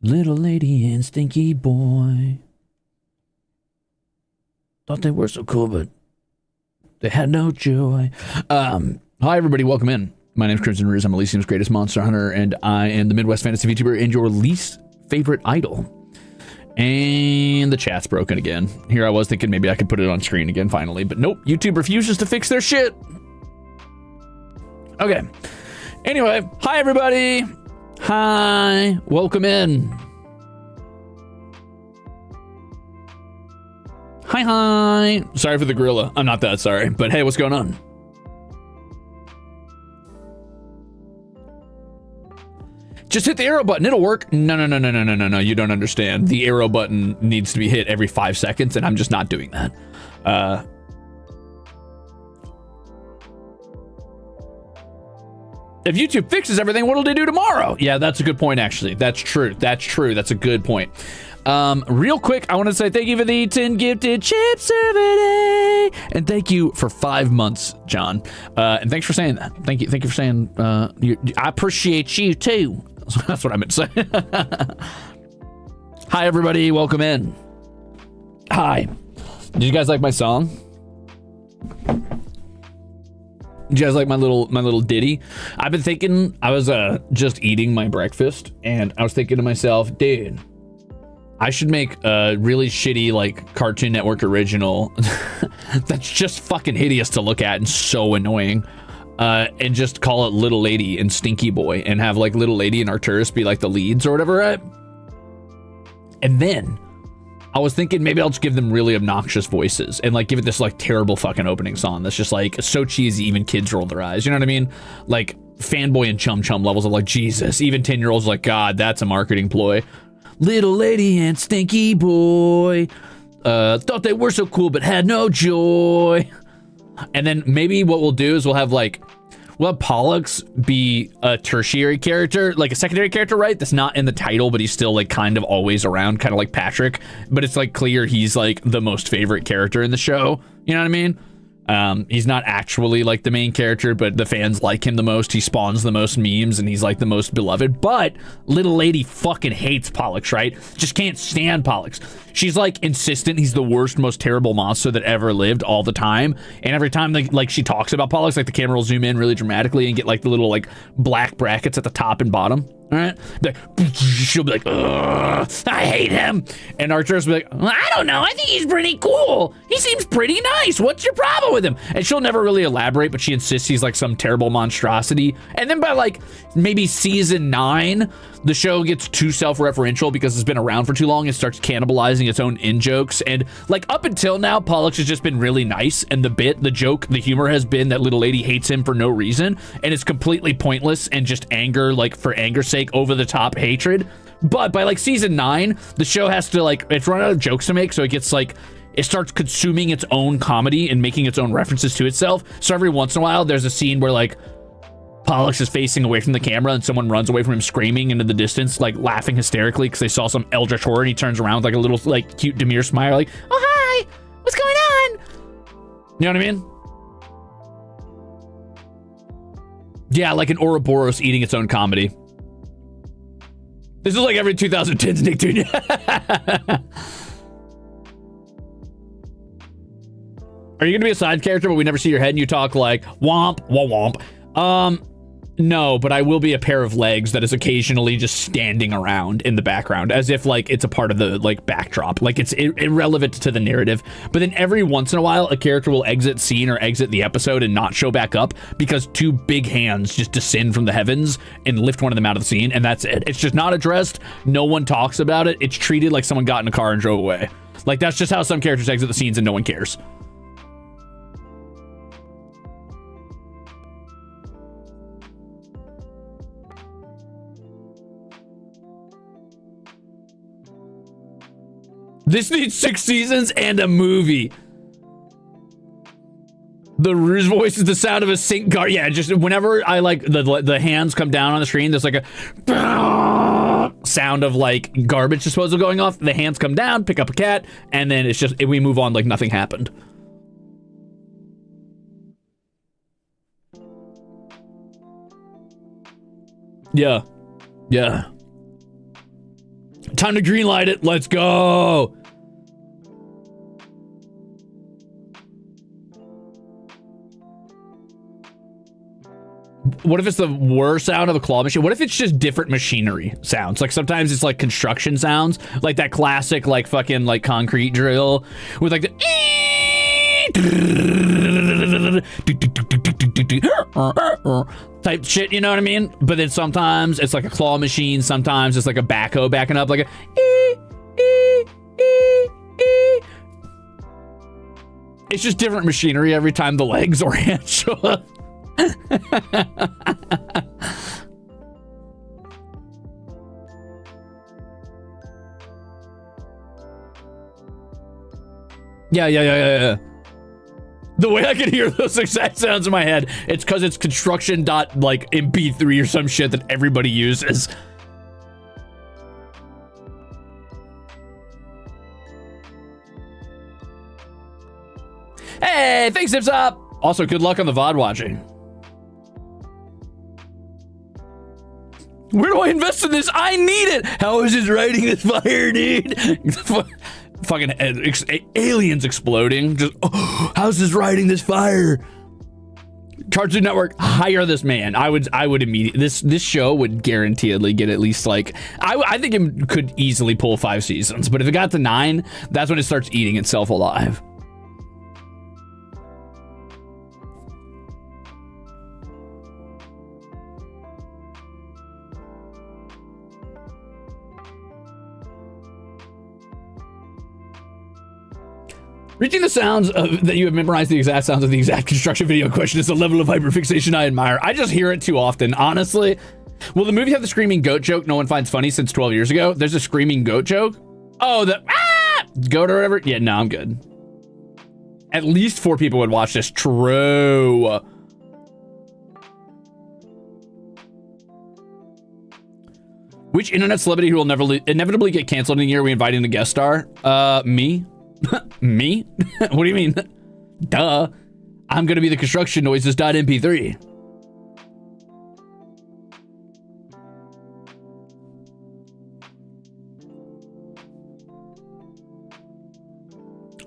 Little lady and stinky boy. Thought they were so cool, but they had no joy. Hi, everybody. Welcome in. My name's Crimzon Rulez. I'm Elysium's greatest monster hunter, and I am the Midwest fantasy VTuber and your least favorite idol. And the chat's broken again. Here I was thinking maybe I could put it on screen again finally, but nope. YouTube refuses to fix their shit. Okay. Anyway, hi, everybody. Hi. Welcome in. Hi. Sorry for the gorilla. I'm not that sorry, but hey, what's going on? Just hit the arrow button. It'll work. No. You don't understand. The arrow button needs to be hit every 5 seconds, and I'm just not doing that. If YouTube fixes everything, what'll they do tomorrow? Yeah, that's a good point, actually. That's true. That's a good point. Real quick, I want to say thank you for the 10 gifted chips every day. And thank you for 5 months, John. And thanks for saying that. Thank you for saying, I appreciate you too. That's what I meant to say. Hi, everybody. Welcome in. Hi. Did you guys like my song? Did you guys like my little ditty? I've been thinking, I was just eating my breakfast, and I was thinking to myself, dude, I should make a really shitty, like, Cartoon Network original that's just fucking hideous to look at and so annoying, and just call it Little Lady and Stinky Boy, and have, like, Little Lady and Arturus be, like, the leads or whatever, right? And then I was thinking maybe I'll just give them really obnoxious voices and, like, give it this, like, terrible fucking opening song that's just, like, so cheesy even kids roll their eyes, you know what I mean? Like, fanboy and chum chum levels of, like, Jesus, even 10-year-olds like, God, that's a marketing ploy. Little lady and stinky boy, thought they were so cool but had no joy. And then maybe what we'll do is we'll have Pollux be a tertiary character, like a secondary character, right? That's not in the title, but he's still, like, kind of always around, kind of like Patrick. But it's, like, clear he's, like, the most favorite character in the show. You know what I mean? He's not actually, like, the main character, but the fans like him the most. He spawns the most memes, and he's, like, the most beloved. But Little Lady fucking hates Pollux, right? Just can't stand Pollux. She's, like, insistent he's the worst, most terrible monster that ever lived all the time. And every time, like she talks about Pollux, like, the camera will zoom in really dramatically and get, like, the little, like, black brackets at the top and bottom. All right, she'll be like, ugh, I hate him. And Arturus will be like, I don't know, I think he's pretty cool. He seems pretty nice. What's your problem with him? And she'll never really elaborate, but she insists he's like some terrible monstrosity. And then by like maybe season 9, the show gets too self-referential because it's been around for too long and starts cannibalizing its own in-jokes. And like up until now, Pollux has just been really nice. And the joke, the humor has been that Little Lady hates him for no reason. And it's completely pointless and just anger, like for anger's sake, over the top hatred. But by like season 9, the show has to like, it's run out of jokes to make. So it gets like, it starts consuming its own comedy and making its own references to itself. So every once in a while, there's a scene where like Pollux is facing away from the camera and someone runs away from him screaming into the distance, like laughing hysterically because they saw some eldritch horror, and he turns around with like a little like cute demure smile, like, oh hi, what's going on? You know what I mean? Yeah, like an Ouroboros eating its own comedy. This is like every 2010s Nicktoon. Are you gonna be a side character but we never see your head and you talk like womp womp womp? No, but I will be a pair of legs that is occasionally just standing around in the background as if like it's a part of the like backdrop, like it's irrelevant to the narrative. But then every once in a while a character will exit scene or exit the episode and not show back up because 2 big hands just descend from the heavens and lift one of them out of the scene, and that's it. It's just not addressed. No one talks about it. It's treated like someone got in a car and drove away. Like that's just how some characters exit the scenes and no one cares. This needs 6 seasons and a movie. The Ruze voice is the sound of a sink guard. Yeah, just whenever I like the hands come down on the screen, there's like a sound of like garbage disposal going off. The hands come down, pick up a cat, and then it's just we move on like nothing happened. Yeah. Time to greenlight it. Let's go. What if it's the worst sound of a claw machine? What if it's just different machinery sounds? Like sometimes it's like construction sounds, like that classic like fucking like concrete drill with like the type shit, you know what I mean? But then sometimes it's like a claw machine, sometimes it's like a backhoe backing up like a it's just different machinery every time the legs or hands show up. Yeah. The way I can hear those exact sounds in my head, it's because it's construction dot like MP3 or some shit that everybody uses. Hey, thanks, Zips Up. Also, good luck on the VOD watching. Where do I invest in this? I need it. How is this writing this fire, dude? Fucking aliens exploding. Just, oh, how's this writing this fire? Cartoon Network, hire this man. I would immediately. This show would guaranteedly get at least like I think it could easily pull 5 seasons. But if it got to 9, that's when it starts eating itself alive. Reaching the sounds of that you have memorized the exact sounds of the exact construction video question is a level of hyperfixation I admire. I just hear it too often, honestly. Will the movie have the screaming goat joke no one finds funny since 12 years ago? There's a screaming goat joke? Oh, the goat or whatever? Yeah, no, I'm good. At least 4 people would watch this. True. Which internet celebrity who will never inevitably get canceled in a year we invite in a guest star? Me. Me? What do you mean? Duh. I'm gonna be the construction noises.mp3.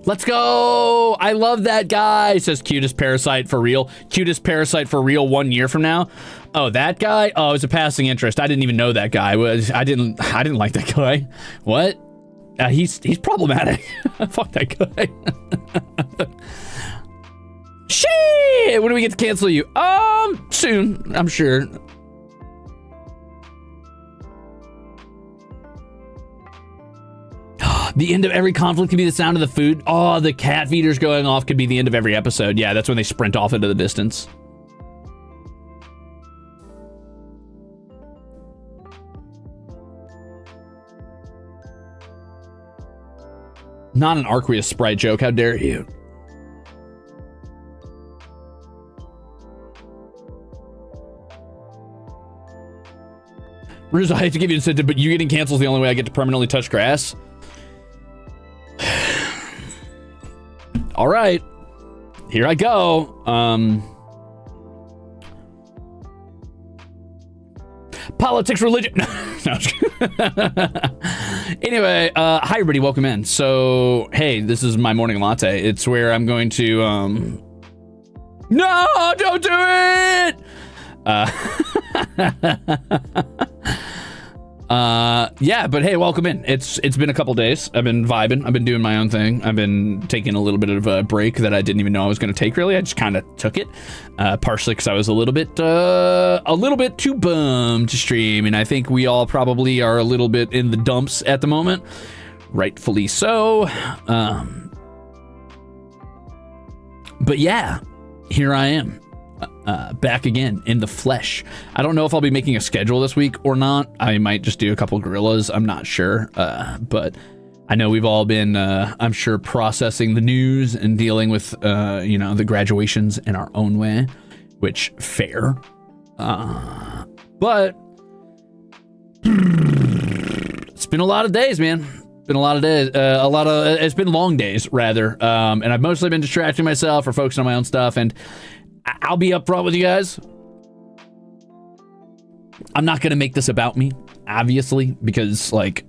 Let's go. I love that guy. Says cutest parasite for real. Cutest parasite for real 1 year from now. Oh, that guy? Oh, it was a passing interest. I didn't even know that guy. I didn't like that guy. What? He's problematic. Fuck that guy. Shit! When do we get to cancel you? Soon, I'm sure. The end of every conflict could be the sound of the food. Oh, the cat feeders going off could be the end of every episode. Yeah, that's when they sprint off into the distance. Not an Arqueous Sprite joke. How dare you? Ruze, I hate to give you incentive, but you getting canceled is the only way I get to permanently touch grass. All right. Here I go. Politics, religion. No, anyway, hi everybody, welcome in. So, hey, this is my morning latte. It's where I'm going to, no, don't do it! Yeah, but hey, welcome in. It's been a couple days. I've been vibing. I've been doing my own thing. I've been taking a little bit of a break that I didn't even know I was going to take, really. I just kind of took it, partially because I was a little bit too bummed to stream, and I think we all probably are a little bit in the dumps at the moment. Rightfully so. But yeah, here I am. Back again in the flesh. I don't know if I'll be making a schedule this week or not. I might just do a couple gorillas. I'm not sure. But I know we've all been, I'm sure, processing the news and dealing with, you know, the graduations in our own way, which fair. But it's been a lot of days, man. Been a lot of days. It's been long days, rather. And I've mostly been distracting myself or focusing on my own stuff. And I'll be upfront with you guys. I'm not going to make this about me, obviously, because, like,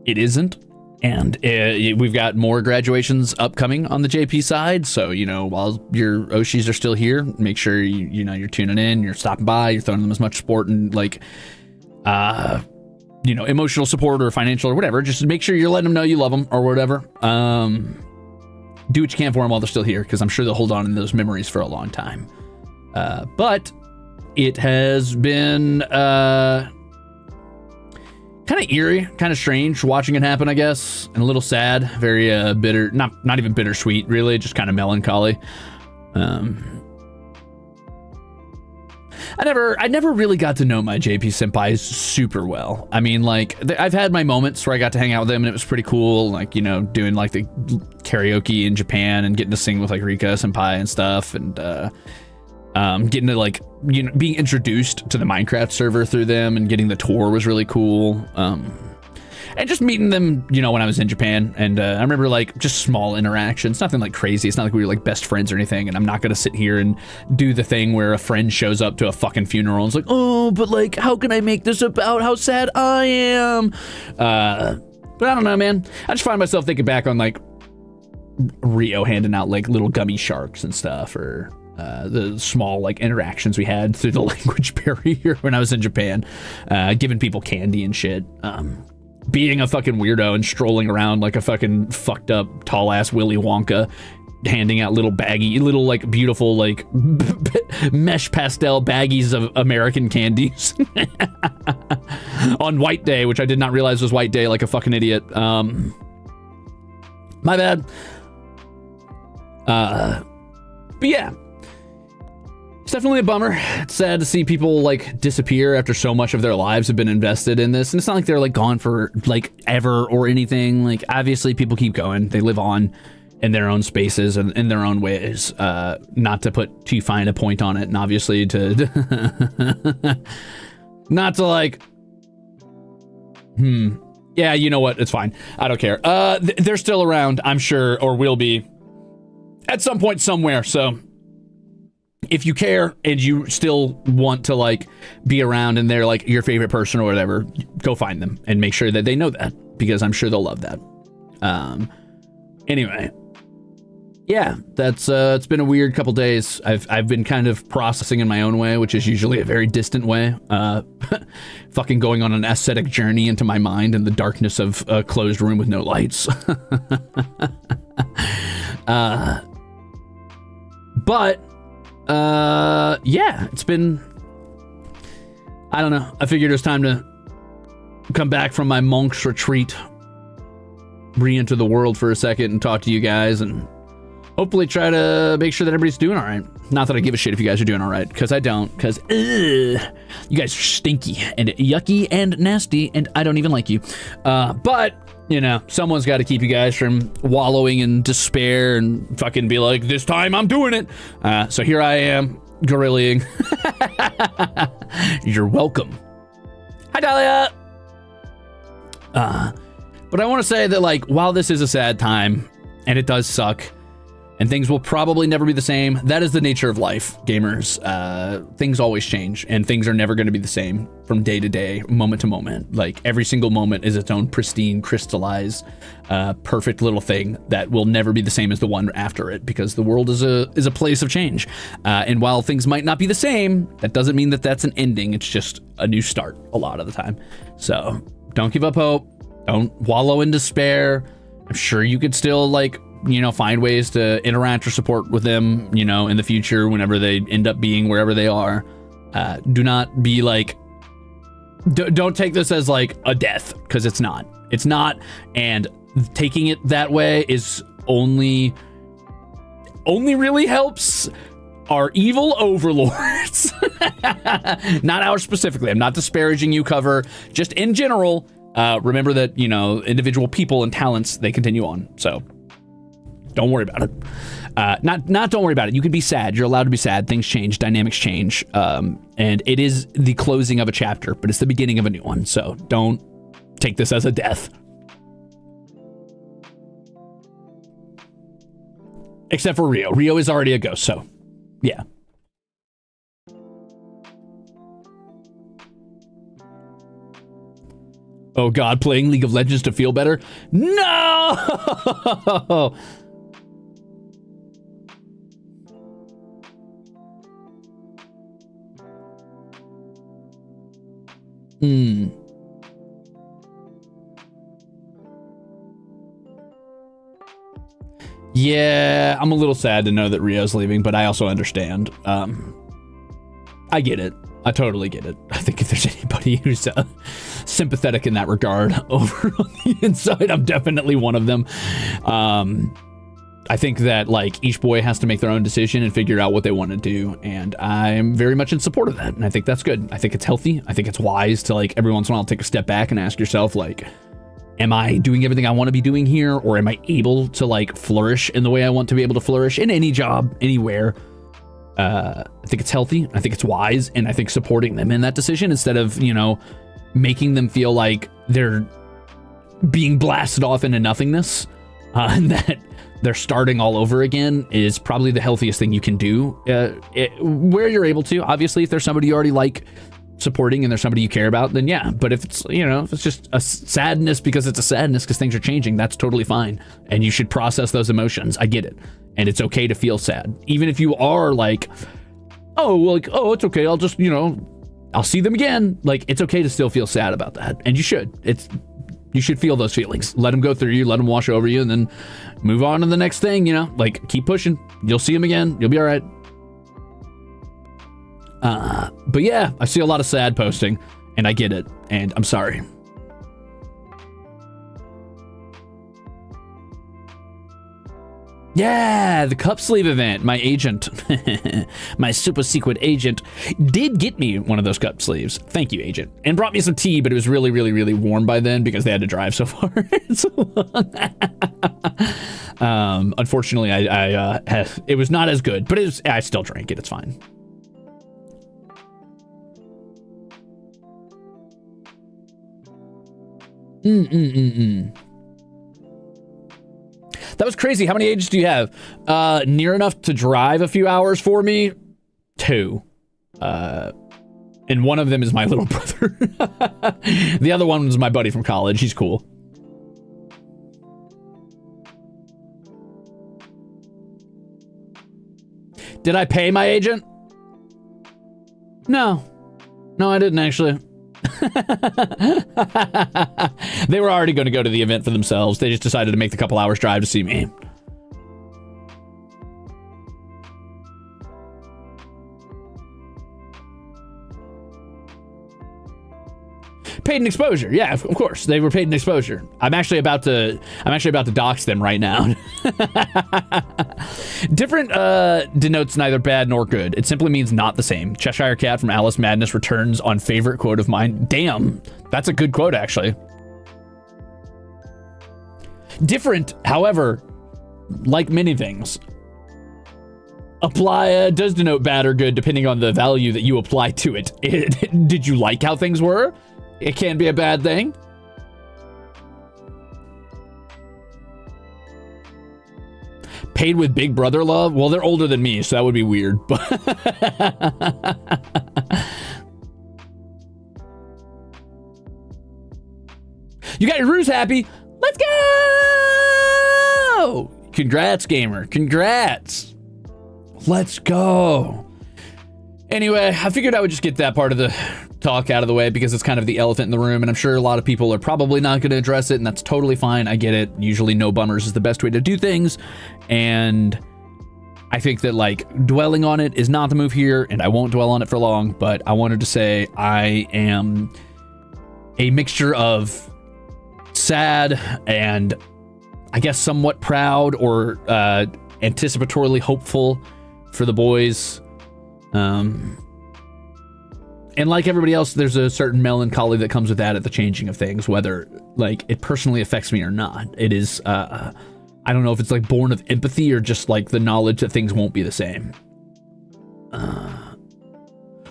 it isn't. And we've got more graduations upcoming on the JP side. So, you know, while your Oshis are still here, make sure you know, you're tuning in, you're stopping by, you're throwing them as much support and like, you know, emotional support or financial or whatever. Just make sure you're letting them know you love them or whatever. Do what you can for them while they're still here, because I'm sure they'll hold on in those memories for a long time. But it has been kind of eerie, kind of strange watching it happen, I guess, and a little sad, very bitter, not even bittersweet, really, just kind of melancholy. I never really got to know my JP senpais super well. I mean, like, I've had my moments where I got to hang out with them and it was pretty cool, like, you know, doing like the karaoke in Japan and getting to sing with like Rika senpai and stuff, and getting to, like, you know, being introduced to the Minecraft server through them and getting the tour was really cool. And just meeting them, you know, when I was in Japan. And I remember, like, just small interactions, nothing like crazy. It's not like we were like best friends or anything. And I'm not going to sit here and do the thing where a friend shows up to a fucking funeral and it's like, oh, but like, how can I make this about how sad I am? But I don't know, man. I just find myself thinking back on like Rio handing out like little gummy sharks and stuff, or the small like interactions we had through the language barrier when I was in Japan, giving people candy and shit, being a fucking weirdo and strolling around like a fucking fucked up tall ass Willy Wonka, handing out little like beautiful like mesh pastel baggies of American candies on White Day, which I did not realize was White Day, like a fucking idiot. My bad. But yeah, it's definitely a bummer. It's sad to see people like disappear after so much of their lives have been invested in this. And it's not like they're like gone for like ever or anything. Like, obviously people keep going. They live on in their own spaces and in their own ways. Not to put too fine a point on it. And obviously to not to like, yeah, you know what? It's fine. I don't care. They're still around, I'm sure, or will be at some point somewhere. So if you care and you still want to like be around and they're like your favorite person or whatever, go find them and make sure that they know that, because I'm sure they'll love that. Anyway, yeah, that's it's been a weird couple days. I've been kind of processing in my own way, which is usually a very distant way. Fucking going on an aesthetic journey into my mind in the darkness of a closed room with no lights. But yeah, it's been, I don't know. I figured it was time to come back from my monk's retreat, re-enter the world for a second and talk to you guys and hopefully try to make sure that everybody's doing all right. Not that I give a shit if you guys are doing all right, because I don't, because you guys are stinky and yucky and nasty and I don't even like you. But you know, someone's got to keep you guys from wallowing in despair and fucking be like, this time I'm doing it. So here I am, gorilling. You're welcome. Hi, Dahlia. But I want to say that, like, while this is a sad time and it does suck and things will probably never be the same, that is the nature of life, gamers. Things always change and things are never going to be the same from day to day, moment to moment. Like, every single moment is its own pristine, crystallized, perfect little thing that will never be the same as the one after it, because the world is a place of change. And while things might not be the same, that doesn't mean that that's an ending. It's just a new start a lot of the time. So don't give up hope. Don't wallow in despair. I'm sure you could still, like, you know, find ways to interact or support with them, you know, in the future whenever they end up being wherever they are. Do not be like, don't take this as like a death, because it's not. It's not, and taking it that way is only really helps our evil overlords. Not ours specifically. I'm not disparaging you, cover. Just in general, remember that, you know, individual people and talents, they continue on. So don't worry about it. Not don't worry about it. You can be sad. You're allowed to be sad. Things change. Dynamics change. And it is the closing of a chapter, but it's the beginning of a new one. So don't take this as a death. Except for Rio. Rio is already a ghost, so yeah. Oh God, playing League of Legends to feel better? No! Yeah, I'm a little sad to know that Rio's leaving, but I also understand. I get it. I totally get it. I think if there's anybody who's sympathetic in that regard over on the inside, I'm definitely one of them. I think that like each boy has to make their own decision and figure out what they want to do, and I'm very much in support of that, and I think that's good. I think it's healthy. I think it's wise to like every once in a while take a step back and ask yourself like, am I doing everything I want to be doing here, or am I able to like flourish in the way I want to be able to flourish in any job, anywhere? I think it's healthy. I think it's wise, and I think supporting them in that decision instead of, you know, making them feel like they're being blasted off into nothingness, and that they're starting all over again is probably the healthiest thing you can do, where you're able to. Obviously, if there's somebody you already like supporting and there's somebody you care about, then yeah. But if it's, you know, if it's just a sadness because it's a sadness because things are changing, that's totally fine, and you should process those emotions. I get it, and it's okay to feel sad, even if you are like, oh, well, like, oh, it's okay, I'll just, you know, I'll see them again. Like, it's okay to still feel sad about that, and you should. You should feel those feelings. Let them go through you, let them wash over you, and then move on to the next thing, you know? Like, keep pushing. You'll see them again. You'll be all right. But yeah, I see a lot of sad posting, and I get it, and I'm sorry. Yeah, the cup sleeve event. My agent, my super secret agent, did get me one of those cup sleeves. Thank you, agent. And brought me some tea, but it was really, really, really warm by then because they had to drive so far. So long. Unfortunately, it was not as good, but I still drank it. It's fine. That was crazy. How many agents do you have? Near enough to drive a few hours for me? 2. And one of them is my little brother. The other one is my buddy from college. He's cool. Did I pay my agent? No. No, I didn't actually. They were already going to go to the event for themselves. They just decided to make the couple hours drive to see me. Paid in exposure. Yeah, of course. They were paid in exposure. I'm actually about to dox them right now. Different denotes neither bad nor good. It simply means not the same. Cheshire Cat from Alice Madness returns on favorite quote of mine. Damn, that's a good quote, actually. Different, however, like many things, does denote bad or good depending on the value that you apply to it. Did you like how things were? It can be a bad thing. Paid with Big Brother love? Well, they're older than me, so that would be weird. But you got your Ruze happy. Let's go! Congrats, gamer. Congrats. Let's go. Anyway, I figured I would just get that part of the talk out of the way because it's kind of the elephant in the room, and I'm sure a lot of people are probably not going to address it, and that's totally fine. I get it. Usually no bummers is the best way to do things, and I think that like dwelling on it is not the move here, and I won't dwell on it for long, but I wanted to say I am a mixture of sad and I guess somewhat proud or anticipatorily hopeful for the boys. And like everybody else, there's a certain melancholy that comes with that at the changing of things, whether like it personally affects me or not. It is, I don't know if it's like born of empathy or just like the knowledge that things won't be the same.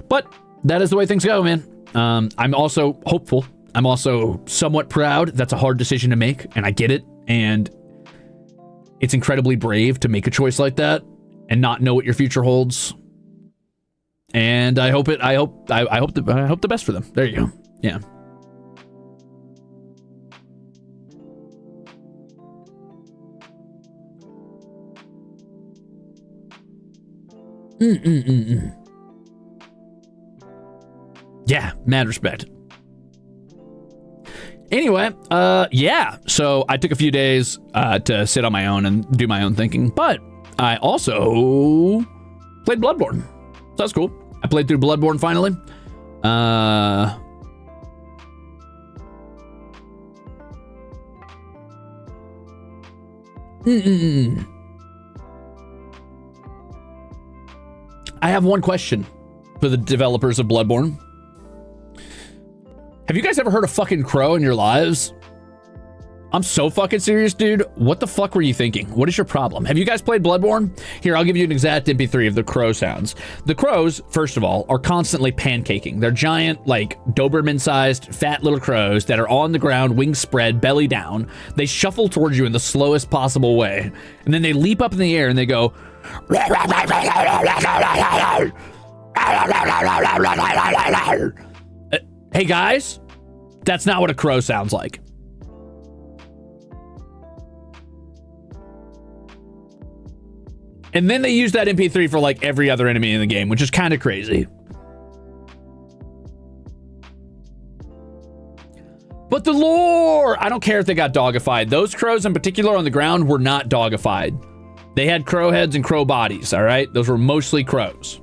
But that is the way things go, man. I'm also hopeful. I'm also somewhat proud. That's a hard decision to make, and I get it. And it's incredibly brave to make a choice like that and not know what your future holds. And I hope the best for them. There you go. Yeah. Yeah, mad respect. Anyway, yeah, so I took a few days to sit on my own and do my own thinking, but I also played Bloodborne. So that's cool. I played through Bloodborne finally. I have one question for the developers of Bloodborne. Have you guys ever heard a fucking crow in your lives? I'm so fucking serious, dude. What the fuck were you thinking? What is your problem? Have you guys played Bloodborne? Here, I'll give you an exact MP3 of the crow sounds. The crows, first of all, are constantly pancaking. They're giant, like, Doberman-sized, fat little crows that are on the ground, wings spread, belly down. They shuffle towards you in the slowest possible way. And then they leap up in the air and they go... Hey, guys, that's not what a crow sounds like. And then they use that MP3 for like every other enemy in the game, which is kind of crazy. But the lore! I don't care if they got dogified. Those crows in particular on the ground were not dogified. They had crow heads and crow bodies, all right? Those were mostly crows.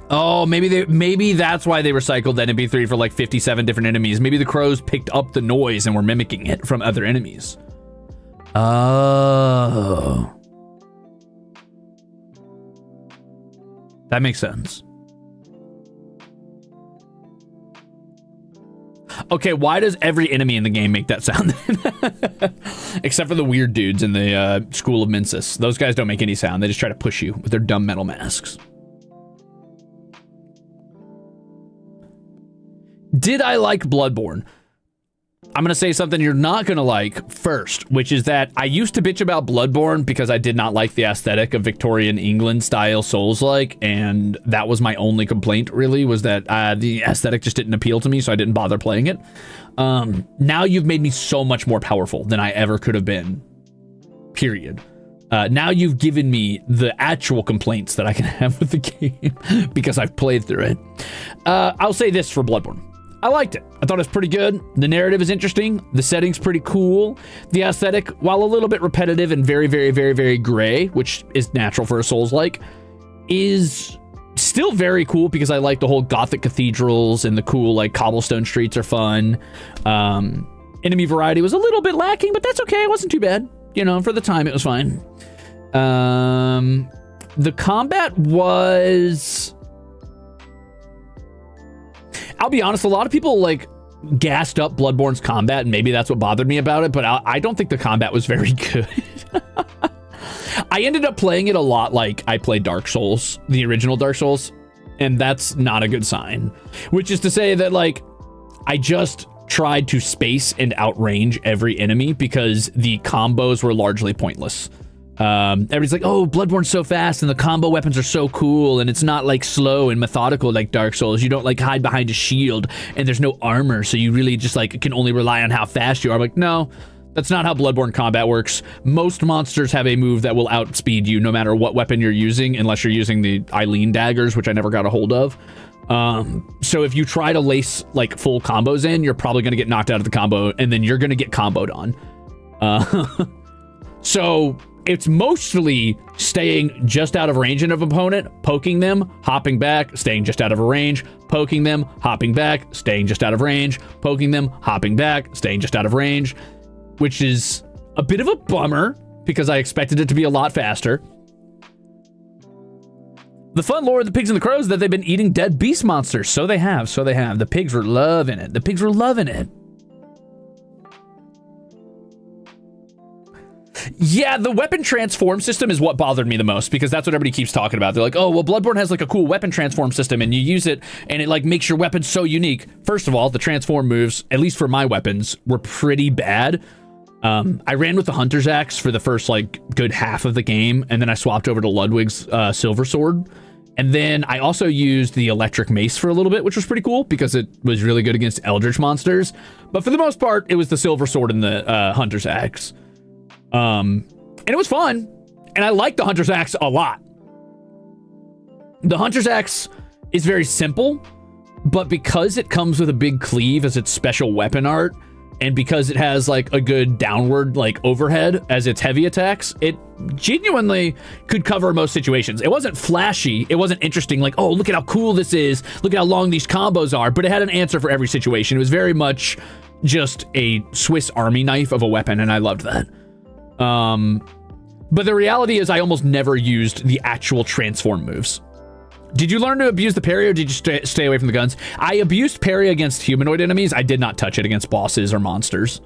Oh, maybe that's why they recycled that MP3 for like 57 different enemies. Maybe the crows picked up the noise and were mimicking it from other enemies. Oh. That makes sense. Okay, why does every enemy in the game make that sound? Except for the weird dudes in the School of Mensis. Those guys don't make any sound. They just try to push you with their dumb metal masks. Did I like Bloodborne? I'm going to say something you're not going to like first, which is that I used to bitch about Bloodborne because I did not like the aesthetic of Victorian England style Souls-like, and that was my only complaint, really, was that the aesthetic just didn't appeal to me, so I didn't bother playing it. Now you've made me so much more powerful than I ever could have been, period. Now you've given me the actual complaints that I can have with the game because I've played through it. I'll say this for Bloodborne. I liked it. I thought it was pretty good. The narrative is interesting. The setting's pretty cool. The aesthetic, while a little bit repetitive and very, very, very, very gray, which is natural for a Souls-like, is still very cool because I like the whole Gothic cathedrals and the cool, like, cobblestone streets are fun. Enemy variety was a little bit lacking, but that's okay. It wasn't too bad. You know, for the time, it was fine. The combat was... I'll be honest, a lot of people like gassed up Bloodborne's combat, and maybe that's what bothered me about it, but I don't think the combat was very good. I ended up playing it a lot like I played Dark Souls, the original Dark Souls, and that's not a good sign. Which is to say that, like, I just tried to space and outrange every enemy because the combos were largely pointless. Everybody's like, oh, Bloodborne's so fast and the combo weapons are so cool and it's not like slow and methodical like Dark Souls. You don't like hide behind a shield and there's no armor, so you really just like can only rely on how fast you are. I'm like, no, that's not how Bloodborne combat works. Most monsters have a move that will outspeed you no matter what weapon you're using, unless you're using the Eileen daggers, which I never got a hold of. So if you try to lace like full combos in, you're probably going to get knocked out of the combo and then you're going to get comboed on. So it's mostly staying just out of range of an opponent, poking them, hopping back, staying just out of range, poking them, hopping back, staying just out of range, poking them, hopping back, staying just out of range, which is a bit of a bummer because I expected it to be a lot faster. The fun lore of the pigs and the crows is that they've been eating dead beast monsters. So they have. The pigs were loving it. Yeah, the weapon transform system is what bothered me the most because that's what everybody keeps talking about. They're like, oh, well, Bloodborne has like a cool weapon transform system and you use it and it like makes your weapon so unique. First of all, the transform moves, at least for my weapons, were pretty bad. I ran with the Hunter's Axe for the first like good half of the game, and then I swapped over to Ludwig's Silver Sword, And then I also used the electric mace for a little bit, which was pretty cool because it was really good against Eldritch monsters. But for the most part, it was the silver sword and the hunter's axe. And it was fun. And I like the hunter's axe a lot. The hunter's axe is very simple, but because it comes with a big cleave as its special weapon art, and because it has like a good downward like overhead as its heavy attacks, it genuinely could cover most situations. It wasn't flashy, it wasn't interesting, like, oh, look at how cool this is, look at how long these combos are, but it had an answer for every situation. It was very much just a Swiss Army knife of a weapon, and I loved that. But the reality is I almost never used the actual transform moves. Did you learn to abuse the parry, or did you stay away from the guns? I abused parry against humanoid enemies. I did not touch it against bosses or monsters.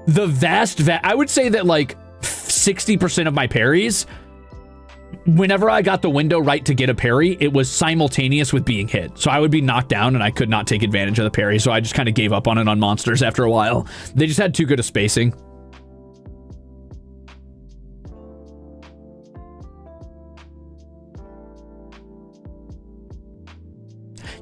The I would say that like 60% of my parries, whenever I got the window right to get a parry, it was simultaneous with being hit. So I would be knocked down and I could not take advantage of the parry. So I just kind of gave up on it on monsters after a while. They just had too good a spacing.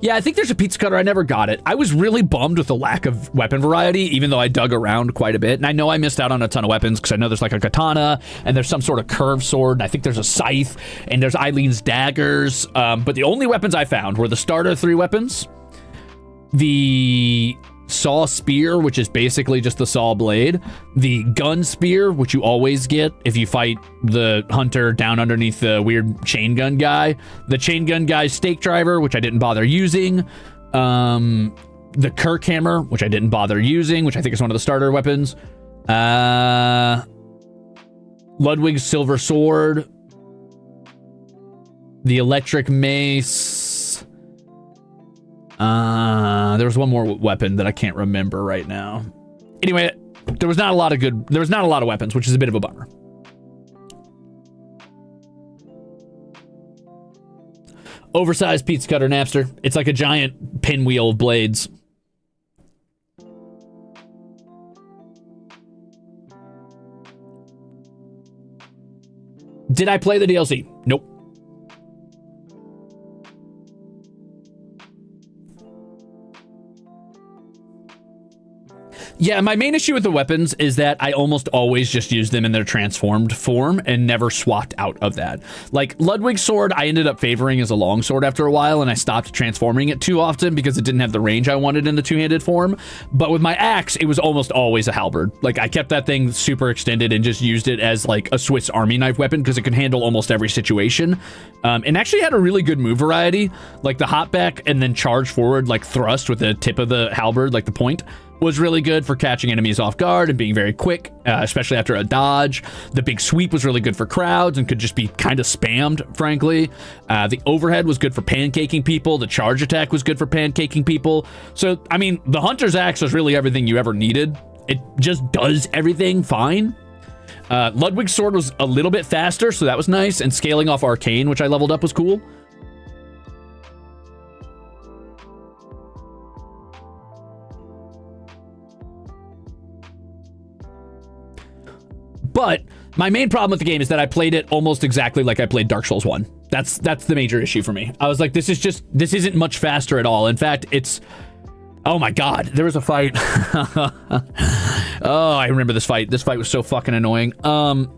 Yeah, I think there's a pizza cutter. I never got it. I was really bummed with the lack of weapon variety, even though I dug around quite a bit. And I know I missed out on a ton of weapons because I know there's like a katana and there's some sort of curved sword. And I think there's a scythe and there's Eileen's daggers. But the only weapons I found were the starter 3 weapons, the saw spear, which is basically just the saw blade, the gun spear, which you always get if you fight the hunter down underneath the weird chain gun guy, the chain gun guy's stake driver, which I didn't bother using, the Kirk hammer, which I didn't bother using, which I think is one of the starter weapons, Ludwig's silver sword, the electric mace. There was one more weapon that I can't remember right now. Anyway, there was not a lot of weapons, which is a bit of a bummer. Oversized pizza cutter Napster. It's like a giant pinwheel of blades. Did I play the DLC? Nope. Yeah, my main issue with the weapons is that I almost always just use them in their transformed form and never swapped out of that. Like, Ludwig's sword, I ended up favoring as a longsword after a while, and I stopped transforming it too often because it didn't have the range I wanted in the two-handed form. But with my axe, it was almost always a halberd. Like, I kept that thing super extended and just used it as, like, a Swiss Army knife weapon because it could handle almost every situation. And actually had a really good move variety. Like, the hop back and then charge forward, like, thrust with the tip of the halberd, like the point, was really good for catching enemies off guard and being very quick, especially after a dodge. The big sweep was really good for crowds and could just be kind of spammed, frankly. The overhead was good for pancaking people. The charge attack was good for pancaking people. So, I mean, the Hunter's Axe was really everything you ever needed. It just does everything fine. Ludwig's sword was a little bit faster, so that was nice. And scaling off Arcane, which I leveled up, was cool. But my main problem with the game is that I played it almost exactly like I played Dark Souls 1. That's the major issue for me. I was like, this isn't much faster at all. In fact, it's, oh my God, there was a fight. Oh, I remember this fight. This fight was so fucking annoying.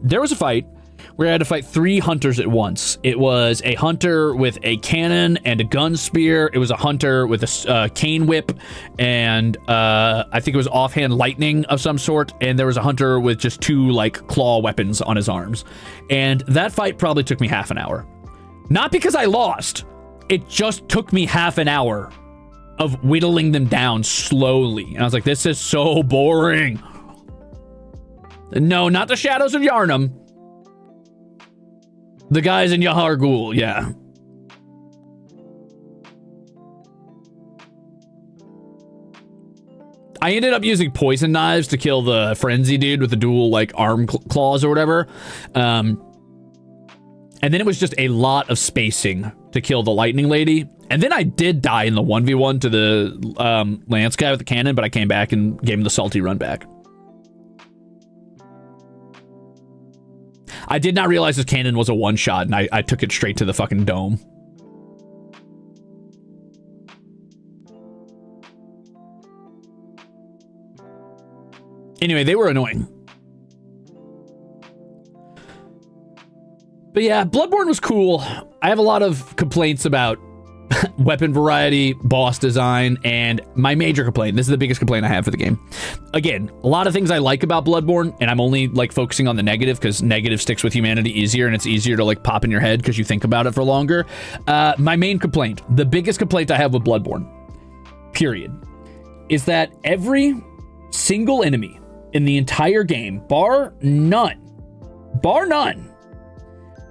There was a fight where I had to fight 3 hunters at once. It was a hunter with a cannon and a gun spear. It was a hunter with a cane whip, and I think it was offhand lightning of some sort. And there was a hunter with just 2 like claw weapons on his arms. And that fight probably took me half an hour. Not because I lost. It just took me half an hour of whittling them down slowly. And I was like, this is so boring. No, not the Shadows of Yharnam. The guys in Yahar Ghul, yeah. I ended up using poison knives to kill the frenzy dude with the dual like arm claws or whatever. And then it was just a lot of spacing to kill the lightning lady. And then I did die in the 1v1 to the lance guy with the cannon, but I came back and gave him the salty run back. I did not realize this cannon was a one-shot, and I took it straight to the fucking dome. Anyway, they were annoying. But yeah, Bloodborne was cool. I have a lot of complaints about weapon variety, boss design, and my major complaint, this is the biggest complaint I have for the game. Again, a lot of things I like about Bloodborne, and I'm only like focusing on the negative because negative sticks with humanity easier, and it's easier to like pop in your head because you think about it for longer. My main complaint, the biggest complaint I have with Bloodborne, period, is that every single enemy in the entire game, bar none,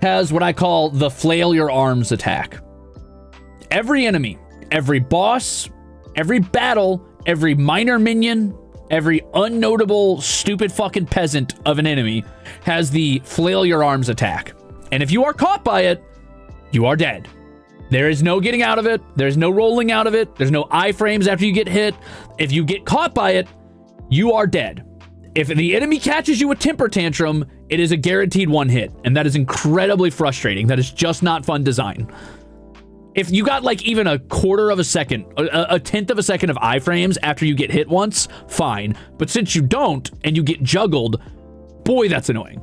has what I call the flail your arms attack. Every enemy, every boss, every battle, every minor minion, every unnotable, stupid fucking peasant of an enemy has the flail your arms attack. And if you are caught by it, you are dead. There is no getting out of it. There's no rolling out of it. There's no iframes after you get hit. If you get caught by it, you are dead. If the enemy catches you with temper tantrum, it is a guaranteed one hit. And that is incredibly frustrating. That is just not fun design. If you got like even a quarter of a second, a tenth of a second of iframes after you get hit once, fine. But since you don't and you get juggled, boy, that's annoying.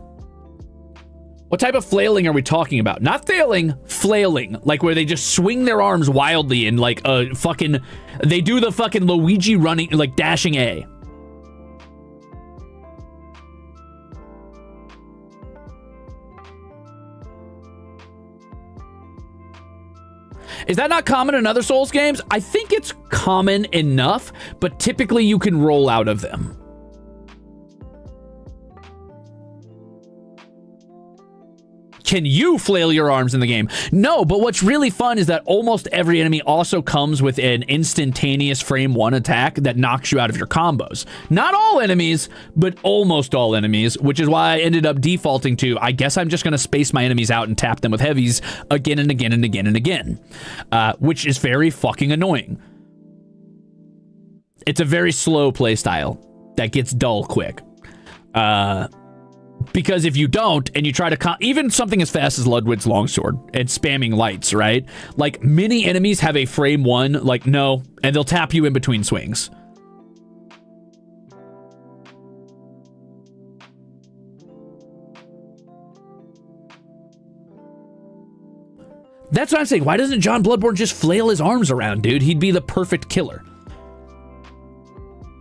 What type of flailing are we talking about? Not failing, flailing. Like where they just swing their arms wildly and like a fucking, they do the fucking Luigi running, like dashing A. Is that not common in other Souls games? I think it's common enough, but typically you can roll out of them. Can you flail your arms in the game? No, but what's really fun is that almost every enemy also comes with an instantaneous frame 1 attack that knocks you out of your combos. Not all enemies, but almost all enemies, which is why I ended up defaulting to, I guess I'm just going to space my enemies out and tap them with heavies again and again and again and again, which is very fucking annoying. It's a very slow playstyle that gets dull quick. Because if you don't, and you try to, even something as fast as Ludwig's Longsword and spamming lights, right? Like, many enemies have a frame 1, like, no, and they'll tap you in between swings. That's what I'm saying. Why doesn't John Bloodborne just flail his arms around, dude? He'd be the perfect killer.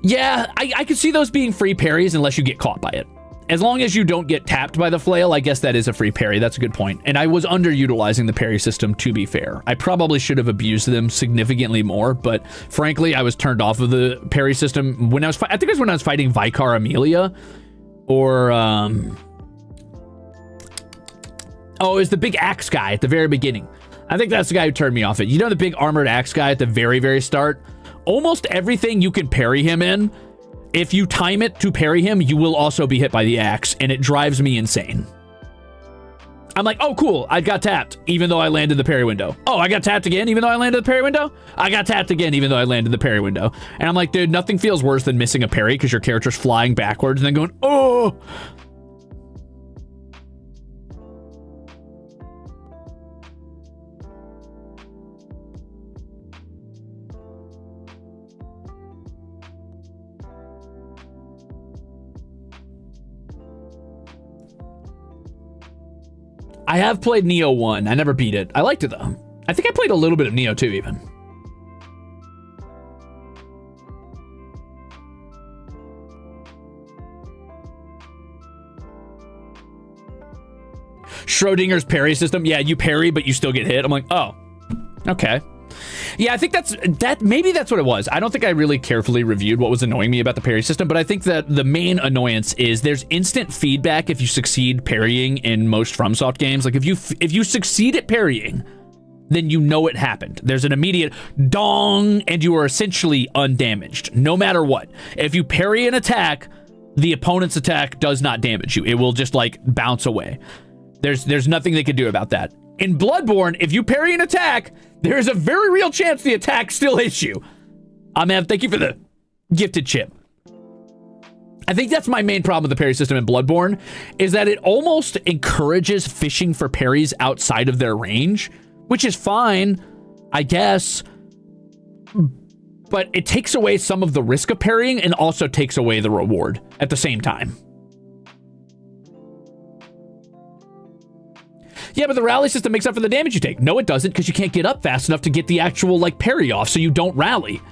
Yeah, I could see those being free parries unless you get caught by it. As long as you don't get tapped by the flail, I guess that is a free parry. That's a good point. And I was underutilizing the parry system, to be fair. I probably should have abused them significantly more, but frankly, I was turned off of the parry system when I was, I think it was when I was fighting Vicar Amelia, or, oh, it was the big axe guy at the very beginning. I think that's the guy who turned me off it. You know the big armored axe guy at the very, very start? Almost everything you can parry him in, if you time it to parry him, you will also be hit by the axe, and it drives me insane. I'm like, oh, cool, I got tapped, even though I landed the parry window. Oh, I got tapped again, even though I landed the parry window? I got tapped again, even though I landed the parry window. And I'm like, dude, nothing feels worse than missing a parry because your character's flying backwards and then going, oh! I have played Neo 1. I never beat it. I liked it, though. I think I played a little bit of Neo 2, even. Schrodinger's parry system. Yeah, you parry, but you still get hit. I'm like, oh, okay. Yeah, I think maybe that's what it was. I don't think I really carefully reviewed what was annoying me about the parry system, but I think that the main annoyance is there's instant feedback if you succeed parrying in most FromSoft games. Like if you succeed at parrying, then you know it happened. There's an immediate dong, and you are essentially undamaged, no matter what. If you parry an attack, the opponent's attack does not damage you. It will just like bounce away. There's nothing they can do about that. In Bloodborne, if you parry an attack, there is a very real chance the attack still hits you. Thank you for the gifted chip. I think that's my main problem with the parry system in Bloodborne, is that it almost encourages fishing for parries outside of their range, which is fine, I guess, but it takes away some of the risk of parrying and also takes away the reward at the same time. Yeah, but the rally system makes up for the damage you take. No, it doesn't, because you can't get up fast enough to get the actual, like, parry off, so you don't rally.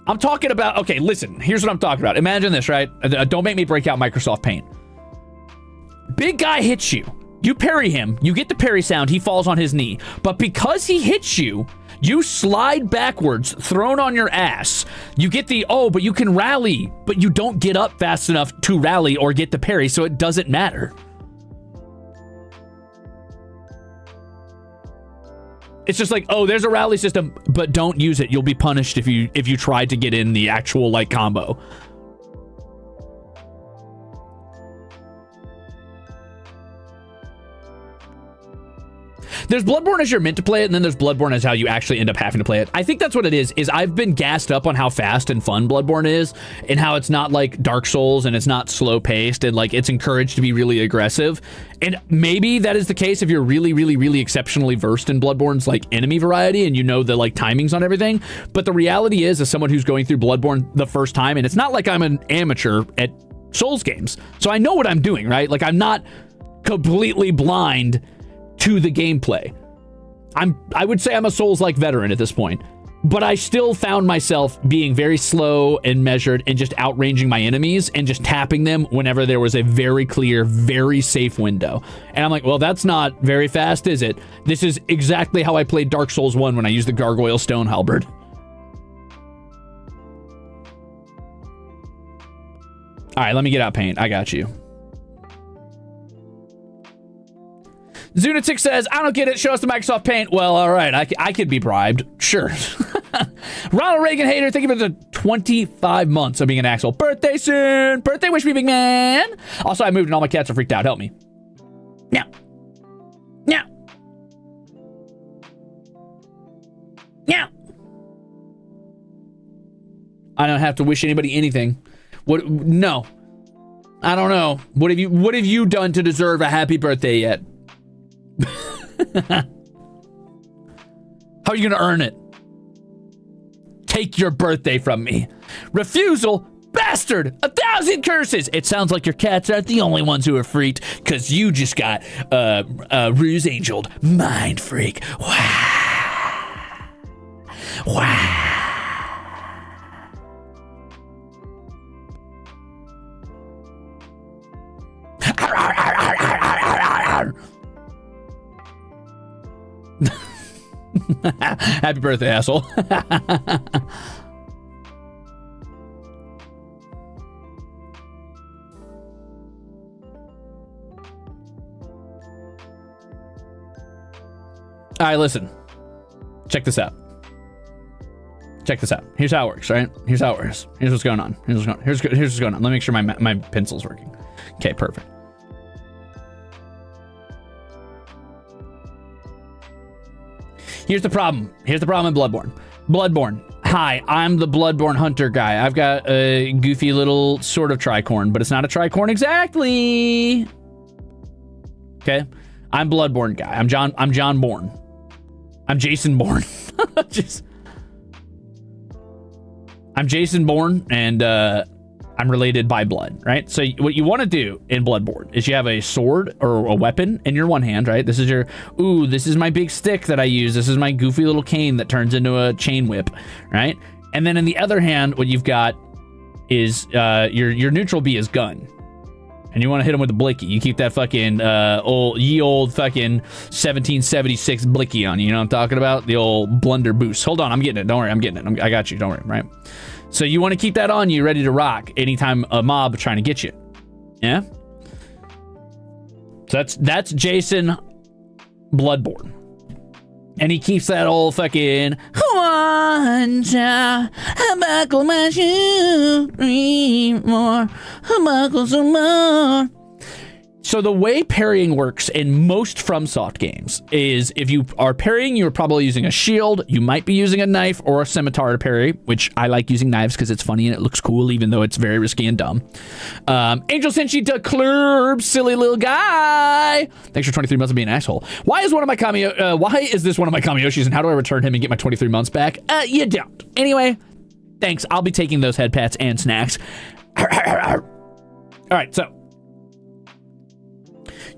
I'm talking about, okay, listen, here's what I'm talking about. Imagine this, right? Don't make me break out Microsoft Paint. Big guy hits you. You parry him. You get the parry sound. He falls on his knee. But because he hits you, you slide backwards, thrown on your ass. You get the, oh, but you can rally, but you don't get up fast enough to rally or get the parry, so it doesn't matter. It's just like, oh, there's a rally system, but don't use it. You'll be punished if you try to get in the actual, like, combo. There's Bloodborne as you're meant to play it, and then there's Bloodborne as how you actually end up having to play it. I think that's what it is I've been gassed up on how fast and fun Bloodborne is, and how it's not like Dark Souls, and it's not slow-paced, and, like, it's encouraged to be really aggressive. And maybe that is the case if you're really, really, really exceptionally versed in Bloodborne's, like, enemy variety, and you know the, like, timings on everything. But the reality is, as someone who's going through Bloodborne the first time, and it's not like I'm an amateur at Souls games, so I know what I'm doing, right? Like, I'm not completely blind to the gameplay. I would say I'm a Souls-like veteran at this point, but I still found myself being very slow and measured and just outranging my enemies and just tapping them whenever there was a very clear, very safe window. And I'm like, well, that's not very fast, is it? This is exactly how I played Dark Souls 1 when I used the Gargoyle Stone Halberd. All right, let me get out paint. I got you. Zunatic says, I don't get it. Show us the Microsoft Paint. Well, all right. I could be bribed. Sure. Ronald Reagan hater, thank you for the 25 months of being an Axel. Birthday soon. Birthday wish me, big man. Also, I moved and all my cats are freaked out. Help me. Meow. Meow. Meow. I don't have to wish anybody anything. What? No. I don't know. What have you done to deserve a happy birthday yet? How are you gonna earn it? Take your birthday from me. Refusal, bastard, 1,000 curses. It sounds like your cats aren't the only ones who are freaked, because you just got Ruze angeled, mind freak. Wow. Wow. Happy birthday, asshole. All right, listen. Check this out. Check this out. Here's how it works, right? Here's how it works. Here's what's going on. Here's what's going on. Let me make sure my pencil's working. Okay, perfect. Here's the problem. Here's the problem in Bloodborne. Bloodborne. Hi, I'm the Bloodborne hunter guy. I've got a goofy little sort of tricorn, but it's not a tricorn exactly. Okay? I'm Bloodborne guy. I'm John Bourne. I'm Jason Bourne. I'm Jason Bourne, and I'm related by blood, right? So what you want to do in Bloodborne is you have a sword or a weapon in your one hand, right? This is your, ooh, this is my big stick that I use. This is my goofy little cane that turns into a chain whip, right? And then in the other hand, what you've got is your neutral B is gun. And you want to hit him with a blicky. You keep that fucking old fucking 1776 blicky on you. You know what I'm talking about? The old blunder boost. Hold on, I'm getting it. Don't worry, I'm getting it. I got you. Don't worry, right? So you want to keep that on you, ready to rock anytime a mob is trying to get you. Yeah? So that's Jason Bloodborne. And he keeps that old fucking one time, I buckle my shoe, 3 more, I buckle some more. So the way parrying works in most FromSoft games is if you are parrying, you're probably using a shield. You might be using a knife or a scimitar to parry, which I like using knives because it's funny and it looks cool, even though it's very risky and dumb. Angel Senshi to Club, silly little guy. Thanks for 23 months of being an asshole. Why is this one of my Kamiyoshis, and how do I return him and get my 23 months back? You don't. Anyway, thanks. I'll be taking those head pats and snacks. All right, so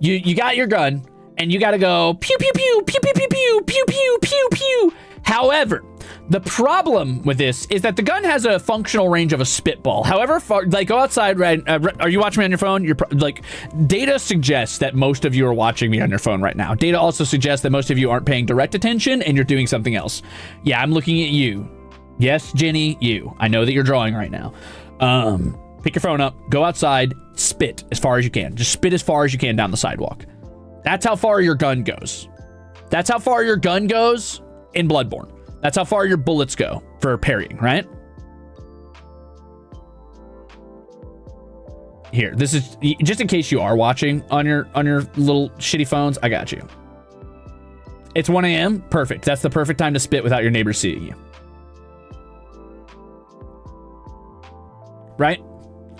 you got your gun, and you got to go pew, pew, pew, pew, pew, pew, pew, pew, pew, pew, pew. However, the problem with this is that the gun has a functional range of a spitball. However, go outside, right? Are you watching me on your phone? Data suggests that most of you are watching me on your phone right now. Data also suggests that most of you aren't paying direct attention and you're doing something else. Yeah, I'm looking at you. Yes, Jenny, you. I know that you're drawing right now. Pick your phone up, go outside, spit as far as you can. Just spit as far as you can down the sidewalk. That's how far your gun goes. That's how far your gun goes in Bloodborne. That's how far your bullets go for parrying, right? Here, this is just in case you are watching on your little shitty phones. I got you. It's 1 a.m. Perfect. That's the perfect time to spit without your neighbors seeing you. Right?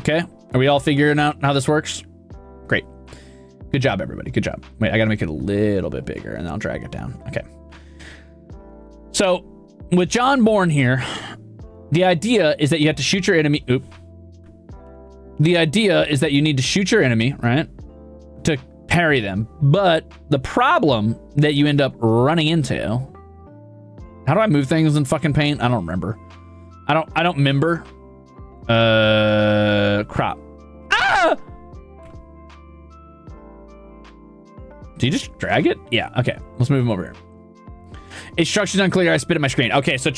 Okay. Are we all figuring out how this works? Great. Good job, everybody. Good job. Wait, I gotta make it a little bit bigger and then I'll drag it down. Okay. So with John Bourne here, the idea is that you have to shoot your enemy. The idea is that you need to shoot your enemy, right? To parry them. But the problem that you end up running into. How do I move things in fucking paint? I don't remember. I don't remember. Crap. Ah! Do you just drag it? Yeah, okay. Let's move him over here. Instructions unclear. I spit at my screen. Okay, so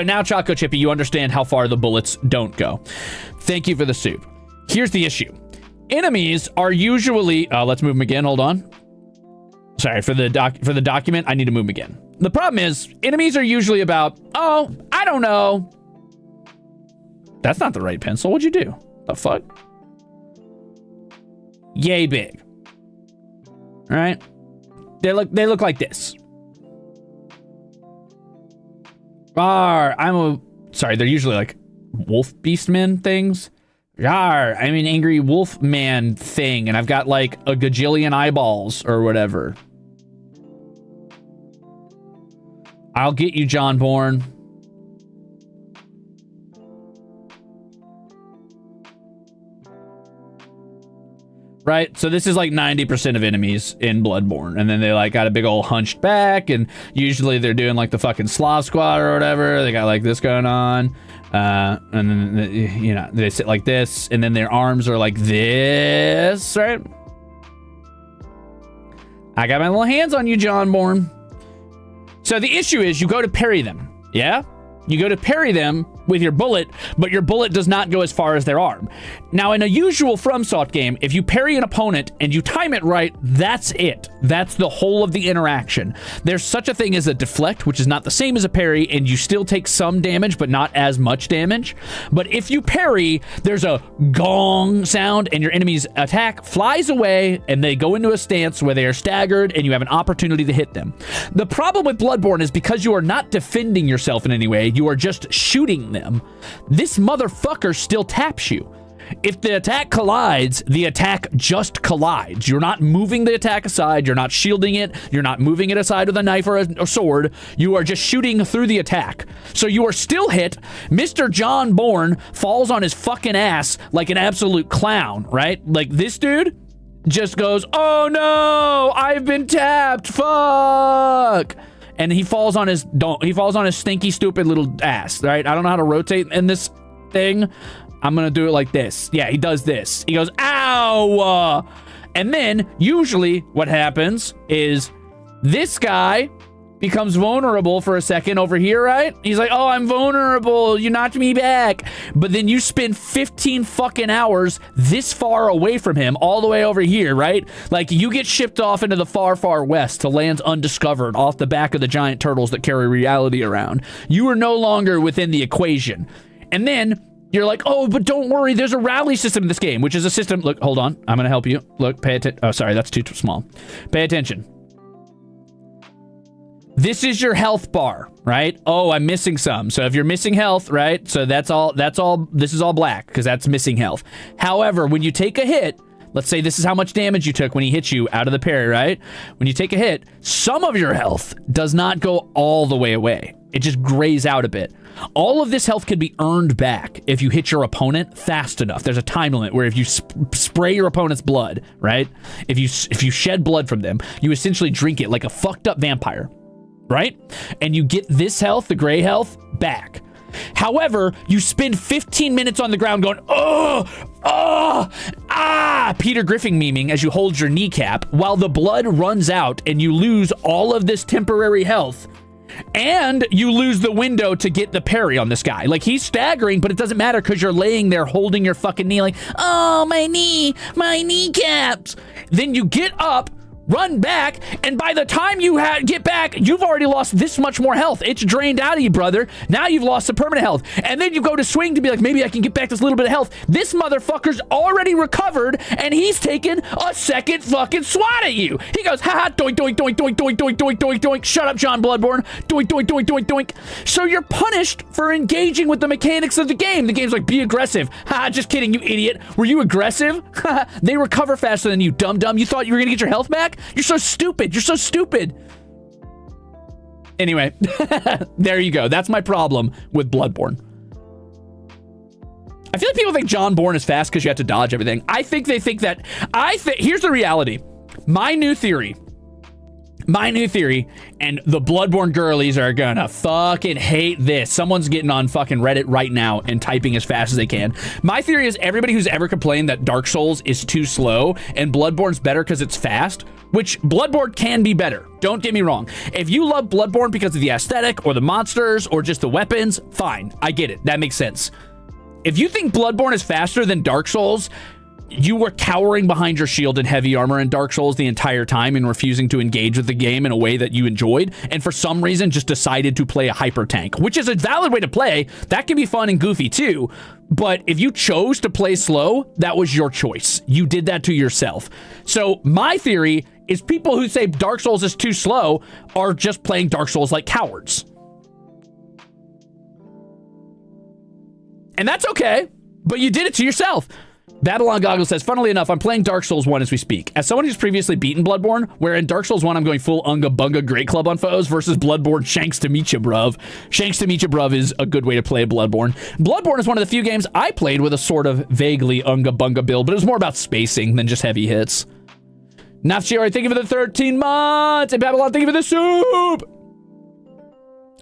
now Choco Chippy, you understand how far the bullets don't go. Thank you for the soup. Here's the issue. Enemies are usually let's move them again. Hold on. Sorry, for the document, I need to move them again. The problem is enemies are usually about, oh, I don't know. That's not the right pencil. What'd you do? The fuck? Yay big. All right. They look like this. Sorry, they're usually like wolf beastmen things. Yar, I'm an angry wolf man thing, and I've got like a gajillion eyeballs or whatever. I'll get you, John Bourne. Right, so this is like 90% of enemies in Bloodborne, and then they like got a big old hunched back, and usually they're doing like the fucking Slav squat or whatever. They got like this going on, and then you know they sit like this, and then their arms are like this, right? I got my little hands on you, John Bourne. So the issue is you go to parry them, yeah? You go to parry them with your bullet, but your bullet does not go as far as their arm. Now, in a usual FromSoft game, if you parry an opponent and you time it right, that's it. That's the whole of the interaction. There's such a thing as a deflect, which is not the same as a parry, and you still take some damage, but not as much damage. But if you parry, there's a gong sound, and your enemy's attack flies away, and they go into a stance where they are staggered, and you have an opportunity to hit them. The problem with Bloodborne is because you are not defending yourself in any way, you are just shooting them. This motherfucker still taps you. If the attack collides, the attack just collides. You're not moving the attack aside. You're not shielding it. You're not moving it aside with a knife or a sword. You are just shooting through the attack. So you are still hit. Mr. John Bourne falls on his fucking ass like an absolute clown, right? Like this dude just goes, oh no, I've been tapped. Fuck. And he falls on his stinky, stupid little ass, right? I don't know how to rotate in this thing. I'm gonna do it like this. Yeah, he does this. He goes, ow! And then, usually, what happens is this guy becomes vulnerable for a second over here, right? He's like, oh, I'm vulnerable. You knocked me back. But then you spend 15 fucking hours this far away from him, all the way over here, right? Like, you get shipped off into the far, far west to lands undiscovered off the back of the giant turtles that carry reality around. You are no longer within the equation. And then You're like, oh, but don't worry, there's a rally system in this game, which is a system. Look, hold on. I'm going to help you. Look, pay attention. Oh, sorry, that's too small. Pay attention. This is your health bar, right? Oh, I'm missing some. So if you're missing health, right? So that's all, this is all black because that's missing health. However, when you take a hit, let's say this is how much damage you took when he hit you out of the parry, right? When you take a hit, some of your health does not go all the way away. It just grays out a bit. All of this health can be earned back if you hit your opponent fast enough. There's a time limit where if you spray your opponent's blood, right? If you shed blood from them, you essentially drink it like a fucked up vampire, right? And you get this health, the gray health, back. However, you spend 15 minutes on the ground going, Peter Griffin memeing as you hold your kneecap while the blood runs out and you lose all of this temporary health. And you lose the window to get the parry on this guy. Like, he's staggering, but it doesn't matter because you're laying there holding your fucking knee like, oh, my knee, my kneecaps. Then you get up, run back, and by the time you get back, you've already lost this much more health. It's drained out of you, brother. Now you've lost some permanent health. And then you go to swing to be like, maybe I can get back this little bit of health. This motherfucker's already recovered, and he's taken a second fucking swat at you. He goes, haha, doink, doink, doink, doink, doink, doink, doink, doink, doink. Shut up, John Bloodborne. Doink, doink, doink, doink, doink. So you're punished for engaging with the mechanics of the game. The game's like, be aggressive. Ha, just kidding, you idiot. Were you aggressive? They recover faster than you, dum-dum. You thought you were gonna get your health back? You're so stupid. You're so stupid. Anyway, there you go. That's my problem with Bloodborne. I feel like people think John Bourne is fast because you have to dodge everything. I think they think that... Here's the reality. My new theory, and the Bloodborne girlies are gonna fucking hate this. Someone's getting on fucking Reddit right now and typing as fast as they can. My theory is everybody who's ever complained that Dark Souls is too slow and Bloodborne's better because it's fast, which Bloodborne can be better. Don't get me wrong. If you love Bloodborne because of the aesthetic or the monsters or just the weapons, fine. I get it. That makes sense. If you think Bloodborne is faster than Dark Souls, you were cowering behind your shield and heavy armor in Dark Souls the entire time and refusing to engage with the game in a way that you enjoyed, and for some reason just decided to play a hyper tank, which is a valid way to play. That can be fun and goofy too, but if you chose to play slow, that was your choice. You did that to yourself. So my theory is people who say Dark Souls is too slow are just playing Dark Souls like cowards. And that's okay, but you did it to yourself. Babylon Goggles says, funnily enough, I'm playing Dark Souls 1 as we speak. As someone who's previously beaten Bloodborne, where in Dark Souls 1 I'm going full Unga Bunga Great Club on foes versus Bloodborne Shanks to meet ya, bruv. Shanks to meet ya, bruv is a good way to play Bloodborne. Bloodborne is one of the few games I played with a sort of vaguely Unga Bunga build, but it was more about spacing than just heavy hits. Nafchiori, thank you for the 13 months! And Babylon, thank you for the soup!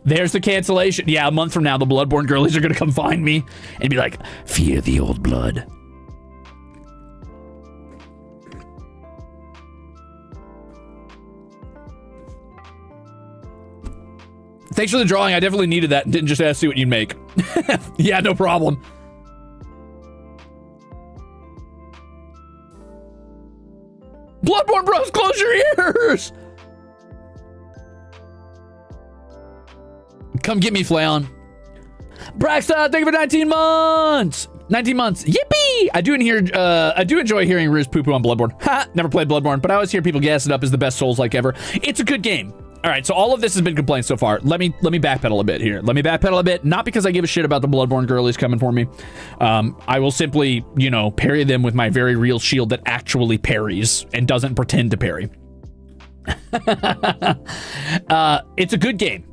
There's the cancellation. Yeah, a month from now, the Bloodborne girlies are gonna come find me and be like, fear the old blood. Thanks for the drawing. I definitely needed that and didn't just ask to see what you'd make. Yeah, no problem. Bloodborne bros, close your ears! Come get me, Flayon. Braxton, thank you for 19 months! 19 months. Yippee! I do enjoy hearing Ruze poo-poo on Bloodborne. Ha! Never played Bloodborne, but I always hear people gas it up as the best Souls-like ever. It's a good game. All right, so all of this has been complaints so far. Let me backpedal a bit here. Let me backpedal a bit, not because I give a shit about the Bloodborne girlies coming for me. I will simply, you know, parry them with my very real shield that actually parries and doesn't pretend to parry. It's a good game.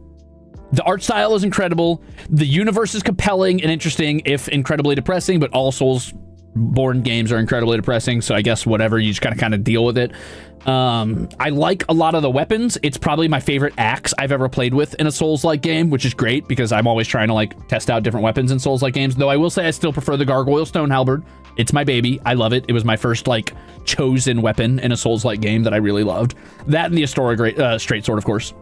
The art style is incredible. The universe is compelling and interesting, if incredibly depressing, but all Soulsborne games are incredibly depressing, so I guess whatever, you just gotta kind of deal with it. I like a lot of the weapons. It's probably my favorite axe I've ever played with in a Souls-like game, which is great because I'm always trying to like test out different weapons in Souls-like games, though I will say I still prefer the Gargoyle Stone Halberd. It's my baby. I love it. It was my first like chosen weapon in a Souls-like game that I really loved. That and the Astora Straight Sword, of course.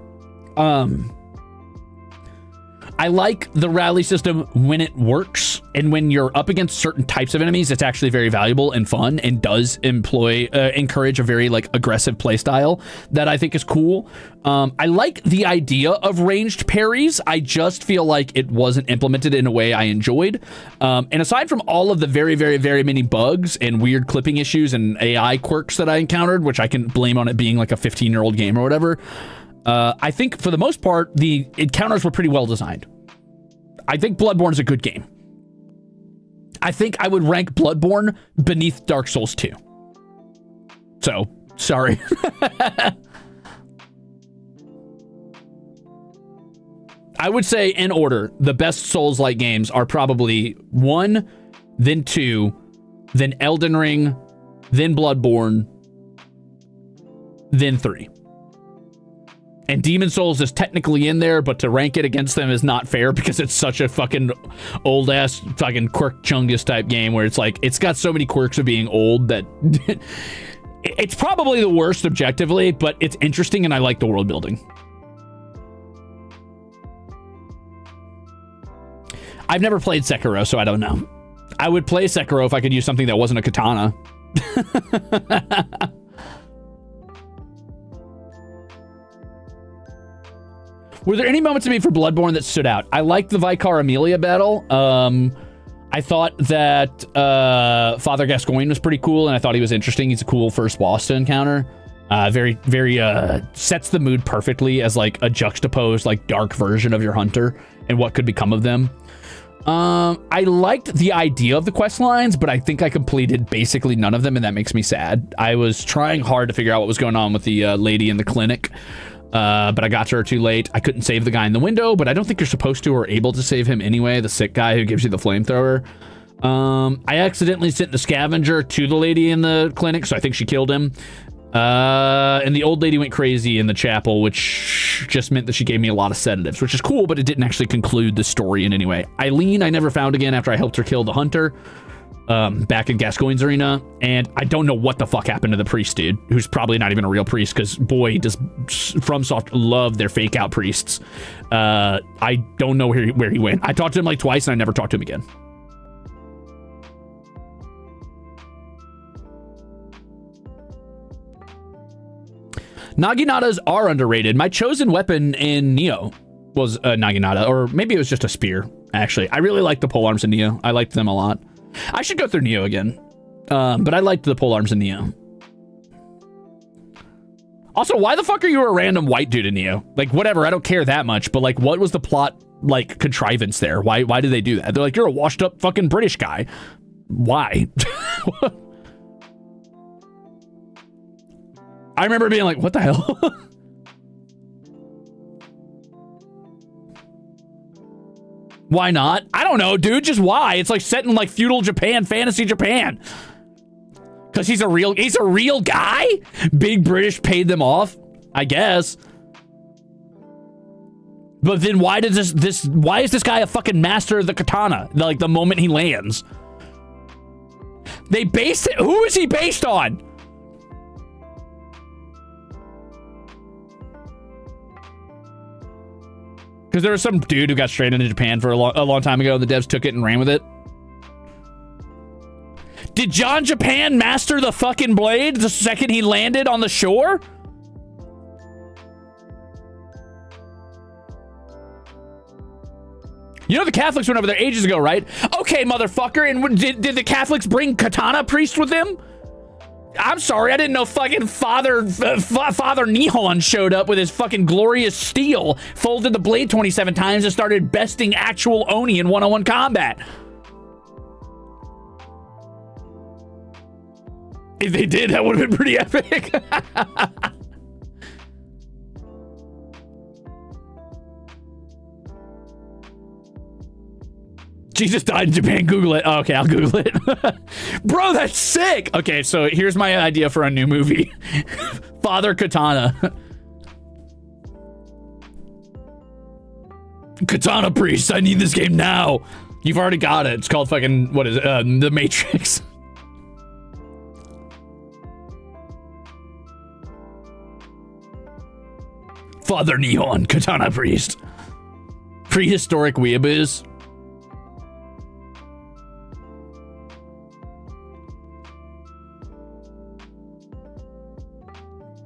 I like the rally system when it works, and when you're up against certain types of enemies, it's actually very valuable and fun, and does encourage a very like aggressive play style that I think is cool. I like the idea of ranged parries. I just feel like it wasn't implemented in a way I enjoyed. And aside from all of the very, very, very many bugs and weird clipping issues and AI quirks that I encountered, which I can blame on it being like a 15-year-old game or whatever, I think for the most part, the encounters were pretty well designed. I think Bloodborne is a good game. I think I would rank Bloodborne beneath Dark Souls 2. So, sorry. I would say in order, the best Souls-like games are probably 1, then 2, then Elden Ring, then Bloodborne, then 3. And Demon Souls is technically in there, but to rank it against them is not fair because it's such a fucking old-ass fucking quirk chungus type game where it's like, it's got so many quirks of being old that it's probably the worst objectively, but it's interesting and I like the world building. I've never played Sekiro, so I don't know. I would play Sekiro if I could use something that wasn't a katana. Were there any moments to me for Bloodborne that stood out? I liked the Vicar Amelia battle. I thought that Father Gascoigne was pretty cool, and I thought he was interesting. He's a cool first boss to encounter. Very sets the mood perfectly as like a juxtaposed, like dark version of your hunter and what could become of them. I liked the idea of the quest lines, but I think I completed basically none of them, and that makes me sad. I was trying hard to figure out what was going on with the lady in the clinic. But I got to her too late. I couldn't save the guy in the window, but I don't think you're supposed to or able to save him anyway, the sick guy who gives you the flamethrower. I accidentally sent the scavenger to the lady in the clinic, so I think she killed him. And the old lady went crazy in the chapel, which just meant that she gave me a lot of sedatives, which is cool, but it didn't actually conclude the story in any way. Eileen, I never found again after I helped her kill the hunter. Back in Gascoigne's arena, and I don't know what the fuck happened to the priest dude, who's probably not even a real priest, because boy, does FromSoft love their fake out priests. I don't know where he went. I talked to him like twice, and I never talked to him again. Naginatas are underrated. My chosen weapon in Neo was a Naginata, or maybe it was just a spear, actually. I really liked the polearms in Neo. I liked them a lot. I should go through Neo again, but I liked the polearms in Neo. Also, why the fuck are you a random white dude in Neo? Like, whatever, I don't care that much, but like, what was the plot, like, contrivance there? Why did they do that? They're like, you're a washed up fucking British guy. Why? I remember being like, what the hell? Why not? I don't know, dude. Just why? It's like set in like feudal Japan, fantasy Japan. Because he's a real guy? Big British paid them off, I guess. But then why does why is this guy a fucking master of the katana? Like the moment he lands. They based it, who is he based on? Because there was some dude who got straight into Japan for a long time ago. The devs took it and ran with it. Did John Japan master the fucking blade the second he landed on the shore? You know the Catholics went over there ages ago, right? Okay, motherfucker. And did the Catholics bring katana priest with them? I'm sorry, I didn't know fucking Father Nihon showed up with his fucking glorious steel, folded the blade 27 times, and started besting actual Oni in one-on-one combat. If they did, that would have been pretty epic. Jesus died in Japan. Google it. Oh, okay, I'll Google it. Bro, that's sick. Okay, so here's my idea for a new movie. Father Katana. Katana Priest, I need this game now. You've already got it. It's called fucking, what is it? The Matrix. Father Nihon, Katana Priest. Prehistoric weeaboos.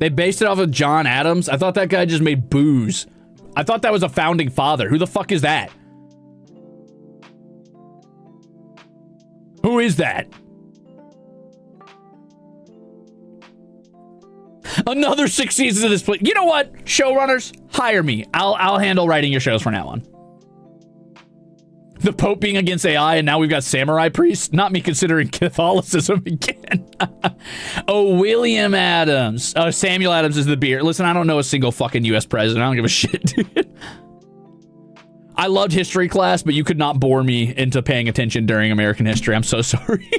They based it off of John Adams. I thought that guy just made booze. I thought that was a founding father. Who the fuck is that? Who is that? Another 6 seasons of this place. You know what? Showrunners, hire me. I'll handle writing your shows from now on. The Pope being against AI, and now we've got samurai priests. Not me considering Catholicism again. Oh, William Adams. Oh, Samuel Adams is the beer. Listen, I don't know a single fucking U.S. president. I don't give a shit, dude. I loved history class, but you could not bore me into paying attention during American history. I'm so sorry.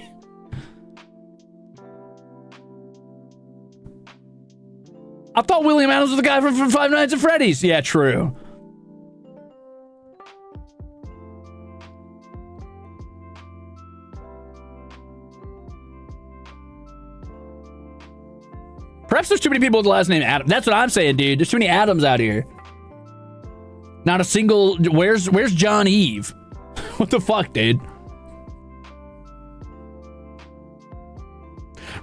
I thought William Adams was the guy from Five Nights at Freddy's. Yeah, true. Perhaps there's too many people with the last name Adam. That's what I'm saying, dude. There's too many Adams out here. Not a single... Where's John Eve? What the fuck, dude?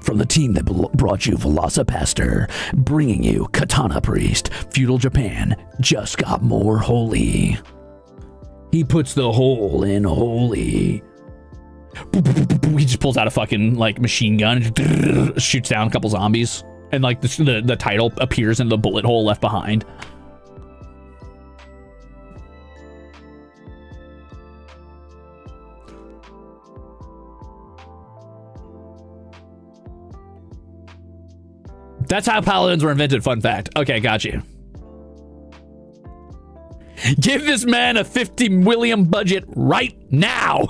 From the team that brought you Velocipaster, bringing you Katana Priest, Feudal Japan just got more holy. He puts the hole in holy. He just pulls out a fucking, like, machine gun and shoots down a couple zombies. And, like, the title appears in the bullet hole left behind. That's how paladins were invented, fun fact. Okay, got you. Give this man a 50 million budget right now.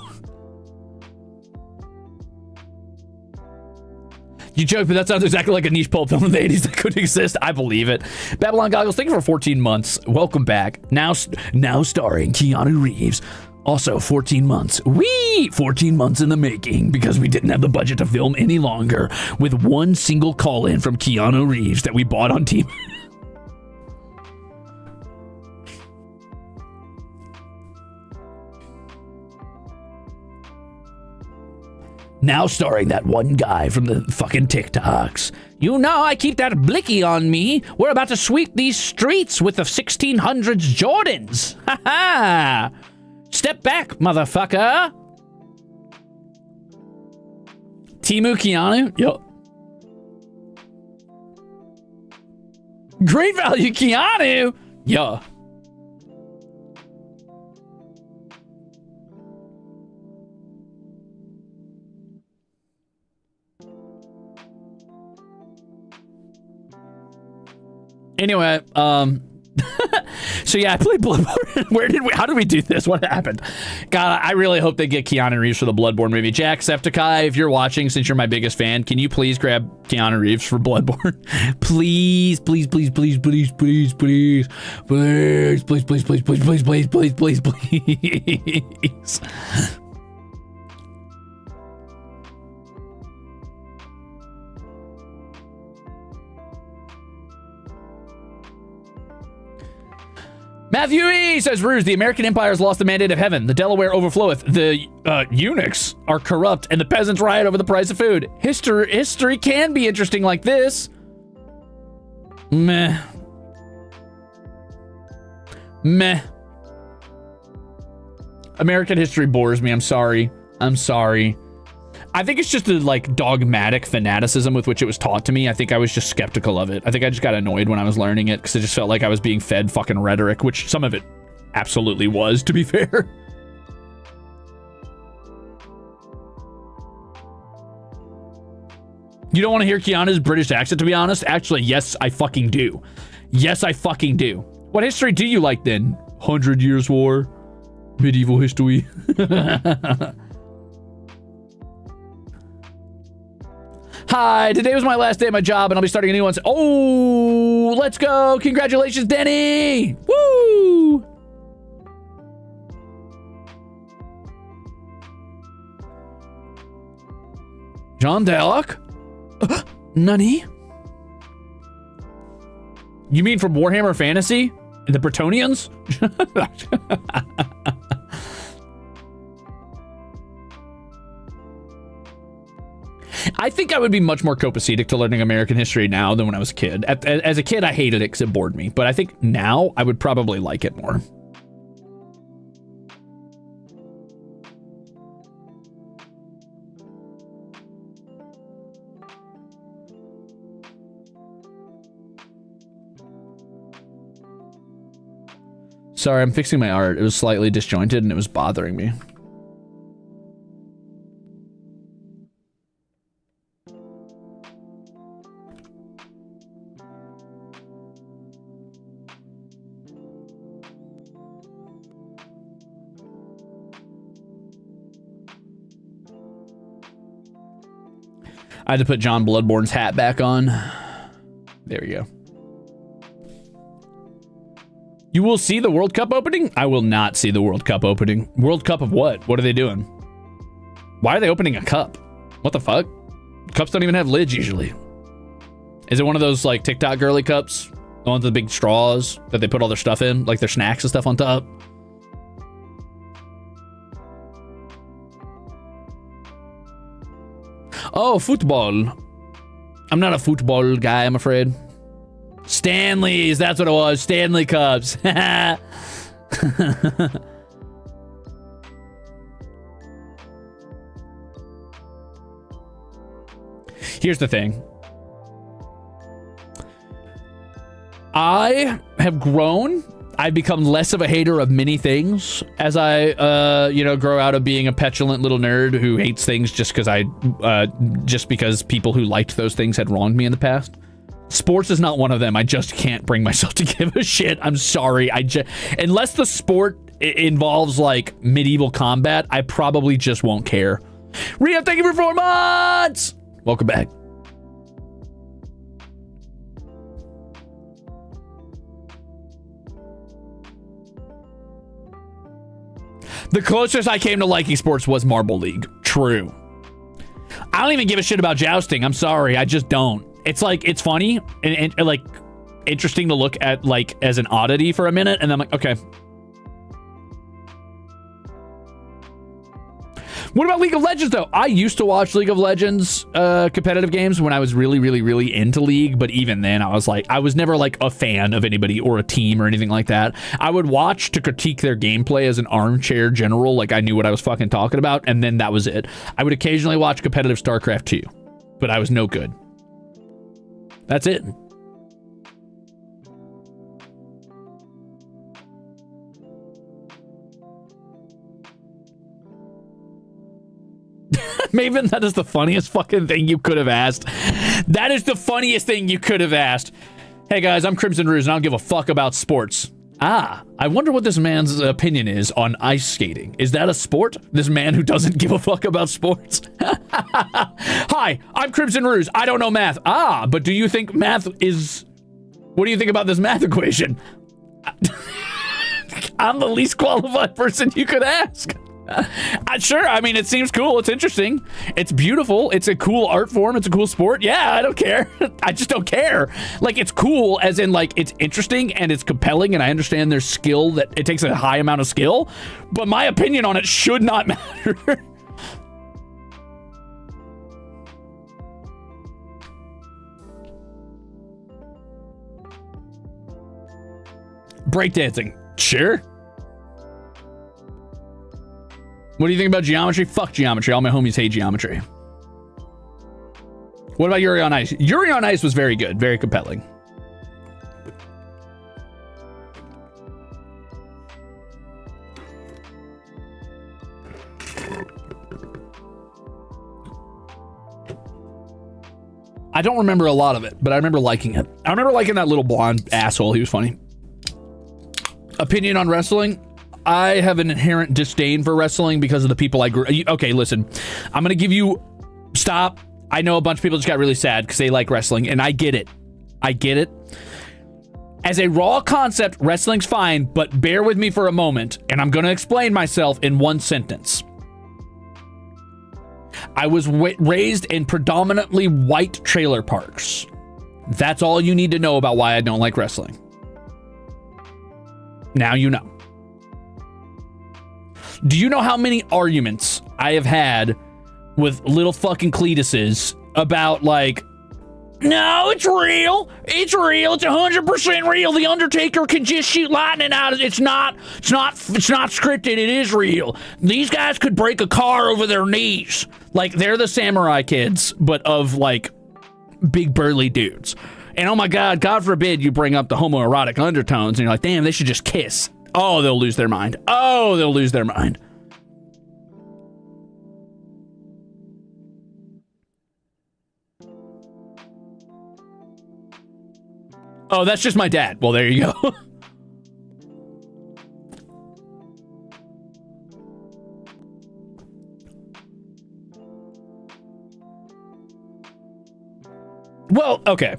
You joke, but that sounds exactly like a niche pulp film in the 80s that couldn't exist. I believe it. Babylon Goggles, thank you for 14 months. Welcome back. Now starring Keanu Reeves. Also 14 months. 14 months in the making because we didn't have the budget to film any longer with one single call-in from Keanu Reeves that we bought on Team. Now starring that one guy from the fucking TikToks. You know I keep that blicky on me. We're about to sweep these streets with the 1600s Jordans. Ha ha! Step back, motherfucker. Timu Keanu? Yup. Great value Keanu? Yeah. Anyway, so yeah, I played Bloodborne. How did we do this? What happened? God, I really hope they get Keanu Reeves for the Bloodborne movie. Jacksepticeye, if you're watching, since you're my biggest fan, can you please grab Keanu Reeves for Bloodborne? Please, please, please, please, please, please, please, please, please, please, please, please, please, please, please, please. Matthew E. says, Ruze, the American Empire has lost the mandate of heaven. The Delaware overfloweth. The eunuchs are corrupt, and the peasants riot over the price of food. History can be interesting like this. Meh. Meh. American history bores me. I'm sorry. I'm sorry. I think it's just the like dogmatic fanaticism with which it was taught to me. I think I was just skeptical of it. I think I just got annoyed when I was learning it because it just felt like I was being fed fucking rhetoric, which some of it absolutely was, to be fair. You don't want to hear Keanu's British accent, to be honest? Actually, yes, I fucking do. Yes, I fucking do. What history do you like then? 100 Years' War? Medieval history? Hi, today was my last day at my job and I'll be starting a new one. Oh, let's go. Congratulations, Denny. Woo. John Dalek? Nani? You mean from Warhammer Fantasy? The Bretonians? I think I would be much more copacetic to learning American history now than when I was a kid. As a kid, I hated it because it bored me. But I think now I would probably like it more. Sorry, I'm fixing my art. It was slightly disjointed and it was bothering me. I had to put John Bloodborne's hat back on. There we go. You will see the World Cup opening? I will not see the World Cup opening. World Cup of what? What are they doing? Why are they opening a cup? What the fuck? Cups don't even have lids usually. Is it one of those like TikTok girly cups? The ones with the big straws that they put all their stuff in? Like their snacks and stuff on top? Oh, football. I'm not a football guy, I'm afraid. Stanley's, that's what it was. Stanley Cups. Here's the thing. I have grown. I've become less of a hater of many things as I, grow out of being a petulant little nerd who hates things just because people who liked those things had wronged me in the past. Sports is not one of them. I just can't bring myself to give a shit. I'm sorry. Unless the sport involves like medieval combat, I probably just won't care. Rio, thank you for 4 months. Welcome back. The closest I came to liking sports was Marble League. True. I don't even give a shit about jousting. I'm sorry. I just don't. It's like, it's funny and like interesting to look at like as an oddity for a minute. And then I'm like, okay. What about League of Legends though? I used to watch League of Legends competitive games when I was really, really, really into League. But even then I was never like a fan of anybody or a team or anything like that. I would watch to critique their gameplay as an armchair general. Like I knew what I was fucking talking about. And then that was it. I would occasionally watch competitive StarCraft 2, but I was no good. That's it. Maven, that is the funniest fucking thing you could have asked. That is the funniest thing you could have asked. Hey guys, I'm Crimzon Rulez and I don't give a fuck about sports. Ah, I wonder what this man's opinion is on ice skating. Is that a sport? This man who doesn't give a fuck about sports? Hi, I'm Crimzon Rulez. I don't know math. Ah, but do you think math is... What do you think about this math equation? I'm the least qualified person you could ask. Sure, I mean, it seems cool. It's interesting. It's beautiful. It's a cool art form. It's a cool sport. Yeah, I don't care. I just don't care. Like, it's cool as in, like, it's interesting and it's compelling and I understand there's skill that it takes a high amount of skill, but my opinion on it should not matter. Breakdancing. Sure. What do you think about geometry? Fuck geometry. All my homies hate geometry. What about Yuri on Ice? Yuri on Ice was very good. Very compelling. I don't remember a lot of it, but I remember liking it. I remember liking that little blonde asshole. He was funny. Opinion on wrestling? I have an inherent disdain for wrestling because of the people I grew... Okay, listen. I'm going to give you... Stop. I know a bunch of people just got really sad because they like wrestling, and I get it. I get it. As a raw concept, wrestling's fine, but bear with me for a moment, and I'm going to explain myself in one sentence. I was raised in predominantly white trailer parks. That's all you need to know about why I don't like wrestling. Now you know. Do you know how many arguments I have had with little fucking Cletuses about like, no, it's real. It's real. It's 100% real. The Undertaker can just shoot lightning out of it. It's not scripted. It is real. These guys could break a car over their knees. Like, they're the samurai kids, but of like big burly dudes. And oh my God forbid you bring up the homoerotic undertones and you're like, damn, they should just kiss. Oh, they'll lose their mind. Oh, they'll lose their mind. Oh, that's just my dad. Well, there you go. Well, okay.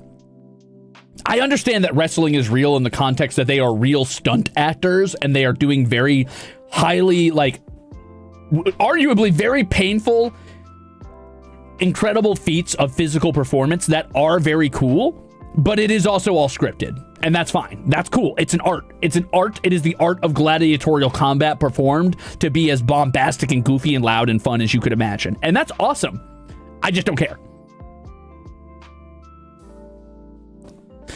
I understand that wrestling is real in the context that they are real stunt actors and they are doing very highly, like, arguably very painful, incredible feats of physical performance that are very cool. But it is also all scripted, and that's fine. That's cool. It's an art. It's an art. It is the art of gladiatorial combat performed to be as bombastic and goofy and loud and fun as you could imagine. And that's awesome. I just don't care.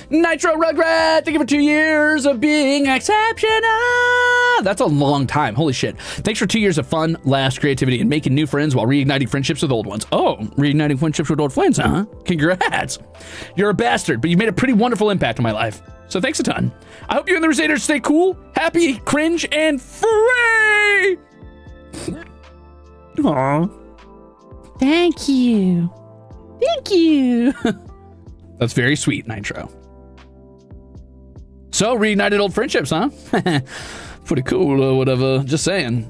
Nitro Rugrat, thank you for 2 years of being exceptional. That's a long time. Holy shit. Thanks for 2 years of fun, laughs, creativity, and making new friends while reigniting friendships with old ones. Oh, reigniting friendships with old friends, huh? Congrats. You're a bastard, but you made a pretty wonderful impact on my life. So thanks a ton. I hope you and the Rusaders stay cool, happy, cringe, and free. Aw. Thank you. Thank you. That's very sweet, Nitro. So, reunited old friendships, huh? Pretty cool or whatever. Just saying.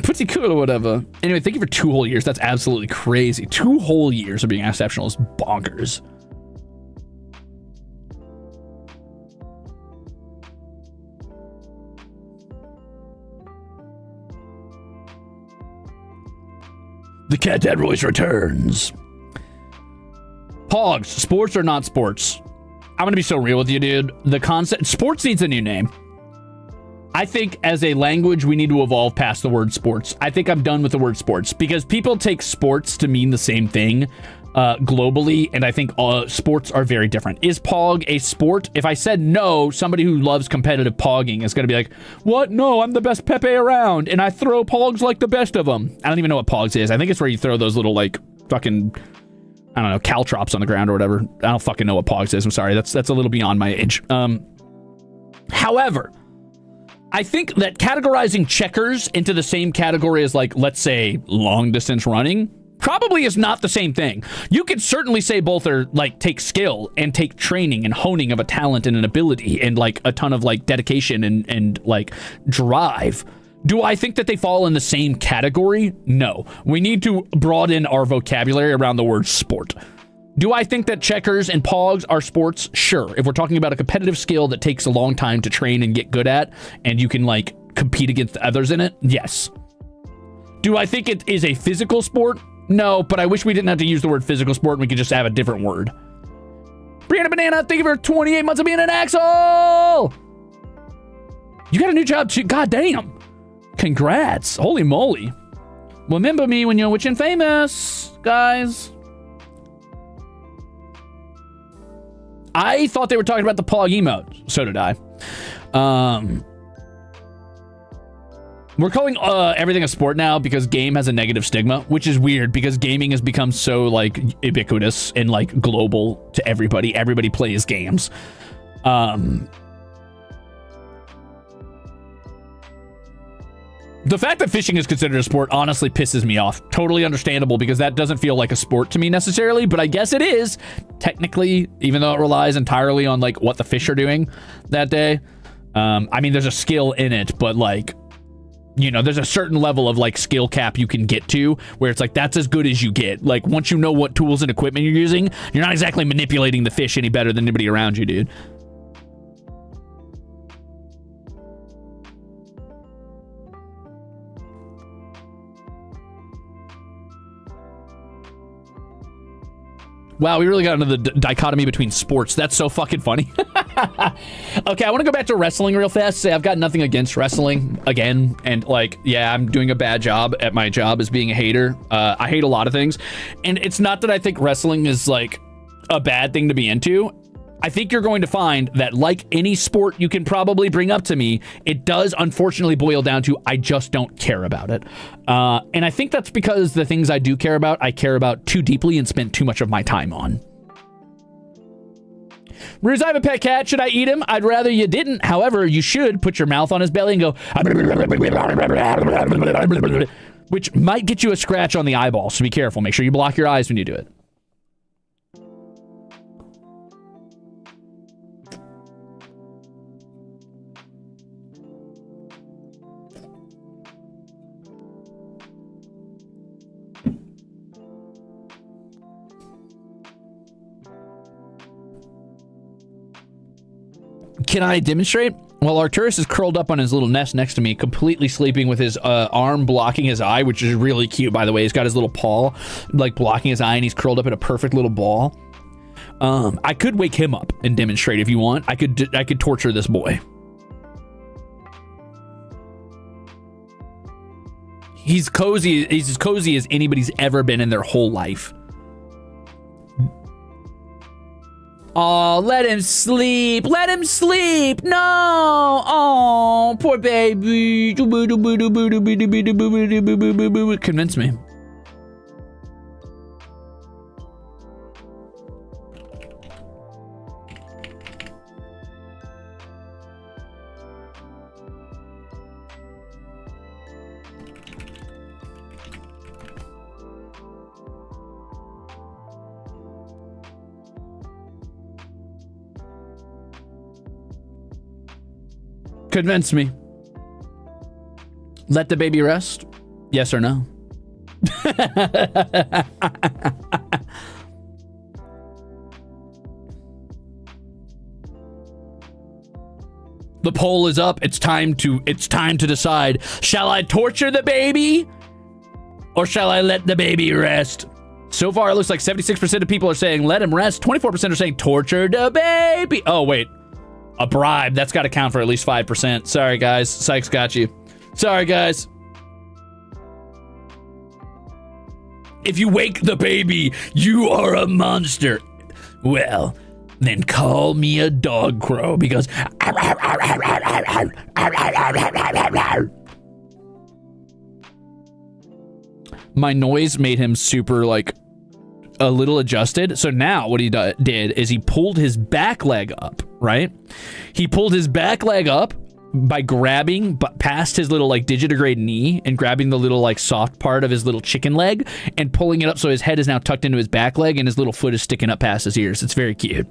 Pretty cool or whatever. Anyway, thank you for 2 whole years. That's absolutely crazy. 2 whole years of being exceptional is bonkers. The Cat Dad Royce returns. Pogs, sports or not sports? I'm going to be so real with you, dude. The concept, sports needs a new name. I think as a language, we need to evolve past the word sports. I think I'm done with the word sports because people take sports to mean the same thing globally. And I think sports are very different. Is Pog a sport? If I said no, somebody who loves competitive pogging is going to be like, what? No, I'm the best Pepe around. And I throw Pogs like the best of them. I don't even know what Pogs is. I think it's where you throw those little like fucking, I don't know, caltrops on the ground or whatever. I don't fucking know what Pogs is. I'm sorry. That's a little beyond my age. However, I think that categorizing checkers into the same category as, like, let's say long distance running probably is not the same thing. You could certainly say both are like take skill and take training and honing of a talent and an ability and like a ton of like dedication and like drive. Do I think that they fall in the same category? No. We need to broaden our vocabulary around the word sport. Do I think that checkers and pogs are sports? Sure. If we're talking about a competitive skill that takes a long time to train and get good at, and you can like compete against others in it, yes. Do I think it is a physical sport? No, but I wish we didn't have to use the word physical sport and we could just have a different word. Brianna Banana, thank you for 28 months of being an Axel! You got a new job too? God damn. Congrats. Holy moly. Remember me when you're rich and famous, guys. I thought they were talking about the Pog emote. So did I. We're calling everything a sport now because game has a negative stigma, which is weird because gaming has become so like ubiquitous and like global to everybody. Everybody plays games. The fact that fishing is considered a sport honestly pisses me off. Totally understandable because that doesn't feel like a sport to me necessarily, but I guess it is technically, even though it relies entirely on like what the fish are doing that day. I mean, there's a skill in it, but like, you know, there's a certain level of like skill cap you can get to where it's like, that's as good as you get. Like once you know what tools and equipment you're using, you're not exactly manipulating the fish any better than anybody around you, dude. Wow, we really got into the dichotomy between sports. That's so fucking funny. Okay, I want to go back to wrestling real fast. Say I've got nothing against wrestling again, and like, yeah, I'm doing a bad job at my job as being a hater. I hate a lot of things, and it's not that I think wrestling is like a bad thing to be into. I think you're going to find that, like any sport you can probably bring up to me, it does unfortunately boil down to I just don't care about it. And I think that's because the things I do care about, I care about too deeply and spend too much of my time on. Ruze, I have a pet cat. Should I eat him? I'd rather you didn't. However, you should put your mouth on his belly and go, which might get you a scratch on the eyeball, so be careful. Make sure you block your eyes when you do it. Can I demonstrate? Well, Arturus is curled up on his little nest next to me, completely sleeping with his arm blocking his eye, which is really cute, by the way. He's got his little paw, like, blocking his eye, and he's curled up in a perfect little ball. I could wake him up and demonstrate if you want. I could torture this boy. He's cozy. He's as cozy as anybody's ever been in their whole life. Oh, let him sleep. Let him sleep. No. Oh, poor baby. Convince me. Convince me. Let the baby rest? Yes or no? The poll is up. It's time to decide. Shall I torture the baby? Or shall I let the baby rest? So far, it looks like 76% of people are saying let him rest. 24% are saying torture the baby. Oh, wait. A bribe. That's got to count for at least 5%. Sorry, guys. Sykes got you. Sorry, guys. If you wake the baby, you are a monster. Well, then call me a dog crow because... My noise made him super, like, a little adjusted. So now what he did is he pulled his back leg up, right? He pulled his back leg up by grabbing past his little like digitigrade knee and grabbing the little like soft part of his little chicken leg and pulling it up so his head is now tucked into his back leg and his little foot is sticking up past his ears. It's very cute.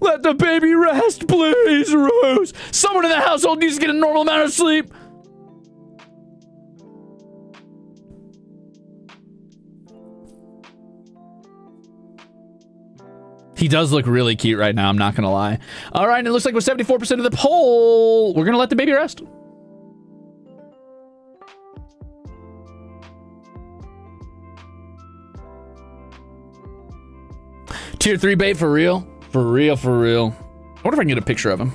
Let the baby rest, please, Rose. Someone in the household needs to get a normal amount of sleep. He does look really cute right now, I'm not gonna lie. All right, and it looks like with 74% of the poll, we're gonna let the baby rest. Tier 3 bait for real? For real, for real. I wonder if I can get a picture of him.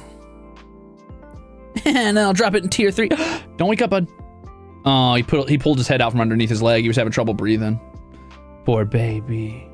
And then I'll drop it in tier 3. Don't wake up, bud. Oh, he pulled his head out from underneath his leg. He was having trouble breathing. Poor baby.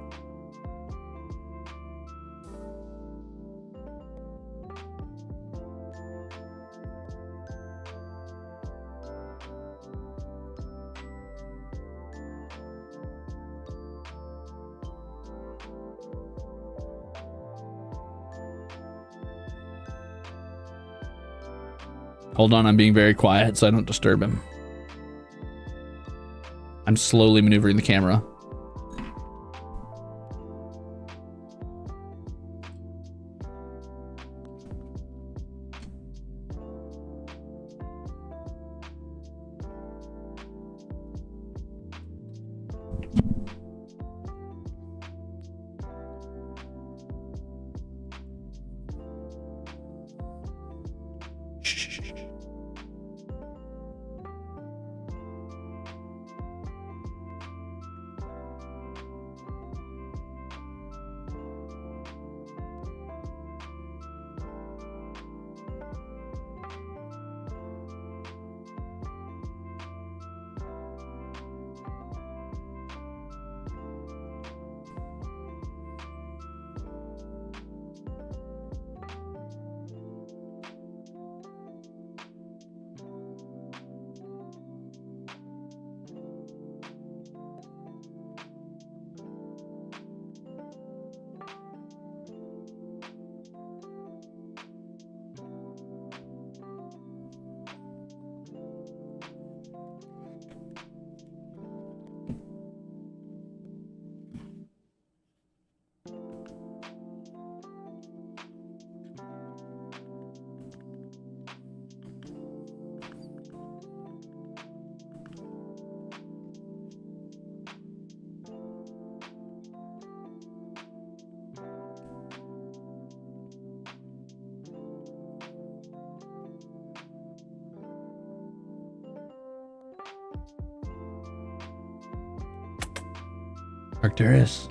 Hold on, I'm being very quiet so I don't disturb him. I'm slowly maneuvering the camera. Arcturus.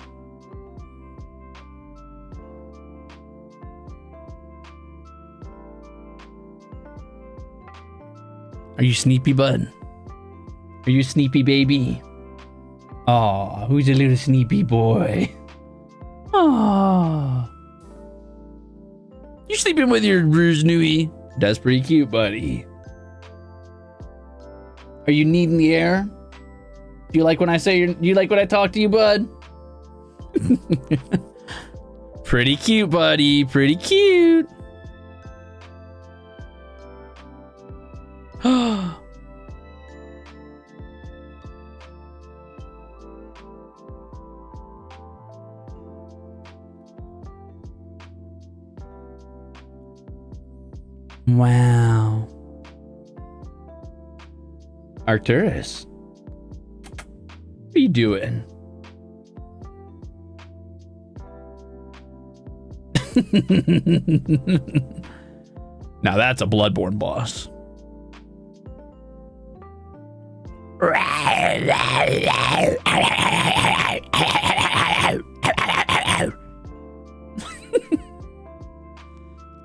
Are you sneepy, bud? Are you sneepy, baby? Aw, who's a little sneepy boy? Aw. You sleeping with your Ruze Nui? That's pretty cute, buddy. Are you needing the air? Do you like when I say you like when I talk to you, bud? Pretty cute, buddy. Pretty cute. Wow. Arcturus. What are you doing? Now that's a Bloodborne boss.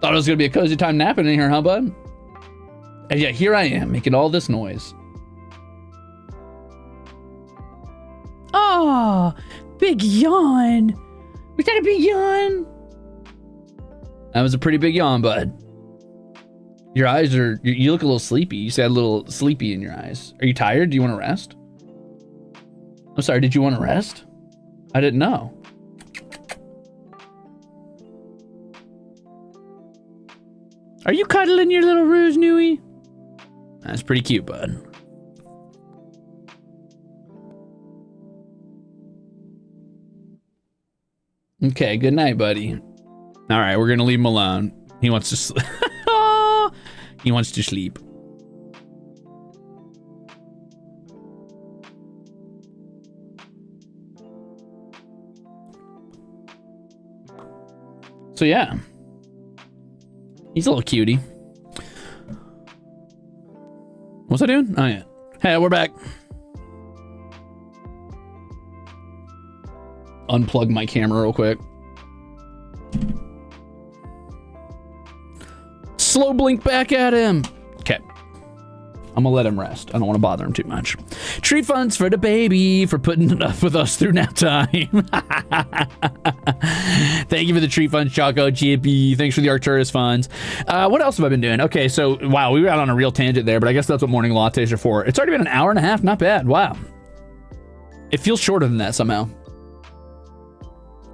Thought it was gonna be a cozy time napping in here, huh, bud? And yeah, here I am making all this noise. Oh, big yawn. Was that a big yawn? That was a pretty big yawn, bud. Your eyes are, you look a little sleepy. You said a little sleepy in your eyes. Are you tired? Do you want to rest? I'm sorry, did you want to rest? I didn't know. Are you cuddling your little Ruze Nui? That's pretty cute, bud. Okay, good night, buddy. All right, we're gonna leave him alone. He wants to sleep. He wants to sleep. So yeah, he's a little cutie. What's I doing? Oh yeah. Hey, we're back. Unplug my camera real quick. Slow blink back at him. Okay. I'm gonna let him rest. I don't want to bother him too much. Tree funds for the baby for putting it up with us through nap time. Thank you for the tree funds, Choco, Chippy. Thanks for the Arcturus funds. What else have I been doing? Okay, so wow, we were out on a real tangent there, but I guess that's what morning lattes are for. It's already been an hour and a half. Not bad. Wow. It feels shorter than that somehow.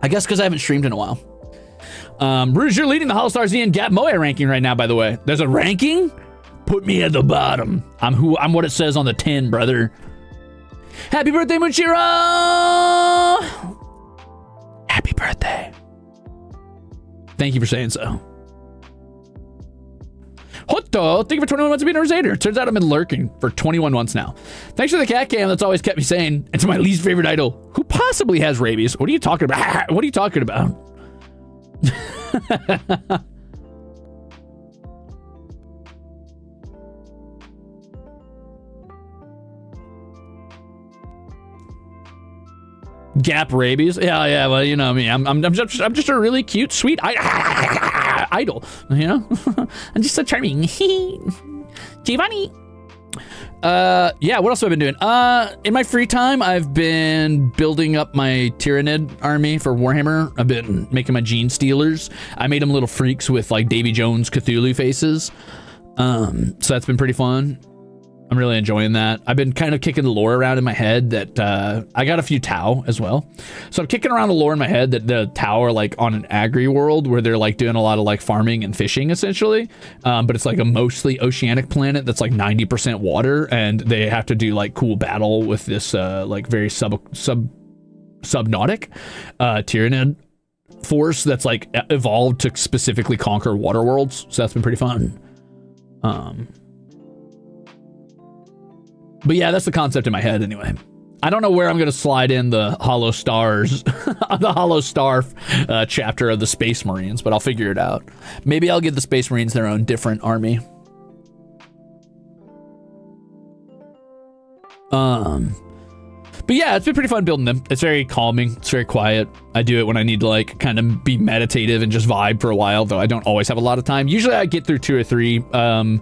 I guess because I haven't streamed in a while. Ruze, you're leading the HOLOSTARS-EN Gap Moe ranking right now, by the way. There's a ranking? Put me at the bottom. I'm what it says on the tin, brother. Happy birthday, Muchiro! Happy birthday. Thank you for saying so. Hoto, thank you for 21 months of being a Ruzader. Turns out I've been lurking for 21 months now. Thanks for the cat cam that's always kept me sane. It's my least favorite idol. Who possibly has rabies? What are you talking about? What are you talking about? Gap rabies? Yeah, well, you know me. I'm just a really cute, sweet idol, you know? I'm just so charming. Giovanni. Yeah, what else have I been doing? In my free time, I've been building up my Tyrannid army for Warhammer. I've been making my Gene Stealers. I made them little freaks with like Davy Jones Cthulhu faces. So that's been pretty fun. I'm really enjoying that. I've been kind of kicking the lore around in my head that I got a few Tau as well. So I'm kicking around the lore in my head that the Tau are like on an agri world where they're like doing a lot of like farming and fishing essentially. But it's like a mostly oceanic planet that's like 90% water, and they have to do like cool battle with this like very subnautic Tyrannid force that's like evolved to specifically conquer water worlds. So that's been pretty fun. But yeah, that's the concept in my head anyway. I don't know where I'm going to slide in the Hollow Stars, the Hollow Star chapter of the Space Marines, but I'll figure it out. Maybe I'll give the Space Marines their own different army. But yeah, it's been pretty fun building them. It's very calming. It's very quiet. I do it when I need to like kind of be meditative and just vibe for a while, though I don't always have a lot of time. Usually I get through 2 or 3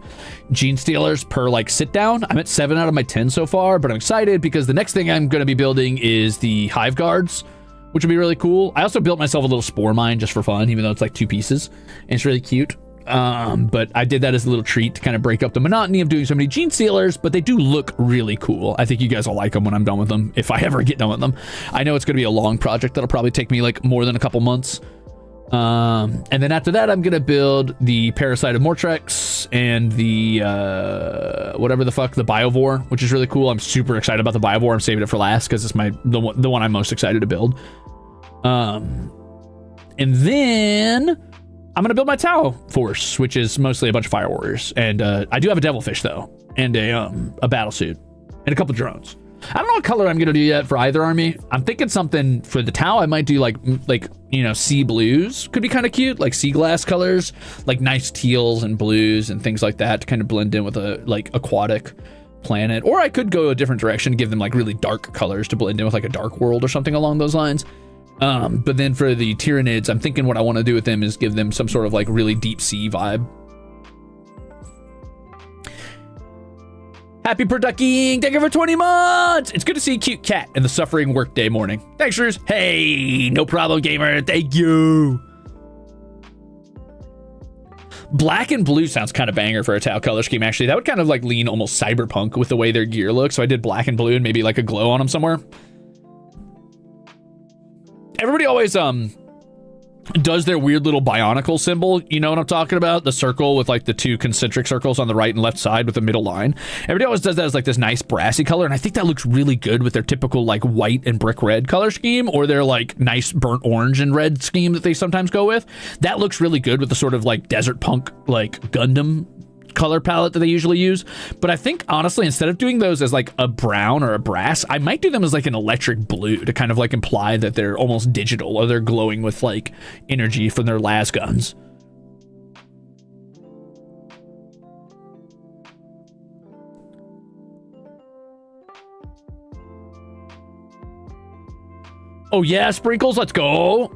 gene stealers per like sit down. I'm at 7 out of my 10 so far, but I'm excited because the next thing I'm going to be building is the hive guards, which would be really cool. I also built myself a little spore mine just for fun, even though it's like 2 pieces, and it's really cute. But I did that as a little treat to kind of break up the monotony of doing so many gene stealers, but they do look really cool. I think you guys will like them when I'm done with them, if I ever get done with them. I know it's going to be a long project that'll probably take me like more than a couple months. And then after that, I'm going to build the Parasite of Mortrex and the, whatever the fuck, the Biovore, which is really cool. I'm super excited about the Biovore. I'm saving it for last because it's the one I'm most excited to build. And then I'm going to build my Tau force, which is mostly a bunch of fire warriors. And I do have a devilfish, though, and a battle suit, and a couple drones. I don't know what color I'm going to do yet for either army. I'm thinking something for the Tau. I might do like you know, sea blues. Could be kind of cute, like sea glass colors, like nice teals and blues and things like that to kind of blend in with a like aquatic planet. Or I could go a different direction, give them like really dark colors to blend in with like a dark world or something along those lines. But then for the Tyranids, I'm thinking what I want to do with them is give them some sort of like really deep sea vibe. Happy producing! Thank you for 20 months! It's good to see a cute cat in the suffering workday morning. Thanks, Ruze. Hey, no problem, gamer. Thank you. Black and blue sounds kind of banger for a Tau color scheme, actually. That would kind of like lean almost cyberpunk with the way their gear looks. So I did black and blue and maybe like a glow on them somewhere. Everybody always does their weird little bionicle symbol. You know what I'm talking about? The circle with like the 2 concentric circles on the right and left side with the middle line. Everybody always does that as like this nice brassy color, and I think that looks really good with their typical like white and brick red color scheme, or their like nice burnt orange and red scheme that they sometimes go with. That looks really good with the sort of like desert punk like Gundam color palette that they usually use. But I think honestly, instead of doing those as like a brown or a brass, I might do them as like an electric blue to kind of like imply that they're almost digital, or they're glowing with like energy from their las guns. Oh yeah, sprinkles, let's go.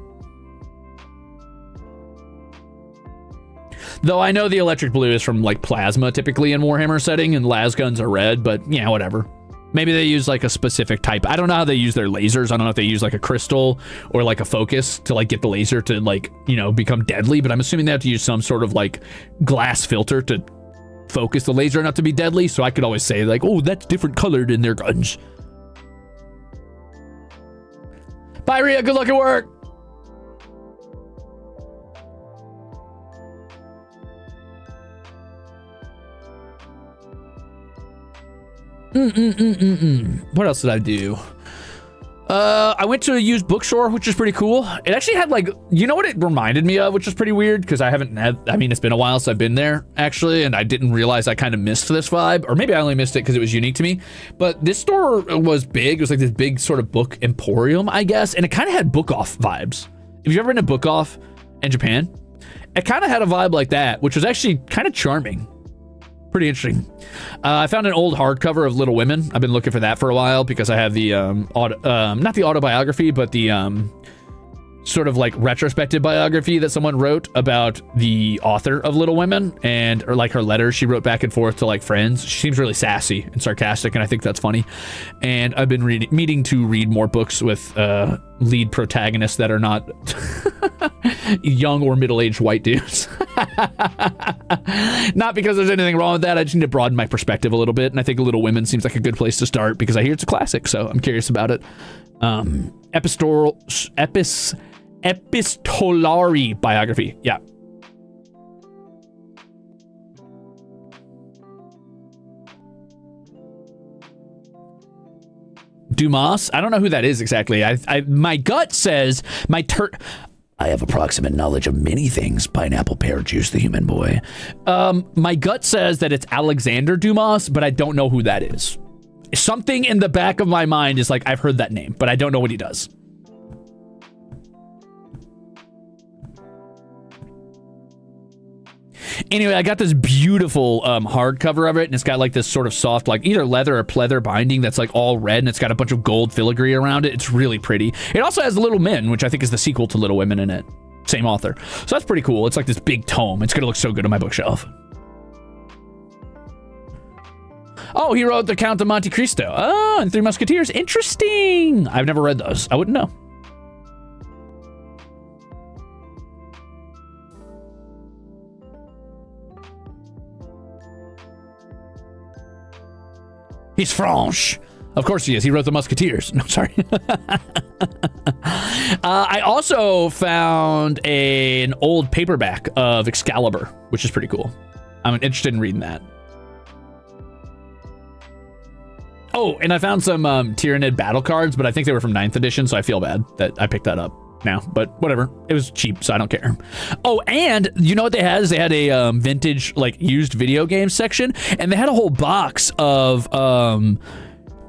Though I know the electric blue is from like plasma typically in Warhammer setting, and las guns are red, but yeah, whatever. Maybe they use like a specific type. I don't know how they use their lasers. I don't know if they use like a crystal or like a focus to like get the laser to like, you know, become deadly, but I'm assuming they have to use some sort of like glass filter to focus the laser enough to be deadly. So I could always say like, oh, that's different colored in their guns. Bye, Rhea. Good luck at work. What else did I do? I went to a used bookstore, which is pretty cool. It actually had like, you know what it reminded me of, which is pretty weird because I haven't had, I mean, it's been a while since I've been there actually, and I didn't realize I kind of missed this vibe, or maybe I only missed it because it was unique to me. But this store was big. It was like this big sort of book emporium, I guess, and it kind of had Book Off vibes. If you've ever been to Book Off in Japan, it kind of had a vibe like that, which was actually kind of charming. Pretty interesting. I found an old hardcover of Little Women. I've been looking for that for a while because I have the not the autobiography, but the sort of like retrospective biography that someone wrote about the author of Little Women, and or like her letters she wrote back and forth to like friends. She seems really sassy and sarcastic, and I think that's funny. And I've been meaning to read more books with lead protagonists that are not young or middle-aged white dudes. Not because there's anything wrong with that. I just need to broaden my perspective a little bit, and I think Little Women seems like a good place to start because I hear it's a classic, so I'm curious about it. Epistolary biography. Yeah. Dumas? I don't know who that is exactly. My gut says I have approximate knowledge of many things. Pineapple, pear juice, the human boy. My gut says that it's Alexander Dumas, but I don't know who that is. Something in the back of my mind is like, I've heard that name, but I don't know what he does. Anyway, I got this beautiful hardcover of it, and it's got like this sort of soft, like either leather or pleather binding that's like all red, and it's got a bunch of gold filigree around it. It's really pretty. It also has Little Men, which I think is the sequel to Little Women in it. Same author. So that's pretty cool. It's like this big tome. It's going to look so good on my bookshelf. Oh, he wrote The Count of Monte Cristo. Oh, and Three Musketeers. Interesting. I've never read those. I wouldn't know. He's French. Of course he is. He wrote The Musketeers. No, sorry. I also found an old paperback of Excalibur, which is pretty cool. I'm interested in reading that. Oh, and I found some Tyranid battle cards, but I think they were from 9th edition, so I feel bad that I picked that up now. But whatever. It was cheap, so I don't care. Oh, and you know what they had? Is they had a vintage, like, used video game section, and they had a whole box of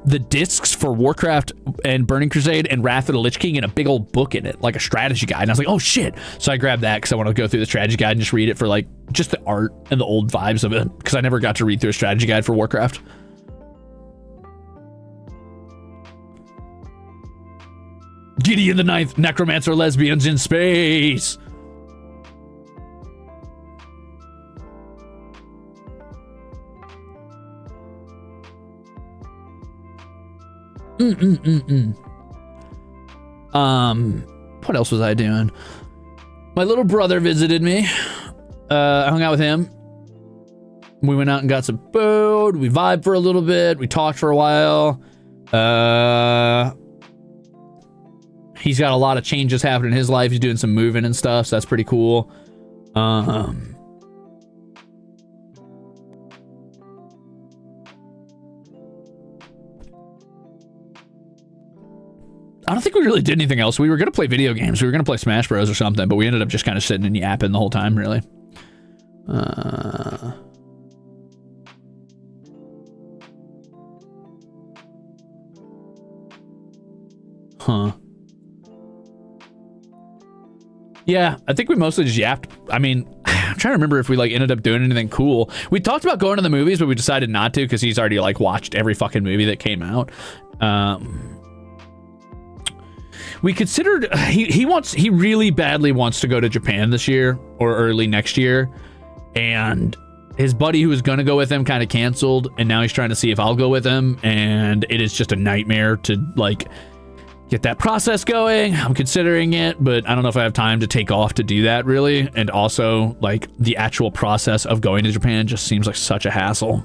the discs for Warcraft and Burning Crusade and Wrath of the Lich King and a big old book in it, like a strategy guide. And I was like, oh, shit. So I grabbed that because I want to go through the strategy guide and just read it for, like, just the art and the old vibes of it, because I never got to read through a strategy guide for Warcraft. Gideon the Ninth, necromancer lesbians in space. What else was I doing? My little brother visited me. I hung out with him. We went out and got some food. We vibed for a little bit. We talked for a while. He's got a lot of changes happening in his life. He's doing some moving and stuff, so that's pretty cool. I don't think we really did anything else. We were going to play video games. We were going to play Smash Bros. Or something, but we ended up just kind of sitting and yapping the whole time, really. Huh. Yeah, I think we mostly just yapped. I mean, I'm trying to remember if we like ended up doing anything cool. We talked about going to the movies, but we decided not to because he's already like watched every fucking movie that came out. We considered he really badly wants to go to Japan this year or early next year, and his buddy who was gonna go with him kind of canceled, and now he's trying to see if I'll go with him, and it is just a nightmare to like get that process going. I'm considering it, but I don't know if I have time to take off to do that really. And also like the actual process of going to Japan just seems like such a hassle.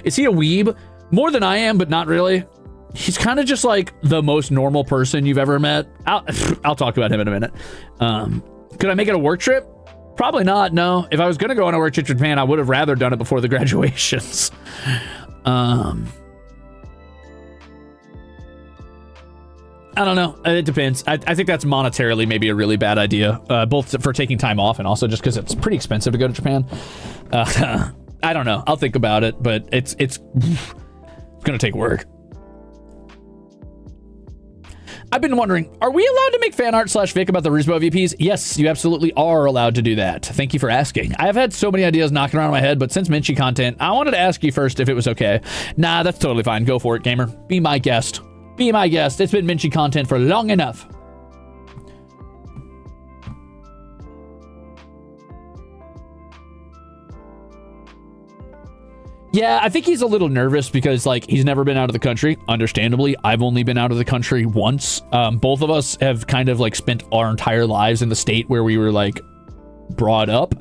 Is he a weeb? More than I am, but not really. He's kind of just like the most normal person you've ever met. I'll talk about him in a minute. Could I make it a work trip? Probably not, no. If I was gonna go on a work trip to Japan, I would have rather done it before the graduations. I don't know. It depends. I think that's monetarily maybe a really bad idea, both for taking time off and also just because it's pretty expensive to go to Japan. I don't know. I'll think about it, but it's going to take work. I've been wondering, are we allowed to make fan art /fic about the Rusbo VPs? Yes, you absolutely are allowed to do that. Thank you for asking. I've had so many ideas knocking around in my head, but since Minchi content, I wanted to ask you first if it was okay. Nah, that's totally fine. Go for it, gamer. Be my guest. Be my guest. It's been Minchi content for long enough. Yeah, I think he's a little nervous because, like, he's never been out of the country. Understandably, I've only been out of the country once. Both of us have kind of, like, spent our entire lives in the state where we were, like, brought up.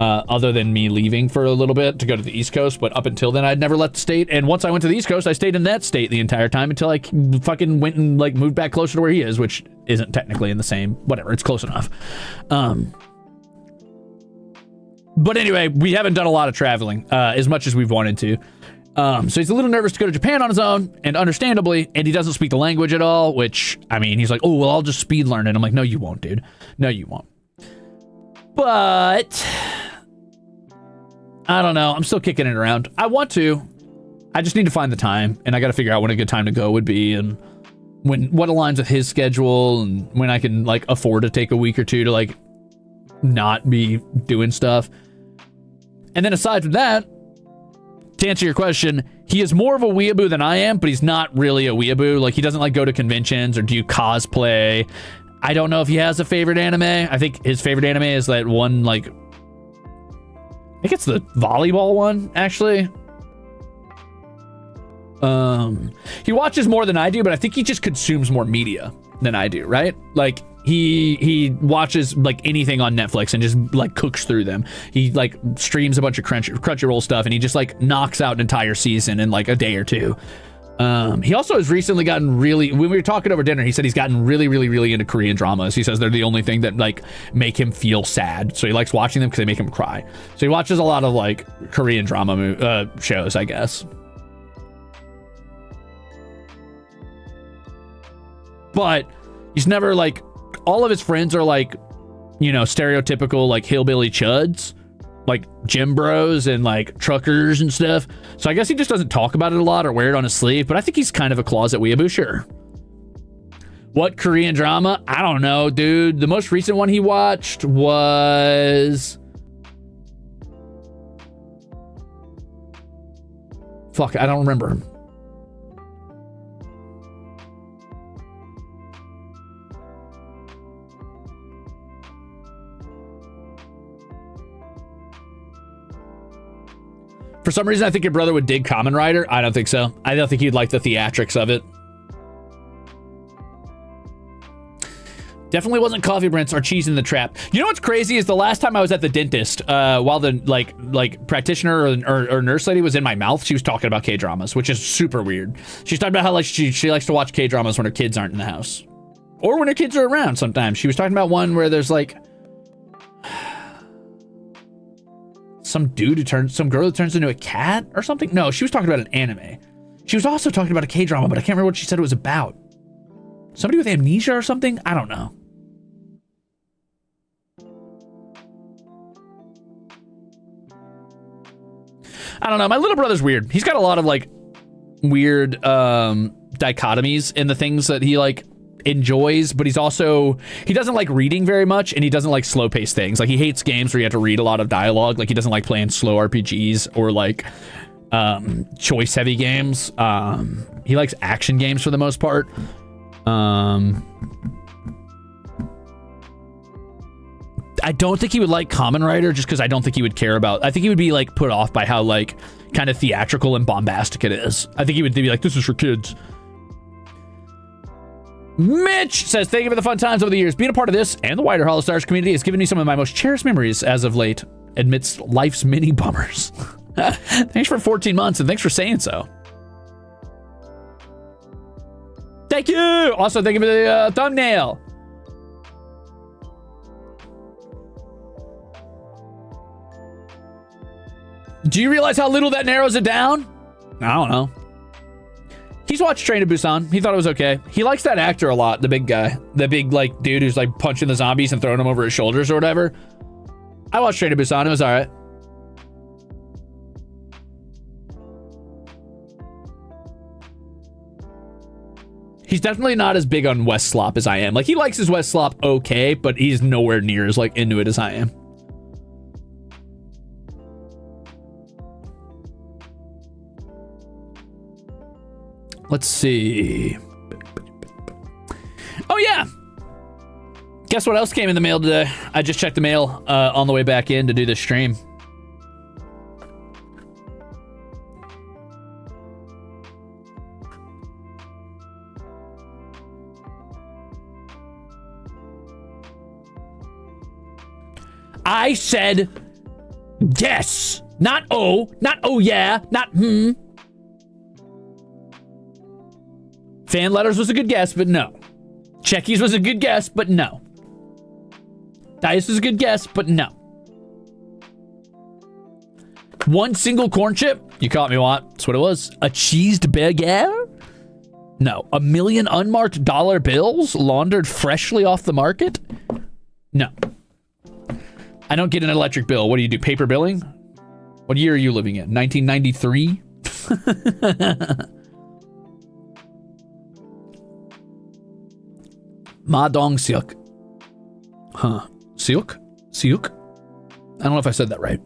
Other than me leaving for a little bit to go to the East Coast, but up until then, I'd never left the state. And once I went to the East Coast, I stayed in that state the entire time until I fucking went and like moved back closer to where he is, which isn't technically in the same, whatever, it's close enough. But anyway, we haven't done a lot of traveling, as much as we've wanted to. So he's a little nervous to go to Japan on his own, and understandably, and he doesn't speak the language at all, which, I mean, he's like, oh, well, I'll just speed learn it. I'm like, no, you won't, dude. No, you won't. But I don't know. I'm still kicking it around. I want to. I just need to find the time, and I got to figure out when a good time to go would be, and what aligns with his schedule, and when I can like afford to take a week or two to like not be doing stuff. And then aside from that, to answer your question, he is more of a weeaboo than I am, but he's not really a weeaboo. Like, he doesn't like go to conventions or do cosplay. I don't know if he has a favorite anime. I think his favorite anime is that one, like, I think it's the volleyball one, actually. He watches more than I do, but I think he just consumes more media than I do, right? Like, he watches like anything on Netflix and just like cooks through them. He like streams a bunch of Crunchyroll stuff, and he just like knocks out an entire season in like a day or two. He also has recently gotten really, when we were talking over dinner, he said he's gotten really into Korean dramas. He says they're the only thing that like make him feel sad. So he likes watching them because they make him cry. So he watches a lot of like Korean drama shows, I guess. But he's never like, all of his friends are like, you know, stereotypical like hillbilly chuds, like gym bros and like truckers and stuff. So I guess he just doesn't talk about it a lot or wear it on his sleeve, but I think he's kind of a closet weeaboo, sure. What Korean drama? I don't know, dude. The most recent one he watched was... Fuck, I don't remember. For some reason, I think your brother would dig Kamen Rider. I don't think so. I don't think he'd like the theatrics of it. Definitely wasn't coffee prints or cheese in the trap. You know what's crazy is the last time I was at the dentist, while the like practitioner or nurse lady was in my mouth, she was talking about K-dramas, which is super weird. She's talking about how like she likes to watch K-dramas when her kids aren't in the house, or when her kids are around. Sometimes she was talking about one where there's like some girl that turns into a cat or something. No, she was talking about an anime. She was also talking about a K-drama, but I can't remember what she said it was about. Somebody with amnesia or something? I don't know. I don't know. My little brother's weird. He's got a lot of like weird dichotomies in the things that he like enjoys, but he doesn't like reading very much, and he doesn't like slow paced things. Like, he hates games where you have to read a lot of dialogue. Like, he doesn't like playing slow RPGs or like choice heavy games. He likes action games for the most part. I don't think he would like Kamen Rider, just because I don't think he would care about. I think he would be like put off by how like kind of theatrical and bombastic it is. I think he would be like, this is for kids. Mitch says, thank you for the fun times over the years. Being a part of this and the wider HoloStars community has given me some of my most cherished memories as of late, amidst life's many bummers. Thanks for 14 months, and thanks for saying so. Thank you. Also, thank you for the thumbnail. Do you realize how little that narrows it down? I don't know. He's watched Train to Busan. He thought it was okay. He likes that actor a lot, the big guy. The big, like, dude who's, like, punching the zombies and throwing them over his shoulders or whatever. I watched Train to Busan. It was all right. He's definitely not as big on West Slop as I am. Like, he likes his West Slop okay, but he's nowhere near as, like, into it as I am. Let's see. Oh, yeah. Guess what else came in the mail today? I just checked the mail on the way back in to do this stream. I said yes, not oh yeah, not hmm. Fan letters was a good guess, but no. Checkies was a good guess, but no. Dice was a good guess, but no. One single corn chip? You caught me, Watt. That's what it was. A cheesed burger? No. A million unmarked dollar bills laundered freshly off the market? No. I don't get an electric bill. What do you do? Paper billing? What year are you living in? 1993? Ma dong siuk. Huh. Siuk? Siuk? I don't know if I said that right.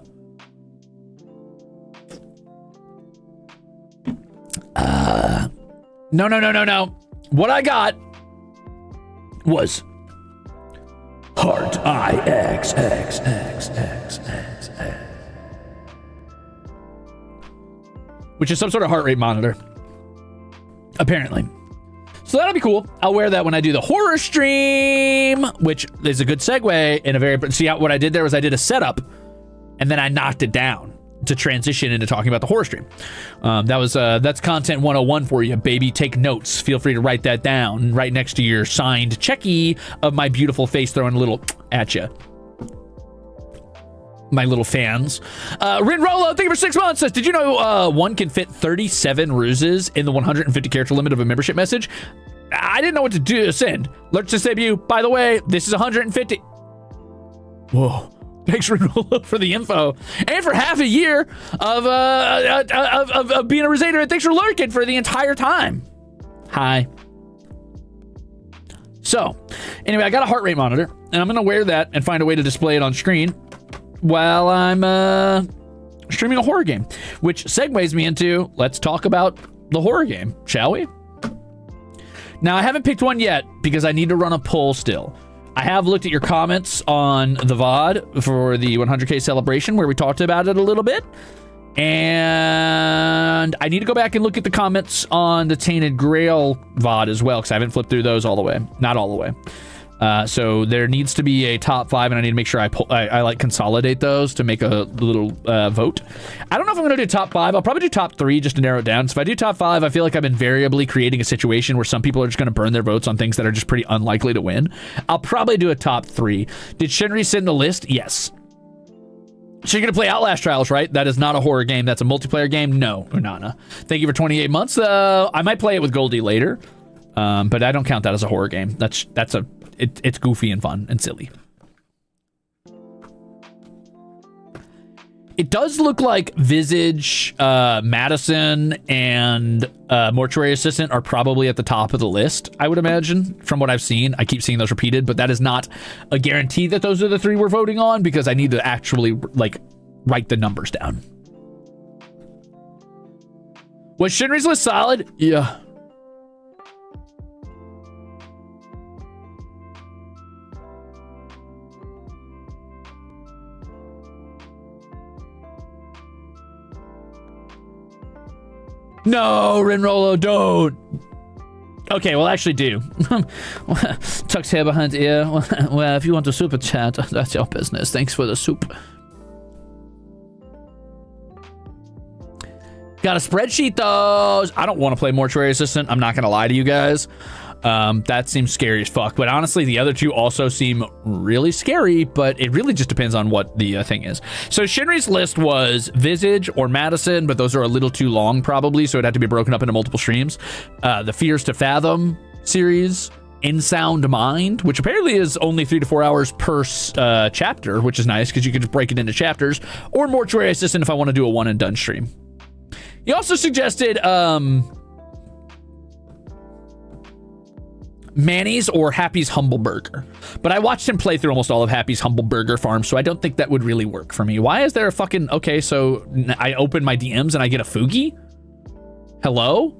No, no, no, no, no. What I got was heart IXXXXXX, which is some sort of heart rate monitor, apparently. So that'll be cool. I'll wear that when I do the horror stream, which is a good segue in a very... See, what I did there was I did a setup, and then I knocked it down to transition into talking about the horror stream. That's content 101 for you, baby. Take notes. Feel free to write that down right next to your signed checky of my beautiful face throwing a little at you. My little fans. Rin Rolo, thank you for 6 months. Says, did you know one can fit 37 ruses in the 150 character limit of a membership message? I didn't know what to do to send. Let's just debut. By the way, this is 150. Whoa. Thanks, Rin Rolo, for the info and for half a year of being a Rusader. And thanks for lurking for the entire time. Hi. So, anyway, I got a heart rate monitor, and I'm going to wear that and find a way to display it on screen while I'm streaming a horror game, which segues me into, let's talk about the horror game, shall we? Now, I haven't picked one yet because I need to run a poll still. I have looked at your comments on the VOD for the 100K celebration where we talked about it a little bit. And I need to go back and look at the comments on the Tainted Grail VOD as well, because I haven't flipped through those all the way. Not all the way. So there needs to be a top 5, and I need to make sure I like consolidate those to make a little vote. I don't know if I'm going to do top 5. I'll probably do top 3 just to narrow it down. So if I do top 5, I feel like I'm invariably creating a situation where some people are just going to burn their votes on things that are just pretty unlikely to win. I'll probably do a top 3. Did Shinri send the list? Yes. So you're going to play Outlast Trials, right? That is not a horror game. That's a multiplayer game? No, Unana. Thank you for 28 months. I might play it with Goldie later, but I don't count that as a horror game. It's goofy and fun and silly. It does look like Visage, Madison, and Mortuary Assistant are probably at the top of the list, I would imagine, from what I've seen. I keep seeing those repeated, but that is not a guarantee that those are the 3 we're voting on, because I need to actually, like, write the numbers down. Was Shinri's list solid? Yeah. No, Rinrolo, don't. Okay, well, actually do. Tuck's hair behind ear. Well, if you want a super chat, that's your business. Thanks for the soup. Got a spreadsheet, though. I don't want to play Mortuary Assistant. I'm not going to lie to you guys. That seems scary as fuck. But honestly, the other 2 also seem really scary, but it really just depends on what the thing is. So Shinri's list was Visage or Madison, but those are a little too long probably, so it'd have to be broken up into multiple streams. The Fears to Fathom series, In Sound Mind, which apparently is only 3 to 4 hours per chapter, which is nice because you can just break it into chapters, or Mortuary Assistant if I want to do a one and done stream. He also suggested Manny's or Happy's Humble Burger, but I watched him play through almost all of Happy's Humble Burger Farm, so I don't think that would really work for me. Why is there a fucking... Okay, so I open my DMs and I get a Fugi? Hello?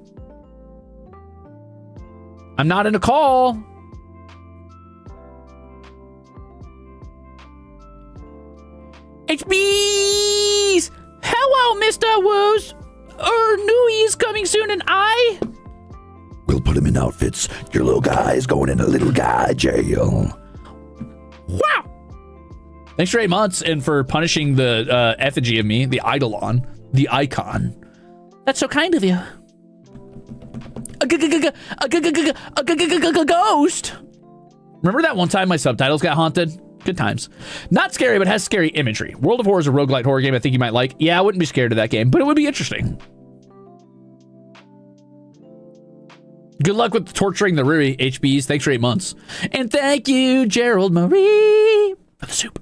I'm not in a call. HBs! Hello, Mr. Woos! Newey's coming soon, and I... We'll put him in outfits. Your little guy's going in a little guy jail. Wow! Thanks for 8 months and for punishing the effigy of me, the eidolon, the icon. That's so kind of you. A ghost! Remember that one time my subtitles got haunted? Good times. Not scary, but has scary imagery. World of Horror is a roguelite horror game I think you might like. Yeah, I wouldn't be scared of that game, but it would be interesting. Good luck with torturing the Riri, HBs. Thanks for 8 months. And thank you, Gerald Marie, for the soup.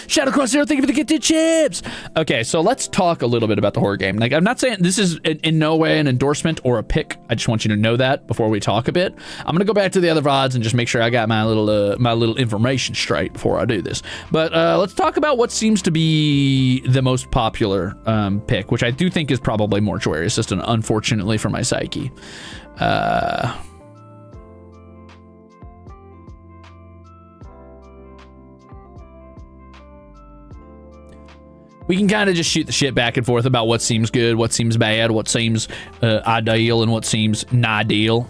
Shadow Crosshair, thank you for the gifted chips. Okay, so let's talk a little bit about the horror game. Like, I'm not saying this is in no way an endorsement or a pick. I just want you to know that before we talk a bit. I'm gonna go back to the other VODs and just make sure I got my little information straight before I do this. But let's talk about what seems to be the most popular pick, which I do think is probably Mortuary Assistant, unfortunately for my psyche. We can kind of just shoot the shit back and forth about what seems good, what seems bad, what seems ideal, and what seems not ideal.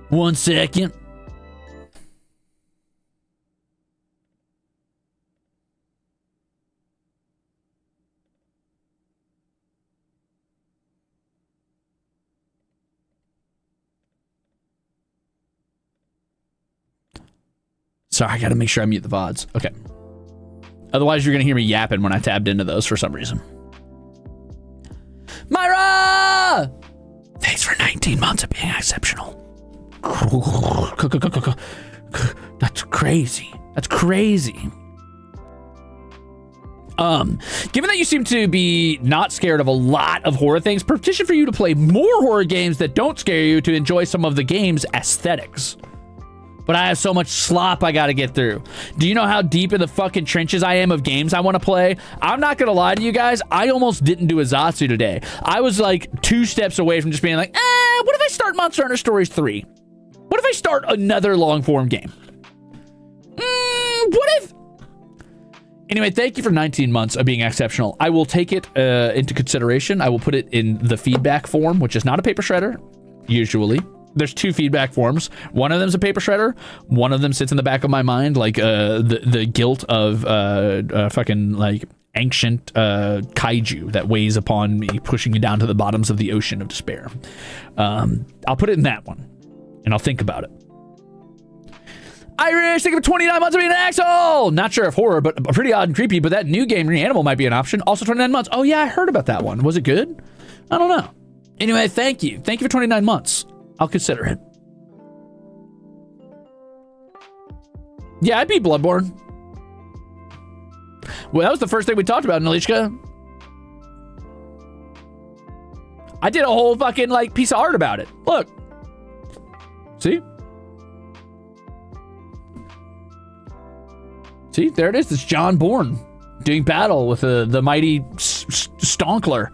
One second. Sorry, I gotta make sure I mute the VODs. Okay. Otherwise, you're gonna hear me yapping when I tabbed into those for some reason. Myra! Thanks for 19 months of being exceptional. That's crazy. That's crazy. Given that you seem to be not scared of a lot of horror things, petition for you to play more horror games that don't scare you to enjoy some of the game's aesthetics. But I have so much slop I gotta get through. Do you know how deep in the fucking trenches I am of games I want to play? I'm not gonna lie to you guys, I almost didn't do a Zatsu today. I was like 2 steps away from just being like, what if I start Monster Hunter Stories 3? What if I start another long-form game? What if... Anyway, thank you for 19 months of being exceptional. I will take it into consideration. I will put it in the feedback form, which is not a paper shredder, usually. There's 2 feedback forms. One of them's a paper shredder. One of them sits in the back of my mind, like the guilt of fucking like ancient kaiju that weighs upon me, pushing me down to the bottoms of the ocean of despair. I'll put it in that one, and I'll think about it. Irish, thank you for 29 months of being an asshole. Not sure if horror, but pretty odd and creepy. But that new game, Reanimal, might be an option. Also 29 months. Oh yeah, I heard about that one. Was it good? I don't know. Anyway, thank you. Thank you for 29 months. I'll consider it. Yeah, I beat Bloodborne. Well, that was the first thing we talked about, Nalishka. I did a whole fucking like piece of art about it. Look. See? See, there it is. It's John Bourne doing battle with the mighty Stonkler.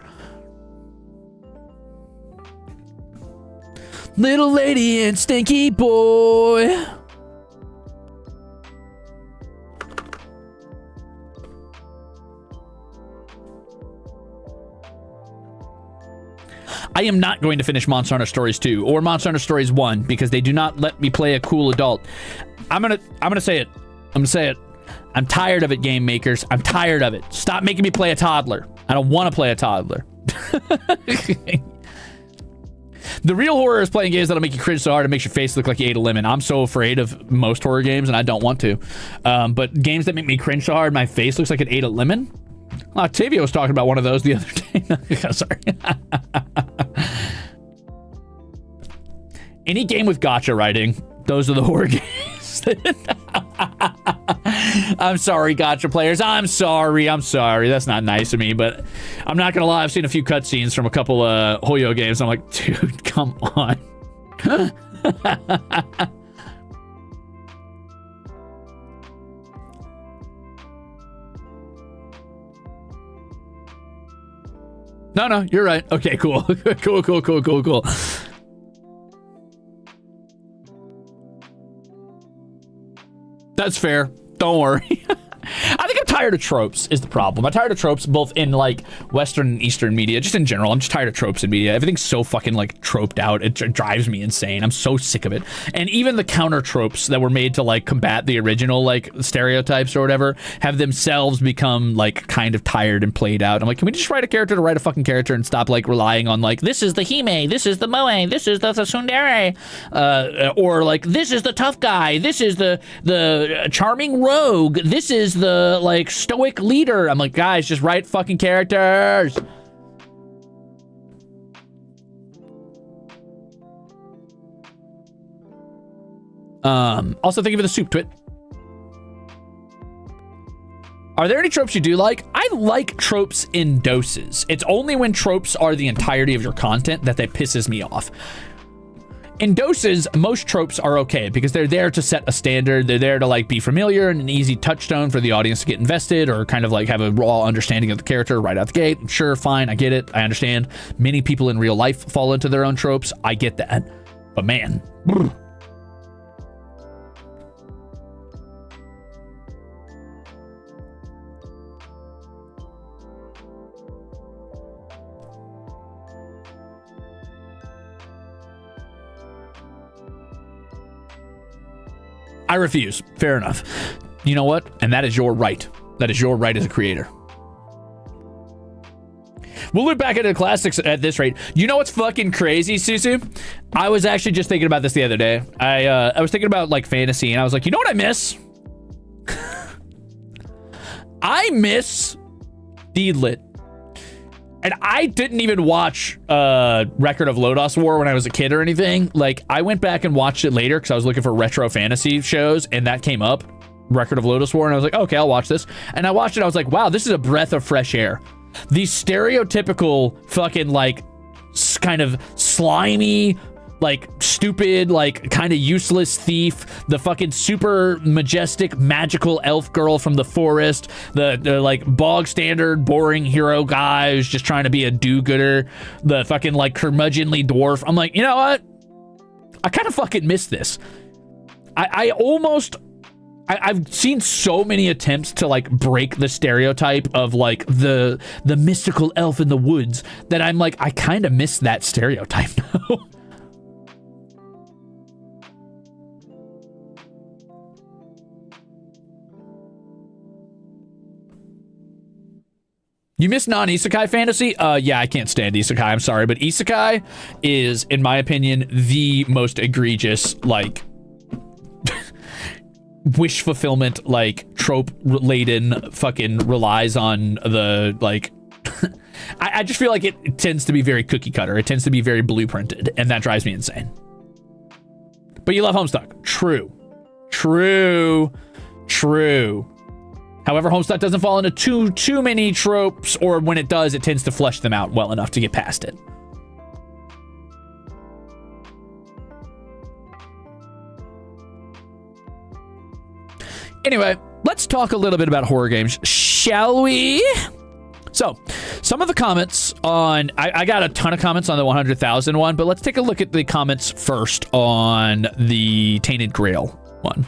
Little lady and stinky boy. I am not going to finish Monster Hunter Stories 2 or Monster Hunter Stories 1 because they do not let me play a cool adult. I'm gonna say it. I'm gonna say it. I'm tired of it, game makers. I'm tired of it. Stop making me play a toddler. I don't want to play a toddler. The real horror is playing games that'll make you cringe so hard it makes your face look like you ate a lemon. I'm so afraid of most horror games, and I don't want to. But games that make me cringe so hard my face looks like it ate a lemon? Octavio was talking about one of those the other day. Sorry. Any game with gacha writing, those are the horror games. I'm sorry, gacha players. I'm sorry. That's not nice of me, but I'm not gonna lie. I've seen a few cutscenes from a couple Hoyo games. I'm like, dude, come on. No, you're right. Okay, cool. Cool. That's fair. Don't worry. I think I'm tired of tropes is the problem. I'm tired of tropes both in like Western and Eastern media, just in general. I'm just tired of tropes in media. Everything's so fucking like troped out. It drives me insane. I'm so sick of it. And even the counter tropes that were made to like combat the original like stereotypes or whatever have themselves become like kind of tired and played out. I'm like, can we just write a character to write a fucking character and stop like relying on like, this is the Hime, this is the Moe, this is the Tsundere, or like, this is the tough guy, this is the charming rogue, this is the like stoic leader. I'm like, guys, just write fucking characters. Also, thank you for the soup, Twit. Are there any tropes you do like? I like tropes in doses. It's only when tropes are the entirety of your content that pisses me off. In doses, most tropes are okay because they're there to set a standard. They're there to like be familiar and an easy touchstone for the audience to get invested or kind of like have a raw understanding of the character right out the gate. Sure, fine, I get it. I understand. Many people in real life fall into their own tropes. I get that. But man, I refuse. Fair enough. You know what? And that is your right. That is your right as a creator. We'll look back into the classics at this rate. You know what's fucking crazy, Susu? I was actually just thinking about this the other day. I was thinking about like fantasy, and I was like, you know what I miss? I miss Deedlit. And I didn't even watch Record of Lodoss War when I was a kid or anything. Like, I went back and watched it later because I was looking for retro fantasy shows, and that came up, Record of Lodoss War, and I was like, okay, I'll watch this. And I watched it, I was like, wow, this is a breath of fresh air. The stereotypical fucking, like, kind of slimy, like, stupid, like, kind of useless thief, the fucking super majestic, magical elf girl from the forest, the like, bog standard, boring hero guy who's just trying to be a do-gooder, the fucking, like, curmudgeonly dwarf. I'm like, you know what? I kind of fucking miss this. I've seen so many attempts to like break the stereotype of like the mystical elf in the woods that I'm like, I kind of miss that stereotype now. You miss non-isekai fantasy? Yeah, I can't stand isekai. I'm sorry, but isekai is, in my opinion, the most egregious, like, wish fulfillment, like, trope-laden fucking relies on the, like... I just feel like it tends to be very cookie-cutter. It tends to be very blueprinted, and that drives me insane. But you love Homestuck. True. True. True. However, Homestuck doesn't fall into too many tropes, or when it does, it tends to flesh them out well enough to get past it. Anyway, let's talk a little bit about horror games, shall we? So, some of the comments on... I got a ton of comments on the 100,000 one, but let's take a look at the comments first on the Tainted Grail one.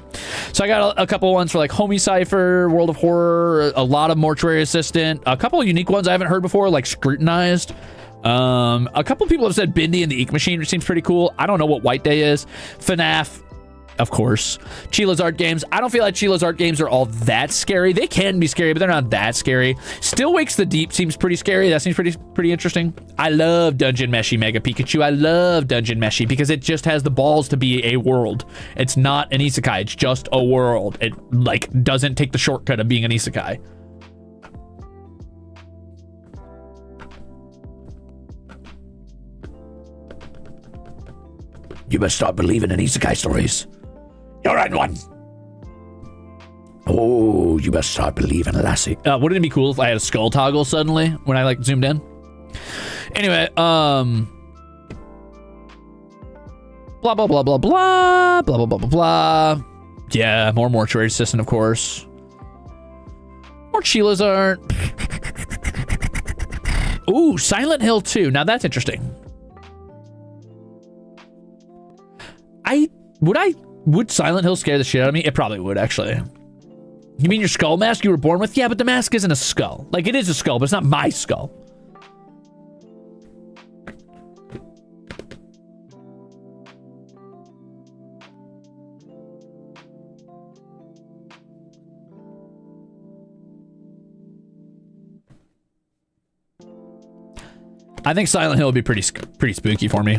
So I got a couple ones for like Homie Cypher, World of Horror, a lot of Mortuary Assistant, a couple of unique ones I haven't heard before, like Scrutinized. A couple people have said Bindi and the Ink Machine, which seems pretty cool. I don't know what White Day is. FNAF, of course. Chila's Art Games. I don't feel like Chila's Art Games are all that scary. They can be scary, but they're not that scary. Still Wakes the Deep seems pretty scary. That seems pretty interesting. I love Dungeon Meshi Mega Pikachu. I love Dungeon Meshi because it just has the balls to be a world. It's not an isekai. It's just a world. It, like, doesn't take the shortcut of being an isekai. You must start believing in isekai stories. You're in one. Oh, you must start believing, lassie. Wouldn't it be cool if I had a skull toggle suddenly when I like zoomed in? Anyway, blah blah blah blah blah blah blah blah blah blah. Yeah, more Mortuary Assistant, of course. More Chila's Art. Ooh, Silent Hill 2. Now that's interesting. Would Silent Hill scare the shit out of me? It probably would, actually. You mean your skull mask you were born with? Yeah, but the mask isn't a skull. Like, it is a skull, but it's not my skull. I think Silent Hill would be pretty spooky for me.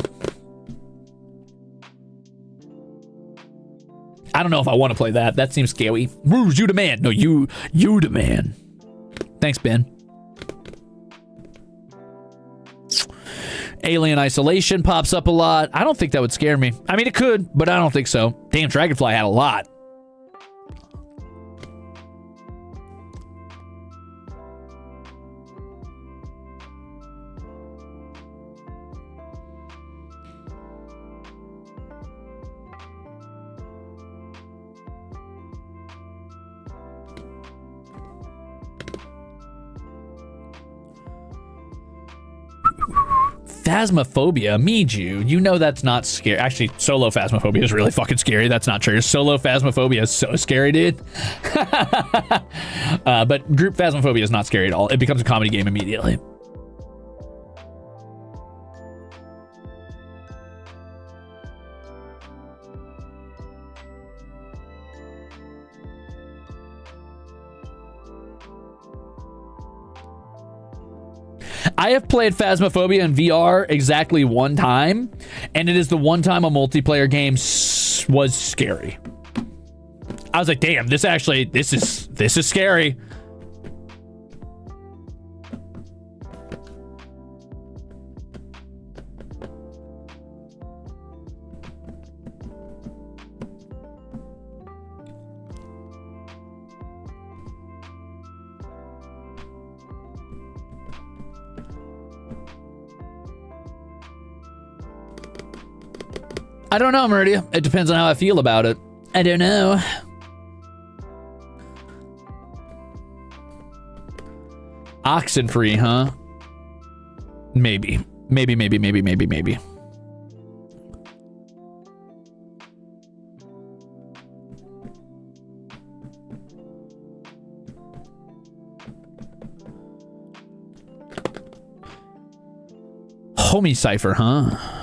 I don't know if I want to play that. That seems scary. Ruze, you the man. No, you the man. Thanks, Ben. Alien Isolation pops up a lot. I don't think that would scare me. I mean, it could, but I don't think so. Damn, Dragonfly had a lot. Phasmophobia, Miju. You know that's not scary. Actually, solo Phasmophobia is really fucking scary. That's not true. Solo Phasmophobia is so scary, dude. But group Phasmophobia is not scary at all. It becomes a comedy game immediately. I have played Phasmophobia in VR exactly one time, and it is the one time a multiplayer game was scary. I was like, damn, this is scary. I don't know, Meridia. It depends on how I feel about it. I don't know. Oxenfree, huh? Maybe. Maybe. Homie Cypher, huh?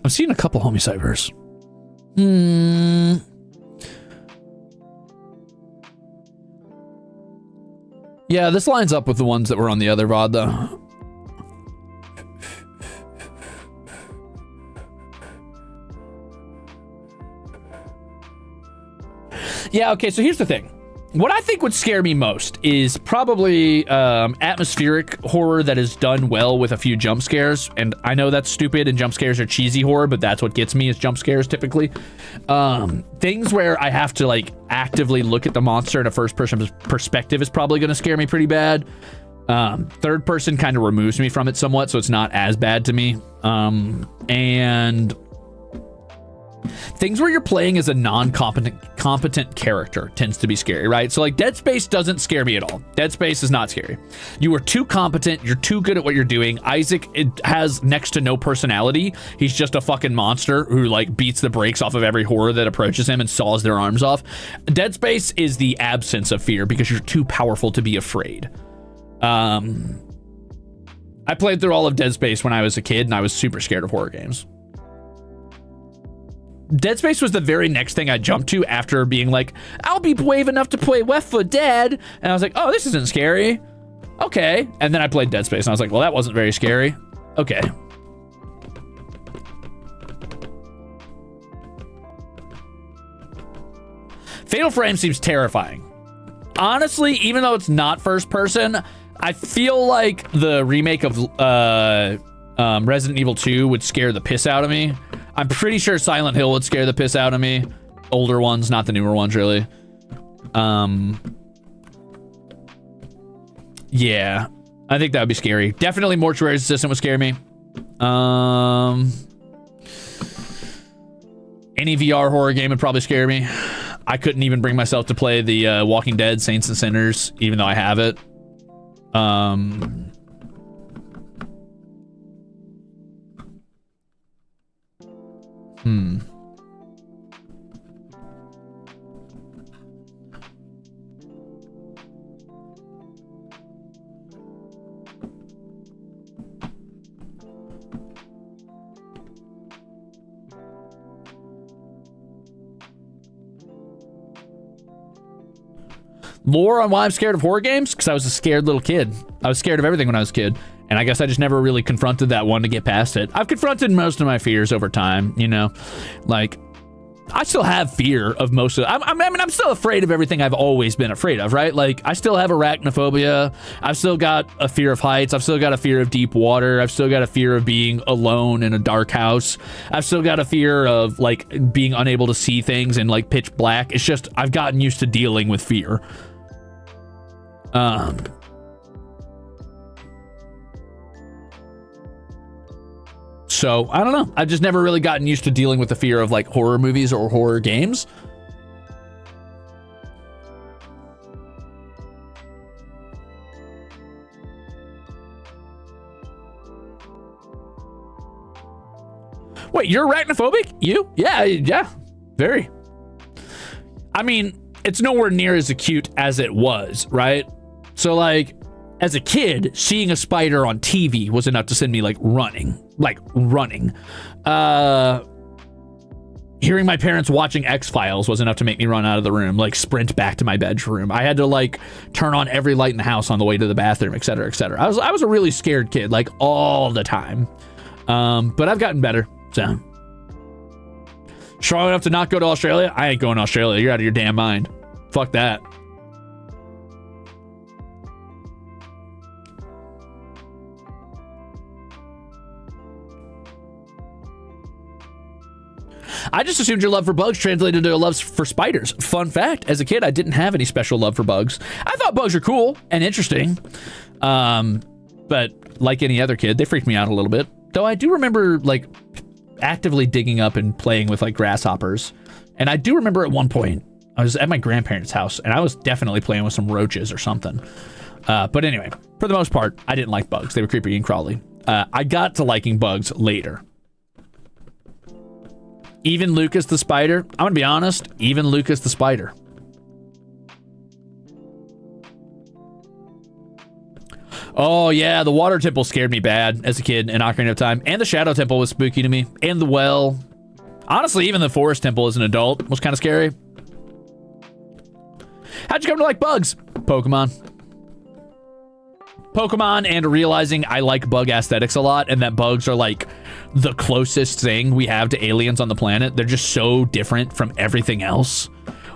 I've seen a couple homie ciphers. Yeah, this lines up with the ones that were on the other VOD, though. Yeah, okay, so here's the thing. What I think would scare me most is probably atmospheric horror that is done well with a few jump scares. And I know that's stupid and jump scares are cheesy horror, but that's what gets me is jump scares typically. Things where I have to like actively look at the monster in a first person perspective is probably going to scare me pretty bad. Third person kind of removes me from it somewhat, so it's not as bad to me. And things where you're playing as a competent character tends to be scary, right? So like Dead Space doesn't scare me at all. Dead Space is not scary. You are too competent. You're too good at what you're doing. Isaac has next to no personality. He's just a fucking monster who like beats the brakes off of every horror that approaches him and saws their arms off. Dead Space is the absence of fear because you're too powerful to be afraid. I played through all of Dead Space when I was a kid and I was super scared of horror games. Dead Space was the very next thing I jumped to after being like, I'll be brave enough to play Left 4 Dead. And I was like, oh, this isn't scary. Okay. And then I played Dead Space and I was like, well, that wasn't very scary. Okay. Fatal Frame seems terrifying. Honestly, even though it's not first person, I feel like the remake of Resident Evil 2 would scare the piss out of me. I'm pretty sure Silent Hill would scare the piss out of me. Older ones, not the newer ones, really. Yeah, I think that would be scary. Definitely Mortuary Assistant would scare me. Any VR horror game would probably scare me. I couldn't even bring myself to play the Walking Dead Saints and Sinners, even though I have it. Lore on why I'm scared of horror games? Because I was a scared little kid. I was scared of everything when I was a kid. And I guess I just never really confronted that one to get past it. I've confronted most of my fears over time, you know? Like, I still have fear of most of I mean, I'm still afraid of everything I've always been afraid of, right? Like, I still have arachnophobia. I've still got a fear of heights. I've still got a fear of deep water. I've still got a fear of being alone in a dark house. I've still got a fear of, like, being unable to see things in, like, pitch black. It's just, I've gotten used to dealing with fear. So, I don't know. I've just never really gotten used to dealing with the fear of, like, horror movies or horror games. Wait, you're arachnophobic? You? Yeah. Very. I mean, it's nowhere near as acute as it was, right? So, like, as a kid, seeing a spider on TV was enough to send me, like, running. Hearing my parents watching X-Files was enough to make me run out of the room, like, sprint back to my bedroom. I had to, like, turn on every light in the house on the way to the bathroom, etc., etc. I was a really scared kid, like, all the time. But I've gotten better, so. Strong enough to not go to Australia? I ain't going to Australia. You're out of your damn mind. Fuck that. I just assumed your love for bugs translated to a love for spiders. Fun fact, as a kid, I didn't have any special love for bugs. I thought bugs are cool and interesting. But like any other kid, they freaked me out a little bit. Though I do remember, like, actively digging up and playing with, like, grasshoppers. And I do remember at one point, I was at my grandparents' house, and I was definitely playing with some roaches or something. But anyway, for the most part, I didn't like bugs. They were creepy and crawly. I got to liking bugs later. Even Lucas the spider. I'm gonna be honest, even Lucas the spider. Oh yeah, the water temple scared me bad as a kid in Ocarina of Time. And the shadow temple was spooky to me. And the well. Honestly, even the forest temple as an adult was kind of scary. How'd you come to like bugs? Pokemon and realizing I like bug aesthetics a lot and that bugs are like the closest thing we have to aliens on the planet. They're just so different from everything else.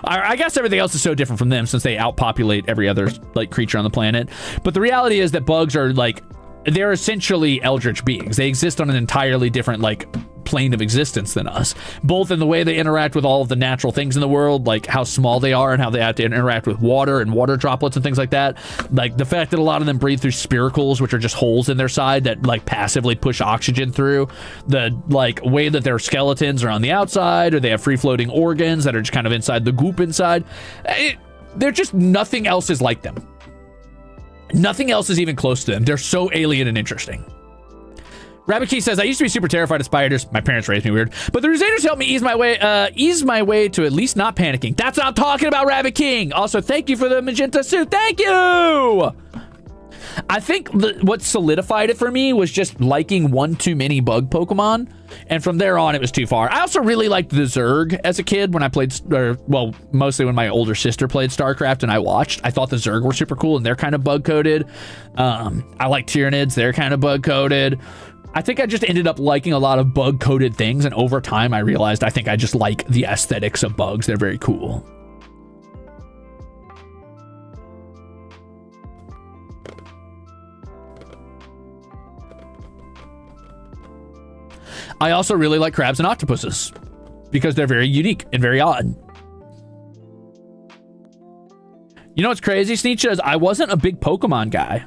I guess everything else is so different from them since they outpopulate every other like creature on the planet. But the reality is that bugs are like, they're essentially Eldritch beings. They exist on an entirely different like plane of existence than us, both in the way they interact with all of the natural things in the world, like how small they are and how they have to interact with water and water droplets and things like that. Like the fact that a lot of them breathe through spiracles, which are just holes in their side that like passively push oxygen through. The like way that their skeletons are on the outside, or they have free floating organs that are just kind of inside the goop inside. They're just, nothing else is like them. Nothing else is even close to them. They're so alien and interesting. Rabbit Key says, I used to be super terrified of spiders. My parents raised me weird. But the Ruzeters helped me ease my way to at least not panicking. That's what I'm talking about, Rabbit King. Also, thank you for the magenta suit. Thank you. I think what solidified it for me was just liking one too many bug Pokemon. And from there on, it was too far. I also really liked the Zerg as a kid when I played, well, mostly when my older sister played StarCraft and I watched. I thought the Zerg were super cool and they're kind of bug-coated. I like Tyranids. They're kind of bug-coated. I think I just ended up liking a lot of bug-coated things, and over time I realized I think I just like the aesthetics of bugs. They're very cool. I also really like crabs and octopuses because they're very unique and very odd. You know what's crazy, Sneech says? I wasn't a big Pokemon guy.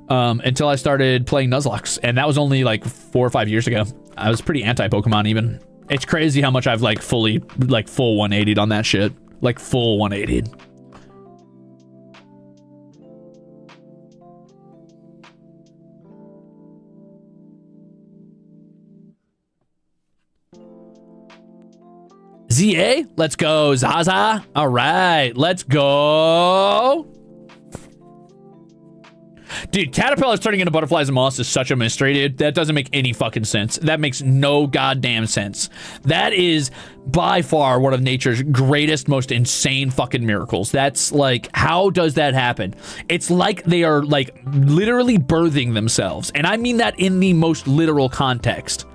Until I started playing Nuzlocke, and that was only like 4 or 5 years ago. I was pretty anti-Pokemon even. It's crazy how much I've like full 180'd on that shit. Like full 180'd. ZA, let's go. Zaza, all right, let's go. Dude, caterpillars turning into butterflies and moths is such a mystery, dude. That doesn't make any fucking sense. That makes no goddamn sense. That is by far one of nature's greatest, most insane fucking miracles. That's like, how does that happen? It's like they are like literally birthing themselves. And I mean that in the most literal context.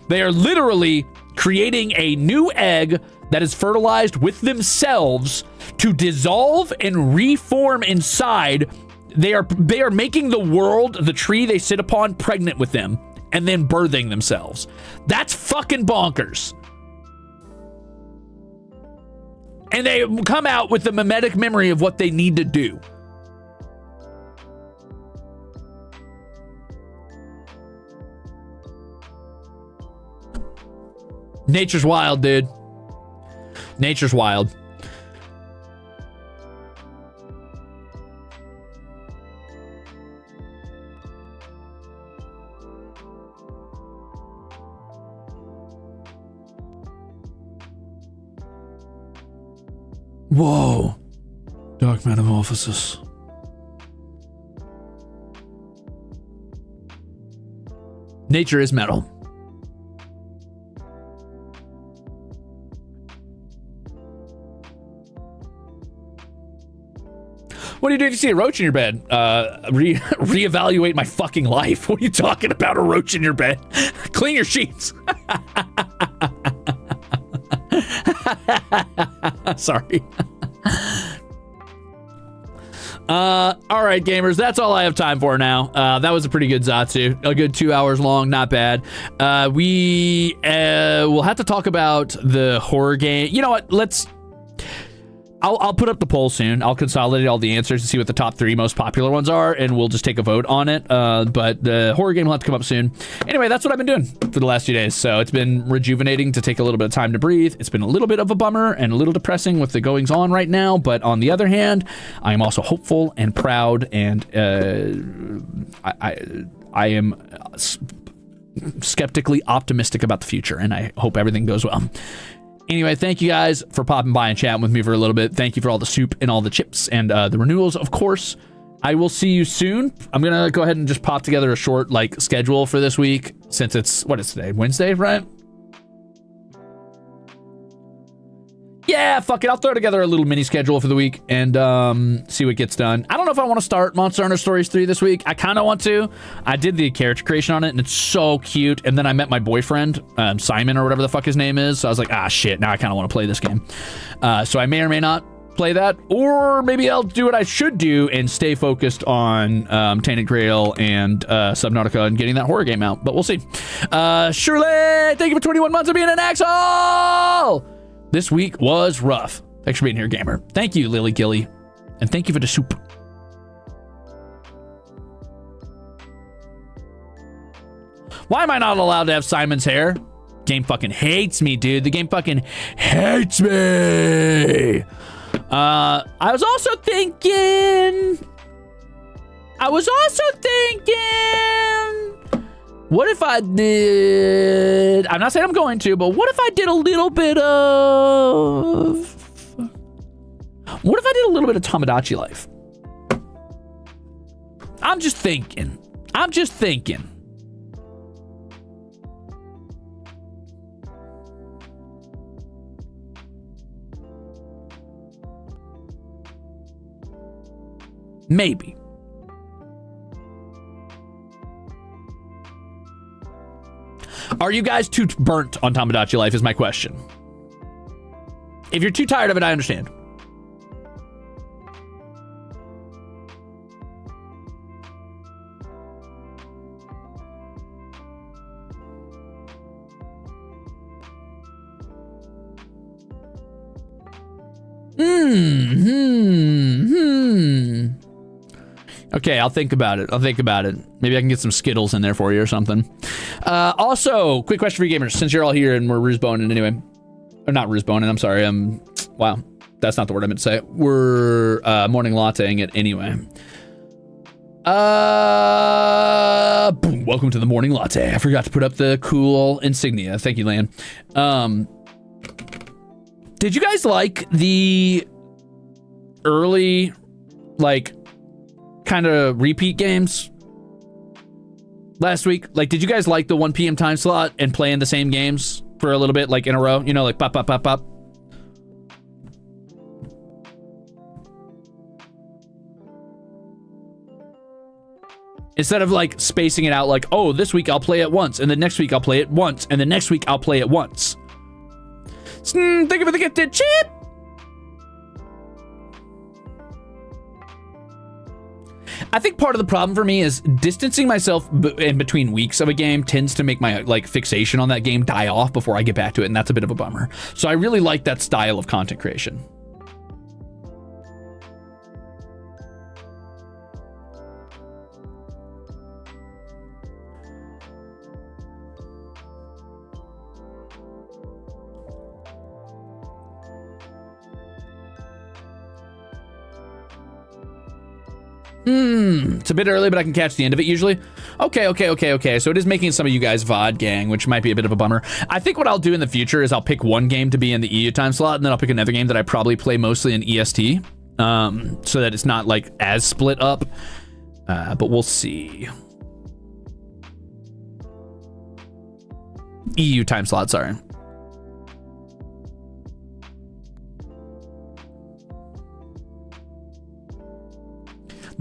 They are literally creating a new egg that is fertilized with themselves to dissolve and reform inside. They are making the world, the tree they sit upon, pregnant with them and then birthing themselves. That's fucking bonkers. And they come out with the mimetic memory of what they need to do. Nature's wild, dude. Nature's wild. Whoa. Dark metamorphosis. Nature is metal. What do you do if you see a roach in your bed? Reevaluate my fucking life. What are you talking about, a roach in your bed? Clean your sheets. Sorry. All right, gamers, that's all I have time for now. That was a pretty good Zatsu. A good 2 hours long, not bad. We will have to talk about the horror game. You know what? I'll put up the poll soon. I'll consolidate all the answers to see what the top 3 most popular ones are, and we'll just take a vote on it. But the horror game will have to come up soon. Anyway, that's what I've been doing for the last few days. So it's been rejuvenating to take a little bit of time to breathe. It's been a little bit of a bummer and a little depressing with the goings on right now. But on the other hand, I am also hopeful and proud, and I am skeptically optimistic about the future, and I hope everything goes well. Anyway, thank you guys for popping by and chatting with me for a little bit. Thank you for all the soup and all the chips and the renewals, of course. I will see you soon. I'm going to go ahead and just pop together a short schedule for this week, since it's, what is today? Wednesday, right? Yeah, fuck it. I'll throw together a little mini schedule for the week and see what gets done. I don't know if I want to start Monster Hunter Stories 3 this week. I kind of want to. I did the character creation on it, and it's so cute. And then I met my boyfriend, Simon, or whatever the fuck his name is. So I was like, shit, now I kind of want to play this game. So I may or may not play that. Or maybe I'll do what I should do and stay focused on Tainted Grail and Subnautica and getting that horror game out. But we'll see. Shirley, thank you for 21 months of being an asshole! This week was rough. Thanks for being here, gamer. Thank you, Lily Gilly. And thank you for the soup. Why am I not allowed to have Simon's hair? Game fucking hates me, dude. The game fucking hates me. I was also thinking... What if I did... I'm not saying I'm going to, but what if I did a little bit of... What if I did a little bit of Tomodachi Life? I'm just thinking. Maybe. Are you guys too burnt on Tomodachi Life is my question. If you're too tired of it, I understand. Okay, I'll think about it. Maybe I can get some Skittles in there for you or something. Also, quick question for you gamers, since you're all here and we're Ruze-boning anyway. Or not Ruze-boning, I'm sorry. Wow, that's not the word I meant to say. We're morning latteing it anyway. Boom, welcome to the morning latte. I forgot to put up the cool insignia. Thank you, Lan. Did you guys like the early, kind of repeat games last week? Like, did you guys like the 1 p.m. time slot and playing the same games for a little bit, like in a row? You know, like pop, pop, pop, pop. Instead of like spacing it out like, oh, this week I'll play it once, and the next week I'll play it once, and the next week I'll play it once. Thank you for the gifted chip. I think part of the problem for me is distancing myself in between weeks of a game tends to make my like fixation on that game die off before I get back to it, and that's a bit of a bummer. So I really like that style of content creation. It's a bit early, but I can catch the end of it usually. Okay. So it is making some of you guys VOD gang, which might be a bit of a bummer. I think what I'll do in the future is I'll pick one game to be in the EU time slot, and then I'll pick another game that I probably play mostly in EST, so that it's not like as split up. But we'll see. EU time slot, sorry.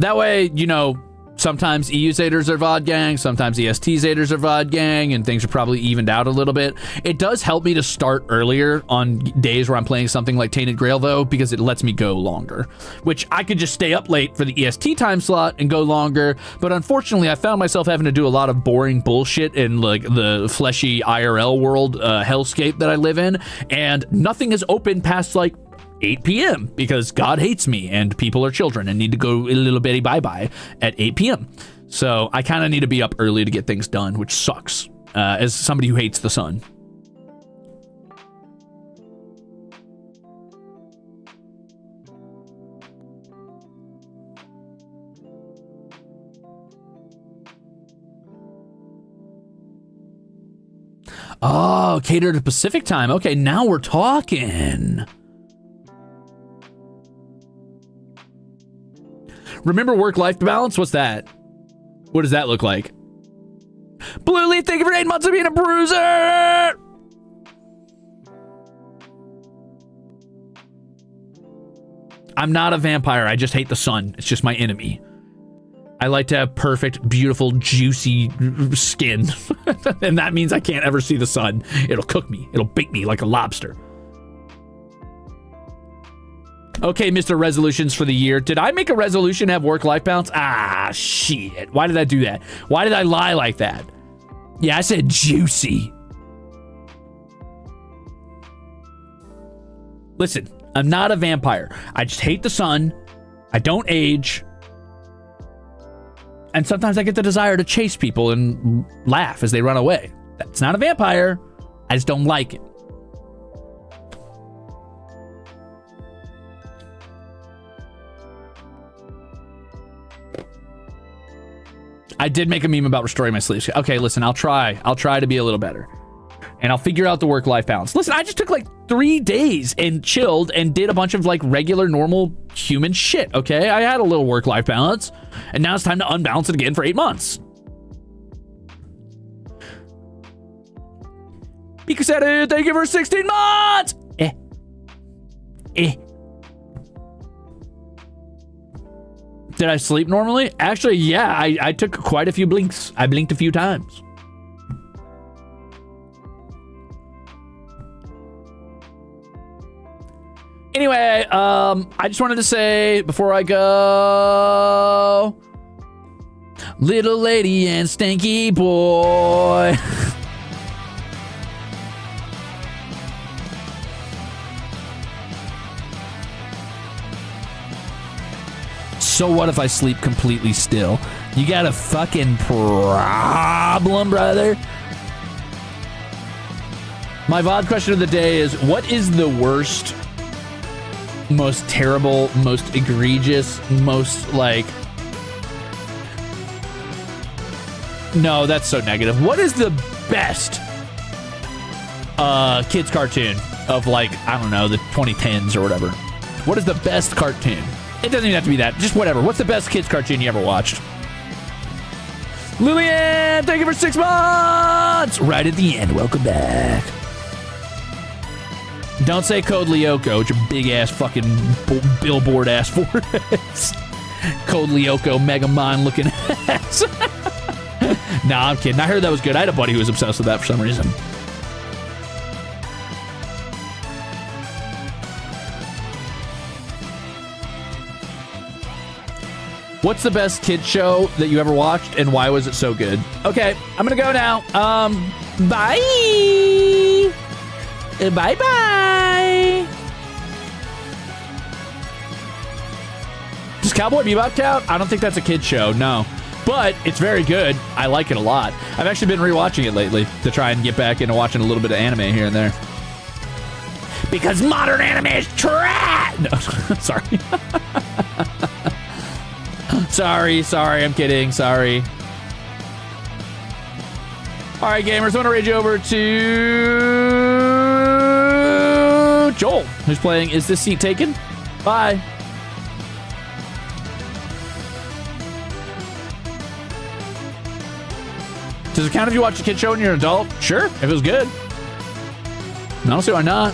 That way, you know, sometimes EU Zaders are VOD gang, sometimes EST Zaders are VOD gang, and things are probably evened out a little bit. It does help me to start earlier on days where I'm playing something like Tainted Grail, though, because it lets me go longer, which I could just stay up late for the EST time slot and go longer. But unfortunately, I found myself having to do a lot of boring bullshit in like the fleshy IRL world hellscape that I live in, and nothing is open past like 8 p.m. because God hates me and people are children and need to go a little bitty bye-bye at 8 p.m. So I kind of need to be up early to get things done, which sucks as somebody who hates the sun. Oh, cater to Pacific time. Okay, now we're talking. Remember work-life balance? What's that? What does that look like? Blue Leaf, thank you for 8 months of being a bruiser! I'm not a vampire. I just hate the sun. It's just my enemy. I like to have perfect, beautiful, juicy skin. And that means I can't ever see the sun. It'll cook me. It'll bake me like a lobster. Okay, Mr. Resolutions for the year. Did I make a resolution to have work-life balance? Ah, shit. Why did I do that? Why did I lie like that? Yeah, I said juicy. Listen, I'm not a vampire. I just hate the sun. I don't age. And sometimes I get the desire to chase people and laugh as they run away. That's not a vampire. I just don't like it. I did make a meme about restoring my sleep. Okay, listen, I'll try to be a little better. And I'll figure out the work-life balance. Listen, I just took like 3 days and chilled and did a bunch of like regular, normal human shit, okay? I had a little work-life balance. And now it's time to unbalance it again for 8 months. Pika said, thank you for 16 months! Did I sleep normally? Actually, yeah, I took quite a few blinks. I blinked a few times. Anyway, I just wanted to say before I go, little lady and stanky boy. So what if I sleep completely still? You got a fucking problem, brother? My VOD question of the day is, what is the worst, most terrible, most egregious, most like... No, that's so negative. What is the best kids cartoon of like, I don't know, the 2010s or whatever? What is the best cartoon? It doesn't even have to be that. Just whatever. What's the best kids cartoon you ever watched? Lillian, thank you for 6 months. Right at the end. Welcome back. Don't say Code Lyoko. It's your big ass fucking billboard ass foreheads. Code Lyoko, Megamon looking ass. Nah, I'm kidding. I heard that was good. I had a buddy who was obsessed with that for some reason. What's the best kid show that you ever watched, and why was it so good? Okay, I'm gonna go now. Bye. Bye-bye. Does Cowboy Bebop count? I don't think that's a kid show, no. But it's very good. I like it a lot. I've actually been rewatching it lately to try and get back into watching a little bit of anime here and there. Because modern anime is trash! No, sorry. Sorry, I'm kidding, sorry. All right, gamers, I want to raid you over to Joel, who's playing Is This Seat Taken? Bye. Does it count if you watch a kid show when you're an adult? Sure, if it was good. Honestly, why not?